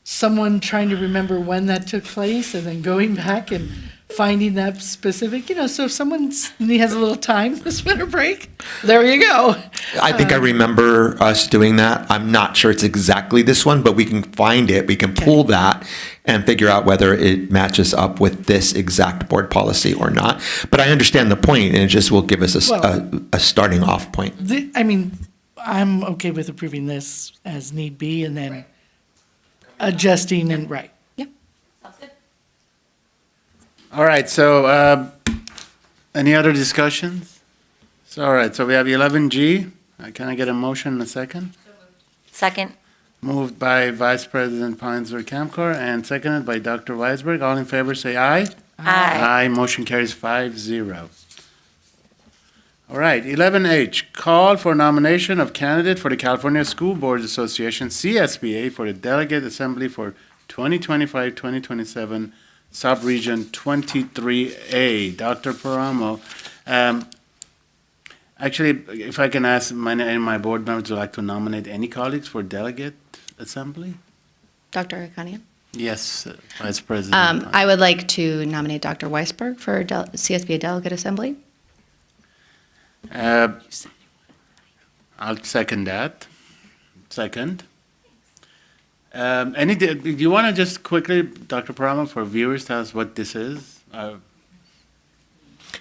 someone trying to remember when that took place and then going back and finding that specific, you know, so if someone has a little time this winter break, there you go. I think I remember us doing that. I'm not sure it's exactly this one, but we can find it, we can pull that and figure out whether it matches up with this exact board policy or not. But I understand the point, and it just will give us a starting off point. I mean, I'm okay with approving this as need be and then adjusting and, right. All right, so any other discussions? So, all right, so we have 11G. Can I get a motion in a second? Second. Moved by Vice President Ponser-Kamkar and seconded by Dr. Weisberg. All in favor, say aye. Aye. Aye, motion carries 5-0. All right, 11H, call for nomination of candidate for the California School Boards Association, CSBA, for the Delegate Assembly for 2025-2027, Sub-Region 23A. Dr. Paramo, actually, if I can ask any of my board members would like to nominate any colleagues for Delegate Assembly? Dr. Akanian? Yes, Vice President. I would like to nominate Dr. Weisberg for CSBA Delegate Assembly. I'll second that. Second. Do you want to just quickly, Dr. Paramo, for viewers, tell us what this is?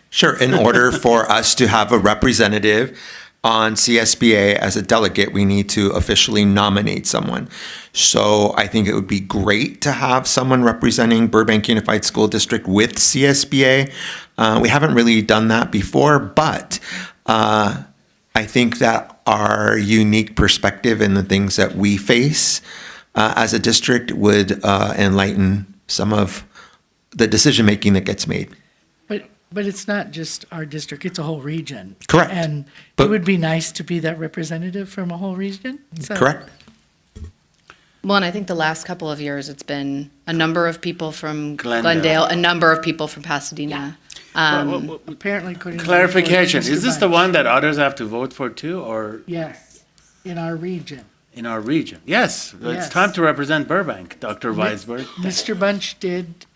Sure. In order for us to have a representative on CSBA as a delegate, we need to officially nominate someone. So I think it would be great to have someone representing Burbank Unified School District with CSBA. We haven't really done that before, but I think that our unique perspective and the things that we face as a district would enlighten some of the decision-making that gets made. But But it's not just our district, it's a whole region. Correct. And it But- would be nice to be that representative from a whole region. So- Correct. Well, and I think the last couple of years, it's been a number of people from Glendale. Glendale, a number of people from Pasadena. Apparently, according to. Clarification, is this the Mr. one that others have to vote for too, or Yes, in our region. in our region? Yes, it's Yes. time to represent Burbank, Dr. Weisberg. Mr. Bunch did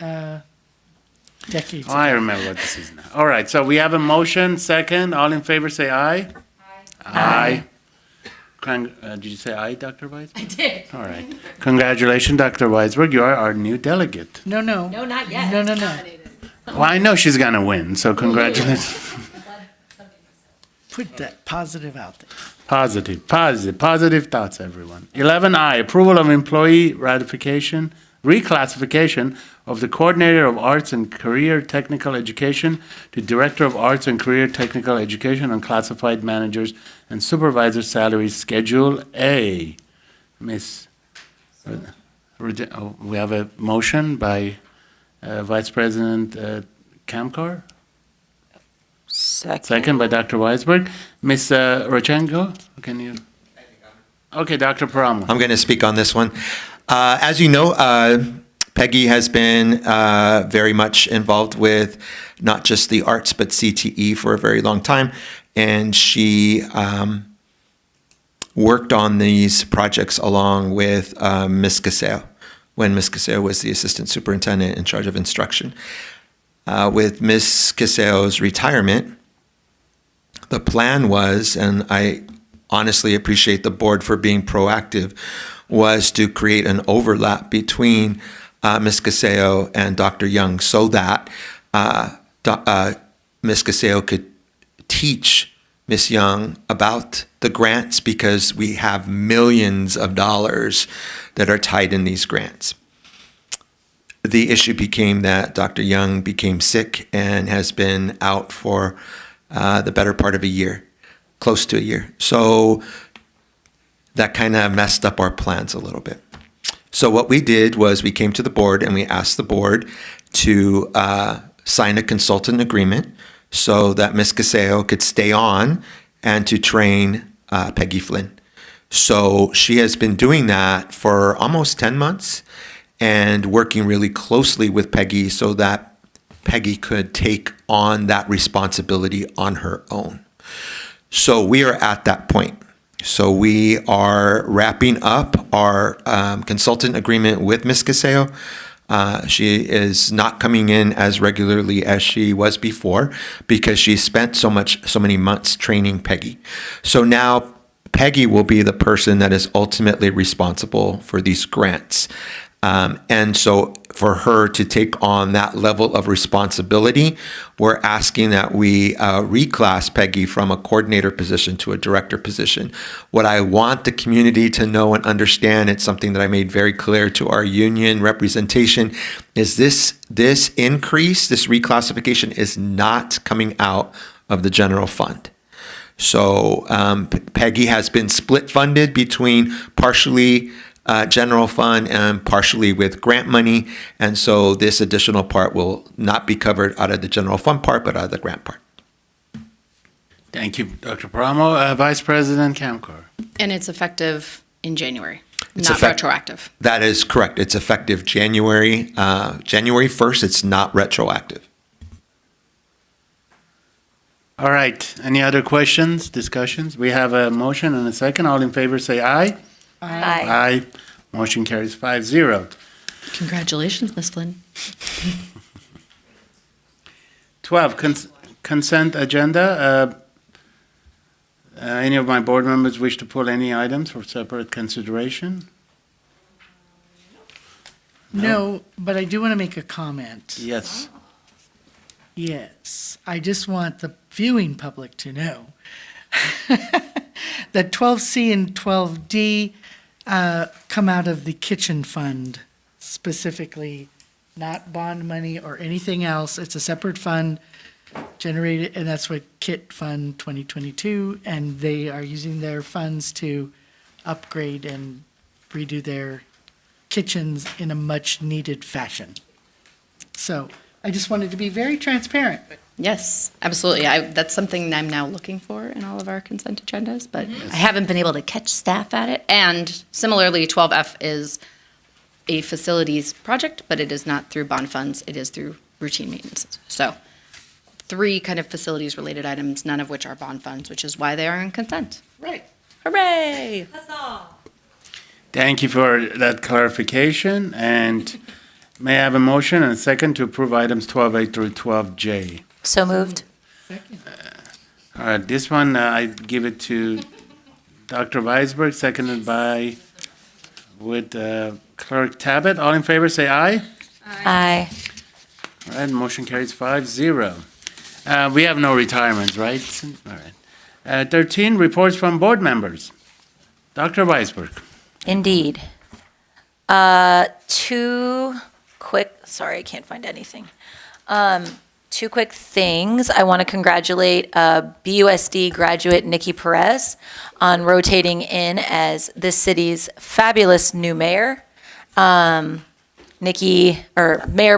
decades Oh, I ago. remember what this is now. All right, so we have a motion, second. All in favor, say aye. Aye. Did you say aye, Dr. Weisberg? I did. All right. Congratulations, Dr. Weisberg. You are our new delegate. No, no. No, not yet. No, no, no. Well, I know she's going to win, so congratulations. Put that positive out there. Positive thoughts, everyone. 11I, approval of employee reclassification of the Coordinator of Arts and Career Technical Education to Director of Arts and Career Technical Education on classified managers and supervisor salaries, Schedule A. Miss, we have a motion by Vice President Kamkar? Second by Dr. Weisberg. Ms. Rochenko, can you? Okay, Dr. Paramo. I'm going to speak on this one. As you know, Peggy has been very much involved with not just the arts, but CTE for a very long time. And she worked on these projects along with Ms. Caseo, when Ms. Caseo was the assistant superintendent in charge of instruction. With Ms. Caseo's retirement, the plan was, and I honestly appreciate the board for being proactive, was to create an overlap between Ms. Caseo and Dr. Young so that Ms. Caseo could teach Ms. Young about the grants, because we have millions of dollars that are tied in these grants. The issue became that Dr. Young became sick and has been out for the better part of a year, close to a year. So that kind of messed up our plans a little bit. So what we did was we came to the board and we asked the board to sign a consultant agreement so that Ms. Caseo could stay on and to train Peggy Flynn. So she has been doing that for almost 10 months and working really closely with Peggy so that Peggy could take on that responsibility on her own. So we are at that point. So we are wrapping up our consultant agreement with Ms. Caseo. She is not coming in as regularly as she was before because she spent so many months training Peggy. So now Peggy will be the person that is ultimately responsible for these grants. And so for her to take on that level of responsibility, we're asking that we reclass Peggy from a coordinator position to a director position. What I want the community to know and understand, it's something that I made very clear to our union representation, is this increase, this reclassification is not coming out of the general fund. So Peggy has been split funded between partially general fund and partially with grant money. And so this additional part will not be covered out of the general fund part, but out of the grant part. Thank you, Dr. Paramo. Vice President Kamkar. And it's effective in January, It's not effect- retroactive. That is correct. It's effective January 1st. It's not retroactive. All right. Any other questions, discussions? We have a motion and a second. All in favor say aye. Aye. Aye. Motion carries 5-0. Congratulations, Ms. Flynn. 12, consent agenda. Any of my board members wish to pull any items for separate consideration? No, but I do want to make a comment. Yes. Yes, I just want the viewing public to know that 12C and 12D come out of the kitchen fund specifically, not bond money or anything else. It's a separate fund generated, and that's what KIT Fund 2022, and they are using their funds to upgrade and redo their kitchens in a much-needed fashion. So I just wanted to be very transparent. Yes, absolutely. That's something I'm now looking for in all of our consent agendas, but I haven't been able to catch staff at it. And similarly, 12F is a facilities project, but it is not through bond funds. It is through routine maintenance. So 3 kind of facilities-related items, none of which are bond funds, which is why they are in consent. Right. Hooray! Thank you for that clarification. And may I have a motion and a second to approve items 12A through 12J? So moved. All right, this one, I give it to Dr. Weisberg, seconded by, with Clerk Tabbitt. All in favor, say aye. Aye. All right, motion carries 5-0. We have no retirements, right? All right. 13, reports from board members. Dr. Weisberg. Indeed. 2 quick, sorry, I can't find anything. 2 quick things. I want to congratulate BUSD graduate Nikki Perez on rotating in as this city's fabulous new mayor. Mayor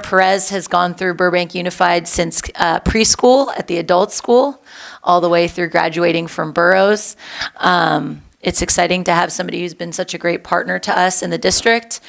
Perez has gone through Burbank Unified since preschool at the adult school, all the way through graduating from Burroughs. It's exciting to have somebody who's been such a great partner to us in the district.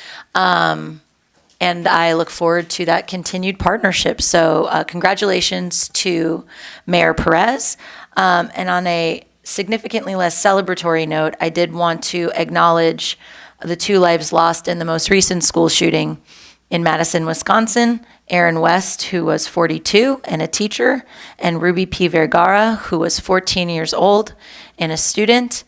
And I look forward to that continued partnership. So congratulations to Mayor Perez. And on a significantly less celebratory note, I did want to acknowledge the 2 lives lost in the most recent school shooting in Madison, Wisconsin. Aaron West, who was 42 and a teacher, and Ruby P. Vergara, who was 14 years old and a student.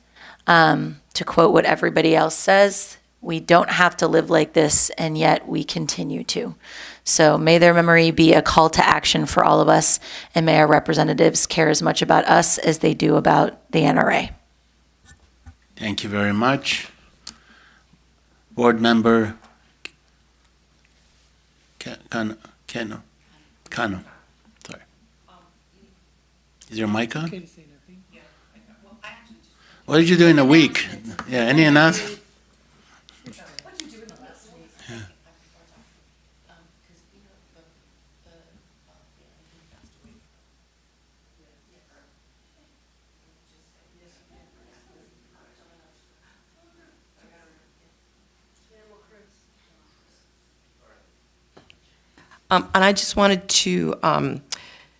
To quote what everybody else says, we don't have to live like this, and yet we continue to. So may their memory be a call to action for all of us, and may our representatives care as much about us as they do about the NRA. Thank you very much. Board member Cano. Sorry. Is your mic on? What did you do in a week? Yeah, any announcements? And I just wanted to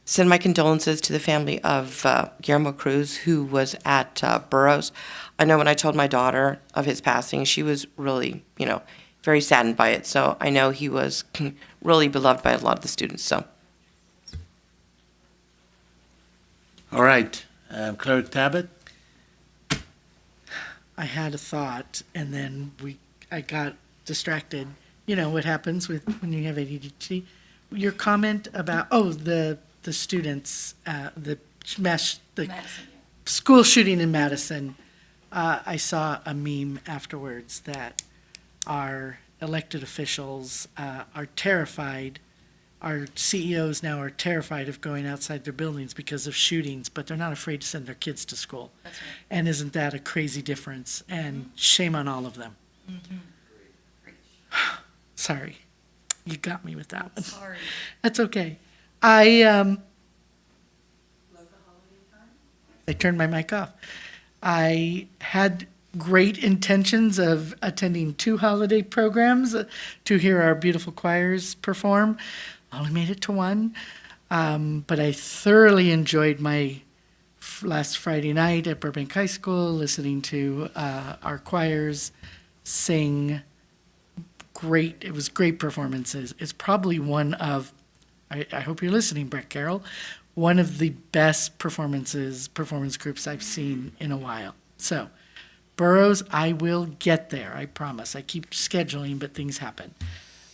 send my condolences to the family of Guillermo Cruz, who was at Burroughs. I know when I told my daughter of his passing, she was really, very saddened by it. So I know he was really beloved by a lot of the students. So. All right, Clerk Tabbitt. I had a thought, and then I got distracted. You know what happens when you have ADHD. Your comment about the students, the school shooting in Madison. I saw a meme afterwards that our elected officials are terrified. Our CEOs now are terrified of going outside their buildings because of shootings, but they're not afraid to send their kids to school. That's right. And isn't that a crazy difference? And shame on all of them. Sorry, you got me with that one. Sorry. That's okay. I turned my mic off. I had great intentions of attending 2 holiday programs to hear our beautiful choirs perform. Only made it to 1, but I thoroughly enjoyed my last Friday night at Burbank High School, listening to our choirs sing. Great, it was great performances. It's probably one of, I hope you're listening, Brett Carroll, one of the best performance groups I've seen in a while. So, Burroughs, I will get there, I promise. I keep scheduling, but things happen.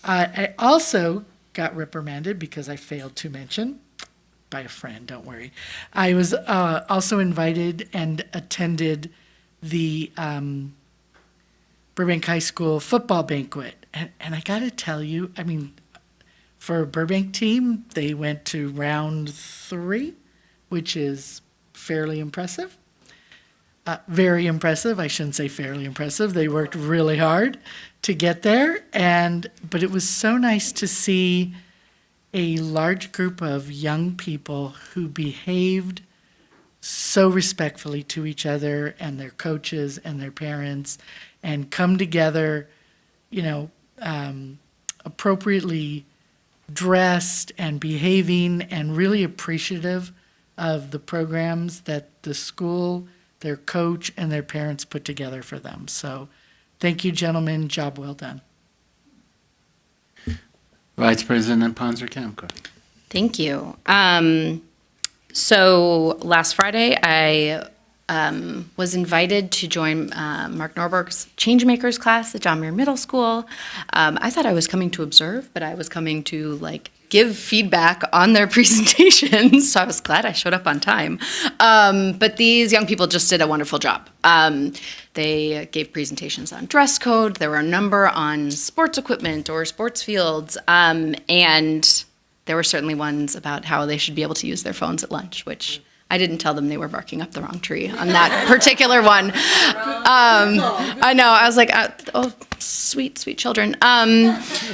I also got reprimanded because I failed to mention, by a friend, don't worry. I was also invited and attended the Burbank High School football banquet. And I got to tell you, I mean, for a Burbank team, they went to round 3, which is fairly impressive. Very impressive. I shouldn't say fairly impressive. They worked really hard to get there. But it was so nice to see a large group of young people who behaved so respectfully to each other and their coaches and their parents, and come together, appropriately dressed and behaving and really appreciative of the programs that the school, their coach, and their parents put together for them. So thank you, gentlemen. Job well done. Vice President Ponser Kamkar. Thank you. So last Friday, I was invited to join Mark Norberg's Changemakers class at John Muir Middle School. I thought I was coming to observe, but I was coming to give feedback on their presentations. So I was glad I showed up on time. But these young people just did a wonderful job. They gave presentations on dress code. There were a number on sports equipment or sports fields. And there were certainly ones about how they should be able to use their phones at lunch, which I didn't tell them they were barking up the wrong tree on that particular one. I know, I was like, oh, sweet, sweet children.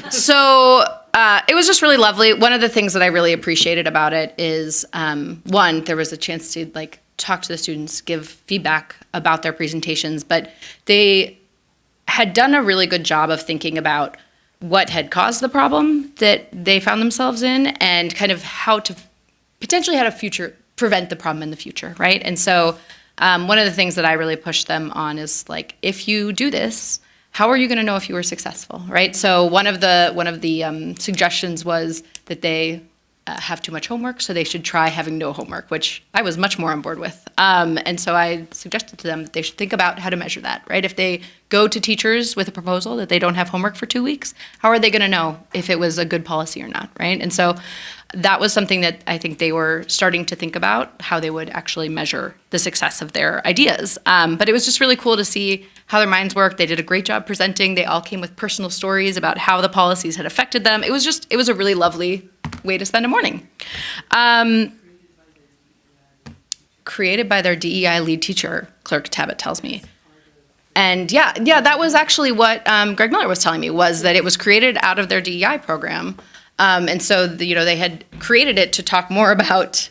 So it was just really lovely. One of the things that I really appreciated about it is, one, there was a chance to talk to the students, give feedback about their presentations, but they had done a really good job of thinking about what had caused the problem that they found themselves in and kind of how to prevent the problem in the future, right? And so one of the things that I really pushed them on is if you do this, how are you going to know if you were successful, right? So one of the suggestions was that they have too much homework, so they should try having no homework, which I was much more on board with. And so I suggested to them that they should think about how to measure that, right? If they go to teachers with a proposal that they don't have homework for 2 weeks, how are they going to know if it was a good policy or not, right? And so that was something that I think they were starting to think about, how they would actually measure the success of their ideas. But it was just really cool to see how their minds work. They did a great job presenting. They all came with personal stories about how the policies had affected them. It was a really lovely way to spend a morning. Created by their DEI lead teacher, Clerk Tabbitt tells me. And yeah, that was actually what Greg Miller was telling me, was that it was created out of their DEI program. And so, they had created it to talk more about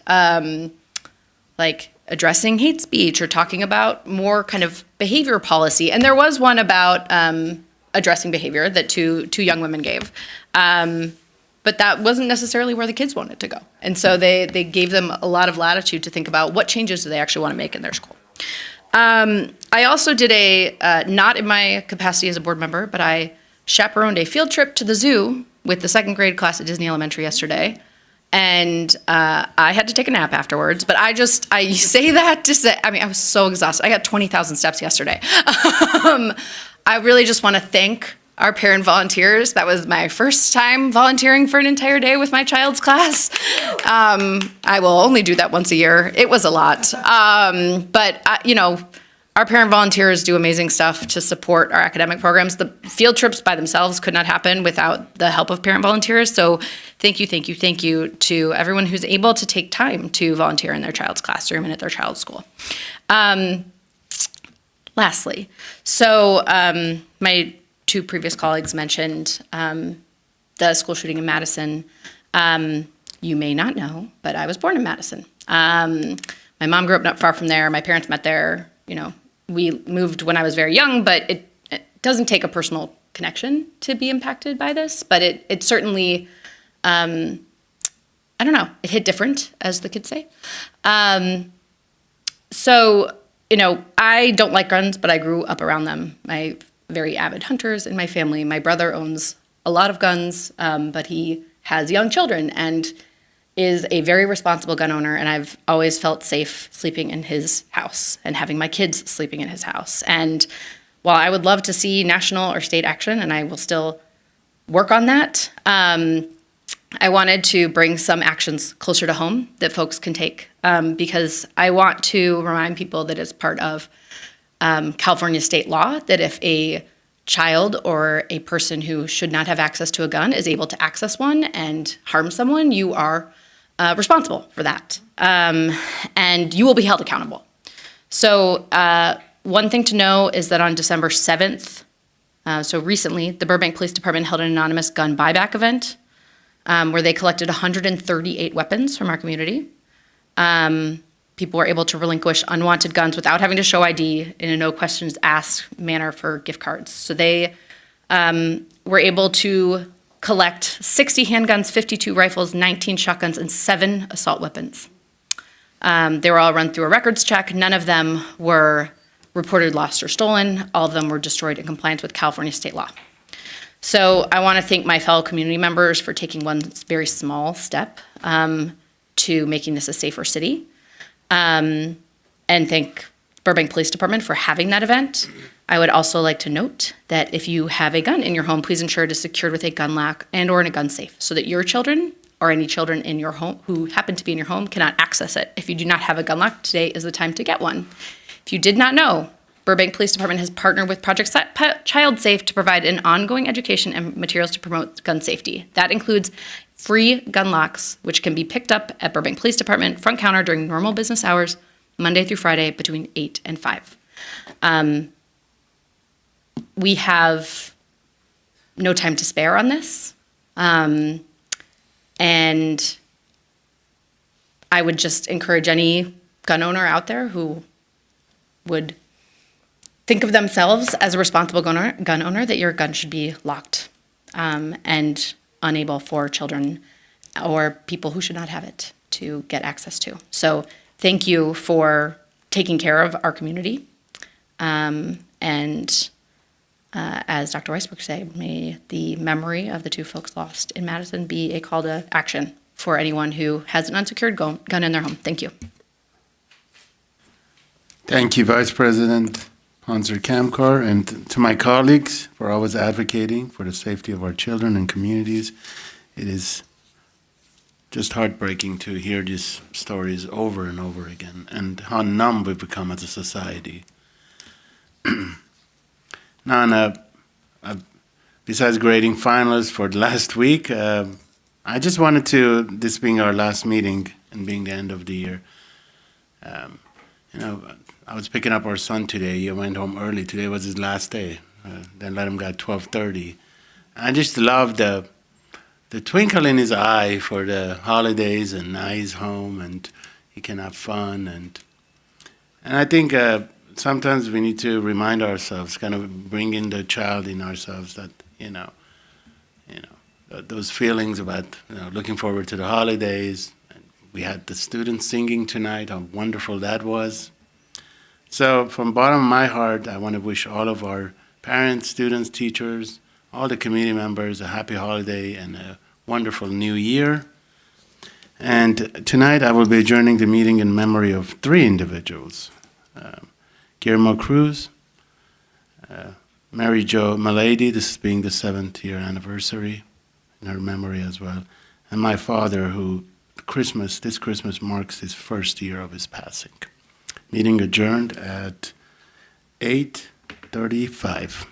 addressing hate speech or talking about more kind of behavior policy. And there was one about addressing behavior that two young women gave. But that wasn't necessarily where the kids wanted to go. And so they gave them a lot of latitude to think about what changes do they actually want to make in their school. I also did not in my capacity as a board member, but I chaperoned a field trip to the zoo with the second grade class at Disney Elementary yesterday. And I had to take a nap afterwards, but I say that to say, I was so exhausted. I got 20,000 steps yesterday. I really just want to thank our parent volunteers. That was my first time volunteering for an entire day with my child's class. I will only do that once a year. It was a lot. But our parent volunteers do amazing stuff to support our academic programs. The field trips by themselves could not happen without the help of parent volunteers. So thank you to everyone who's able to take time to volunteer in their child's classroom and at their child's school. Lastly, so my two previous colleagues mentioned the school shooting in Madison. You may not know, but I was born in Madison. My mom grew up not far from there. My parents met there. We moved when I was very young, but it doesn't take a personal connection to be impacted by this. But it certainly, I don't know, it hit different, as the kids say. So, I don't like guns, but I grew up around them. My very avid hunters in my family. My brother owns a lot of guns, but he has young children and is a very responsible gun owner, and I've always felt safe sleeping in his house and having my kids sleeping in his house. And while I would love to see national or state action, and I will still work on that, I wanted to bring some actions closer to home that folks can take, because I want to remind people that as part of California state law, that if a child or a person who should not have access to a gun is able to access one and harm someone, you are responsible for that, and you will be held accountable. So one thing to know is that on December 7th, so recently, the Burbank Police Department held an anonymous gun buyback event. where they collected 138 weapons from our community. People were able to relinquish unwanted guns without having to show ID in a no questions asked manner for gift cards. So they were able to collect 60 handguns, 52 rifles, 19 shotguns, and 7 assault weapons. They were all run through a records check. None of them were reported lost or stolen. All of them were destroyed in compliance with California state law. So I want to thank my fellow community members for taking one very small step to making this a safer city. And thank Burbank Police Department for having that event. I would also like to note that if you have a gun in your home, please ensure it is secured with a gun lock and or in a gun safe so that your children or any children in your home who happen to be in your home cannot access it. If you do not have a gun lock, today is the time to get one. If you did not know, Burbank Police Department has partnered with Project Child Safe to provide an ongoing education and materials to promote gun safety. That includes free gun locks, which can be picked up at Burbank Police Department front counter during normal business hours, Monday through Friday between 8 and 5. We have no time to spare on this. And I would just encourage any gun owner out there who would think of themselves as a responsible gun owner that your gun should be locked and unable for children or people who should not have it to get access to. So thank you for taking care of our community. As Dr. Weisberg said, may the memory of the 2 folks lost in Madison be a call to action for anyone who has an unsecured gun in their home. Thank you. Thank you, Vice President Ponser Kamkar, and to my colleagues for always advocating for the safety of our children and communities. It is just heartbreaking to hear these stories over and over again and how numb we've become as a society. Now, besides grading finalists for the last week, I just wanted to, this being our last meeting and being the end of the year, I was picking up our son today. He went home early. Today was his last day. Then let him go at 12:30. I just love the twinkle in his eye for the holidays and now he's home and he can have fun. And I think sometimes we need to remind ourselves, kind of bring in the child in ourselves that, those feelings about looking forward to the holidays. We had the students singing tonight, how wonderful that was. So from the bottom of my heart, I want to wish all of our parents, students, teachers, all the community members a happy holiday and a wonderful new year. And tonight I will be adjourning the meeting in memory of 3 individuals. Guillermo Cruz, Mary Jo Malady, this being the 7th year anniversary in her memory as well, and my father who this Christmas marks his 1st year of his passing. Meeting adjourned at 8:35.